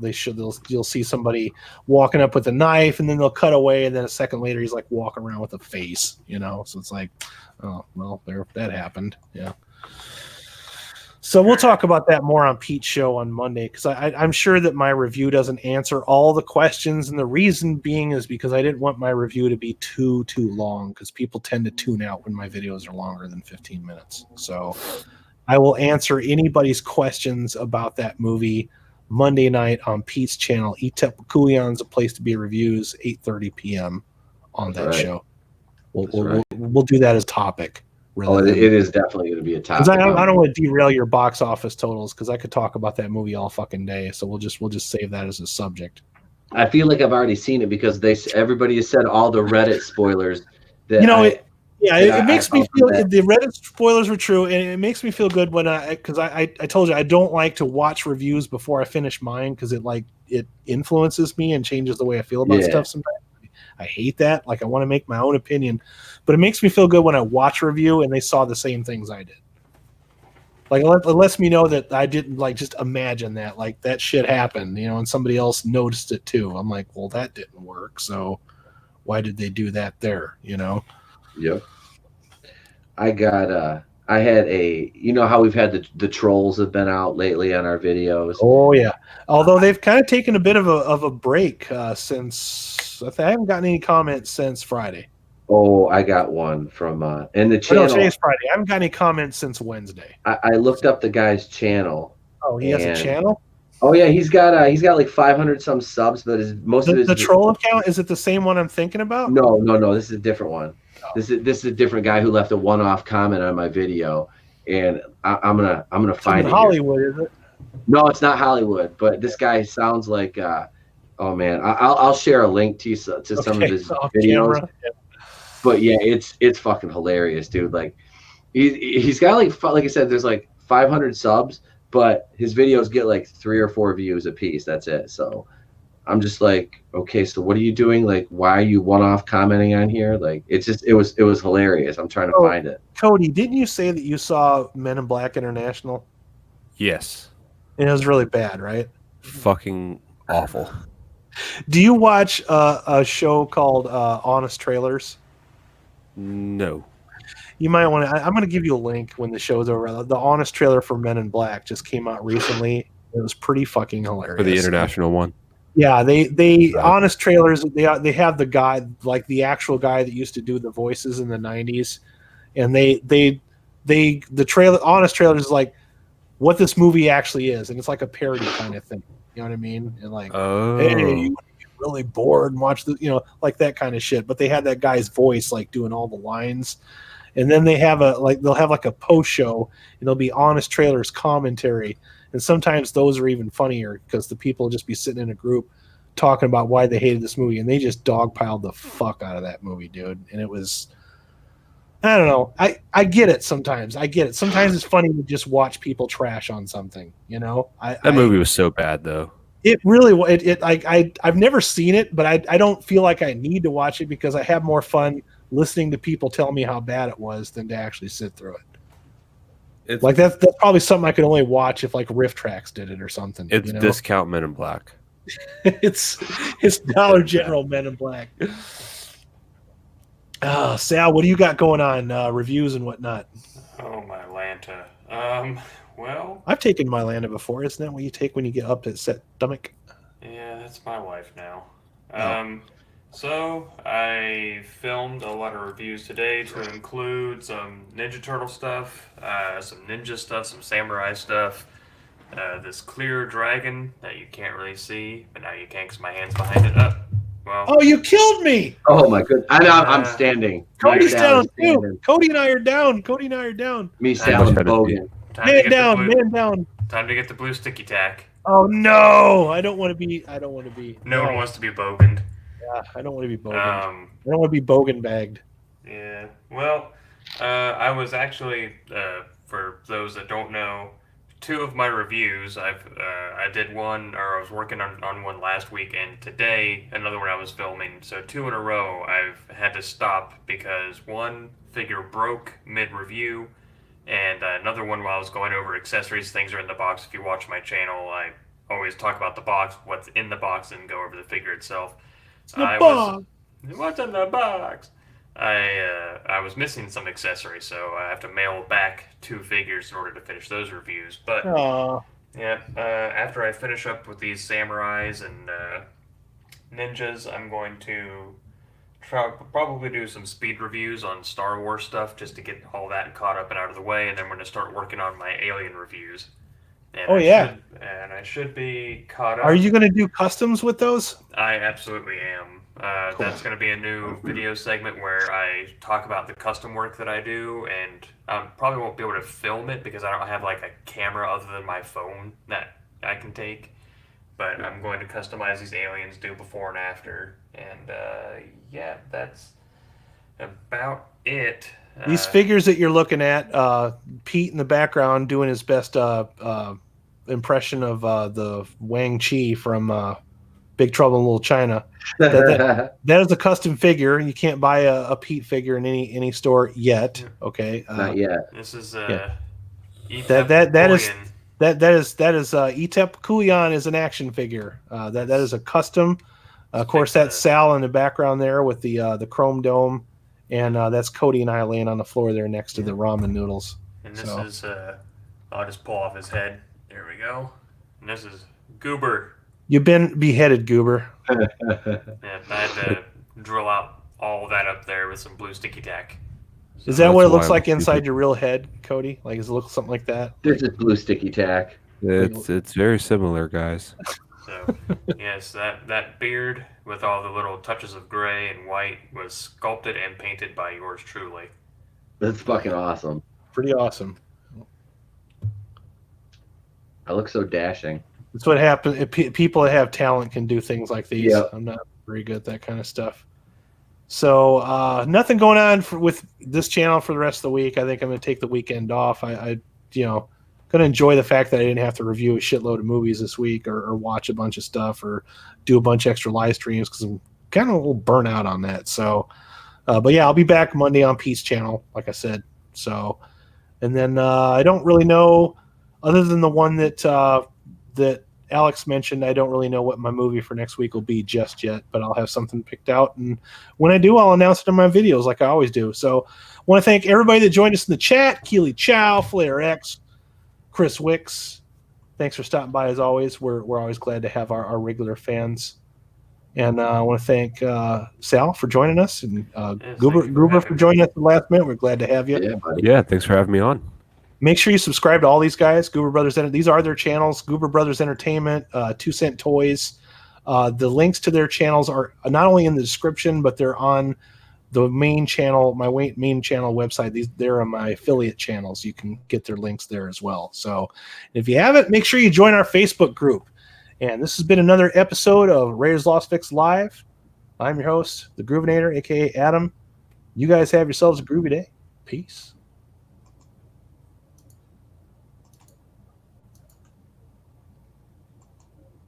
you'll see somebody walking up with a knife, and then they'll cut away, and then a second later he's like walking around with a face. You know, so it's like, oh well, that happened. Yeah. So we'll talk about that more on Pete's show on Monday because I'm sure that my review doesn't answer all the questions, and the reason being is because I didn't want my review to be too long because people tend to tune out when my videos are longer than 15 minutes. So I will answer anybody's questions about that movie Monday night on Pete's channel. Etep Kuyan's a place to be reviews, 8:30 p.m. on that show. We'll do that as topic. It is definitely going to be a topic. I don't want to derail your box office totals because I could talk about that movie all fucking day. So we'll just save that as a subject. I feel like I've already seen it because everybody has said all the Reddit spoilers. That it makes me feel the Reddit spoilers were true, and it makes me feel good when because I told you I don't like to watch reviews before I finish mine because it influences me and changes the way I feel about stuff sometimes. I hate that. Like I want to make my own opinion, but it makes me feel good when I watch a review and they saw the same things I did. Like it lets me know that I didn't like just imagine that like that shit happened, you know, and somebody else noticed it too. I'm like, well, that didn't work, so why did they do that there? You know. Yep. I had you know how we've had the trolls have been out lately on our videos. Oh yeah. Although they've kind of taken a bit of a break since I haven't gotten any comments since Friday. Oh, I got one from in the channel. No, today's Friday. I haven't got any comments since Wednesday. I looked up the guy's channel. Oh, he has a channel? Oh yeah, he's got like 500 some subs, but the troll account, is it the same one I'm thinking about? No, this is a different one. Oh. This is a different guy who left a one-off comment on my video, and I'm gonna find it. Hollywood, is it? No, it's not Hollywood, but this guy sounds like oh man, I'll share a link to some of his videos. Camera. But yeah, it's fucking hilarious, dude. Like he's got like I said, there's like 500 subs, but his videos get like 3 or 4 views a piece. That's it. So I'm just like, okay, so what are you doing? Like, why are you one-off commenting on here? Like, it was hilarious. I'm trying to find it. Cody, didn't you say that you saw Men in Black International? Yes. And it was really bad, right? Fucking awful. Do you watch a show called Honest Trailers? No. You might want to. I'm going to give you a link when the show's over. The Honest Trailer for Men in Black just came out recently. It was pretty fucking hilarious. For the international one. Yeah, they Honest Trailers. They have the guy, like the actual guy that used to do the voices in the '90s, and the trailer. Honest Trailers is like what this movie actually is, and it's like a parody kind of thing. You know what I mean? And like, hey, you get really bored and watch the, like that kind of shit. But they had that guy's voice like doing all the lines. And then they'll have a post show, and there'll be Honest Trailers commentary, and sometimes those are even funnier because the people will just be sitting in a group talking about why they hated this movie, and they just dogpiled the fuck out of that movie, dude. And it was, I don't know, I get it sometimes. Sometimes it's funny to just watch people trash on something, That movie was so bad though. It really, I've never seen it, but I don't feel like I need to watch it because I have more fun listening to people tell me how bad it was than to actually sit through it. It's Like that's probably something I could only watch if like Riff Tracks did it or something. it's you know? discount Men in Black. it's Dollar General Men in Black. Sal, what do you got going on? Reviews and whatnot. Oh, my Lanta. Well, I've taken Mylanta before. Isn't that what you take when you get up to set stomach? yeah, that's my wife now. Oh. So I filmed a lot of reviews today to include some Ninja Turtle stuff, some ninja stuff, some samurai stuff, this clear dragon that you can't really see, but now you can because my hand's behind it. Well, Oh, you killed me! Oh my goodness! I'm standing. Cody's Me, Sal, down is too. standing. Cody and I are down. Cody and I are down. Me, Sal, and Much Bogan. time to Man get down. the blue, Man down. time to get the blue sticky tack. Oh no! I don't want to be. I don't want to be. No one wants to be boganed. Yeah, I don't want to be bogan. Um, I don't want to be bogan bagged. Yeah. Well, I was actually, for those that don't know, 2 of my reviews. I did one, or I was working on one last week, and today another one I was filming. So 2 in a row, I've had to stop because one figure broke mid-review, and another one while I was going over accessories. Things are in the box. If you watch my channel, I always talk about the box, what's in the box, and go over the figure itself. What's in the box? I was missing some accessories, so I have to mail back 2 figures in order to finish those reviews. But yeah, after I finish up with these samurais and ninjas, I'm going to probably do some speed reviews on Star Wars stuff just to get all that caught up and out of the way, and then we're going to start working on my alien reviews. And I should be caught up. Are you going to do customs with those? I absolutely am. Cool. That's going to be a new video segment where I talk about the custom work that I do, and I probably won't be able to film it because I don't have like a camera other than my phone that I can take. But I'm going to customize these aliens, do before and after, and yeah, that's about it. These figures that you're looking at, Pete in the background doing his best impression of the Wang Chi from Big Trouble in Little China. That is a custom figure. You can't buy a Pete figure in any store yet. Okay, Not yet. This is that is Etep Kuyan is an action figure. That is a custom. Of course, that's Sal in the background there with the chrome dome, and that's Cody and I laying on the floor there next to the ramen noodles. And this is I'll just pull off his head. There we go. And this is Goober. You've been beheaded, Goober. Yeah, I had to drill out all of that up there with some blue sticky tack. Is that what it looks like inside your real head, Cody? Like, does it look something like that? This is blue sticky tack. It's very similar, guys. So, yes, that beard with all the little touches of gray and white was sculpted and painted by yours truly. That's fucking awesome. Pretty awesome. I look so dashing. That's what happens. People that have talent can do things like these. Yep. I'm not very good at that kind of stuff. So nothing going on with this channel for the rest of the week. I think I'm going to take the weekend off. I going to enjoy the fact that I didn't have to review a shitload of movies this week or watch a bunch of stuff or do a bunch of extra live streams because I'm kind of a little burnt out on that. So, but yeah, I'll be back Monday on Pete's channel, like I said. So, and then I don't really know, other than the one that Alex mentioned, I don't really know what my movie for next week will be just yet, but I'll have something picked out. And when I do, I'll announce it in my videos like I always do. So I want to thank everybody that joined us in the chat. Keely Chow, Flair X, Chris Wicks. Thanks for stopping by as always. We're always glad to have our regular fans. And I want to thank Sal for joining us and Goober for joining us at the last minute. We're glad to have you. Yeah, buddy. Yeah, thanks for having me on. Make sure you subscribe to all these guys. Goober Brothers, these are their channels. Goober Brothers Entertainment, 2 Cent Toys. The links to their channels are not only in the description, but they're on the main channel, my main channel website. They're on my affiliate channels. You can get their links there as well. So if you haven't, make sure you join our Facebook group. And this has been another episode of Raiders Lost Fix Live. I'm your host, the Groovinator, a.k.a. Adam. You guys have yourselves a groovy day. Peace.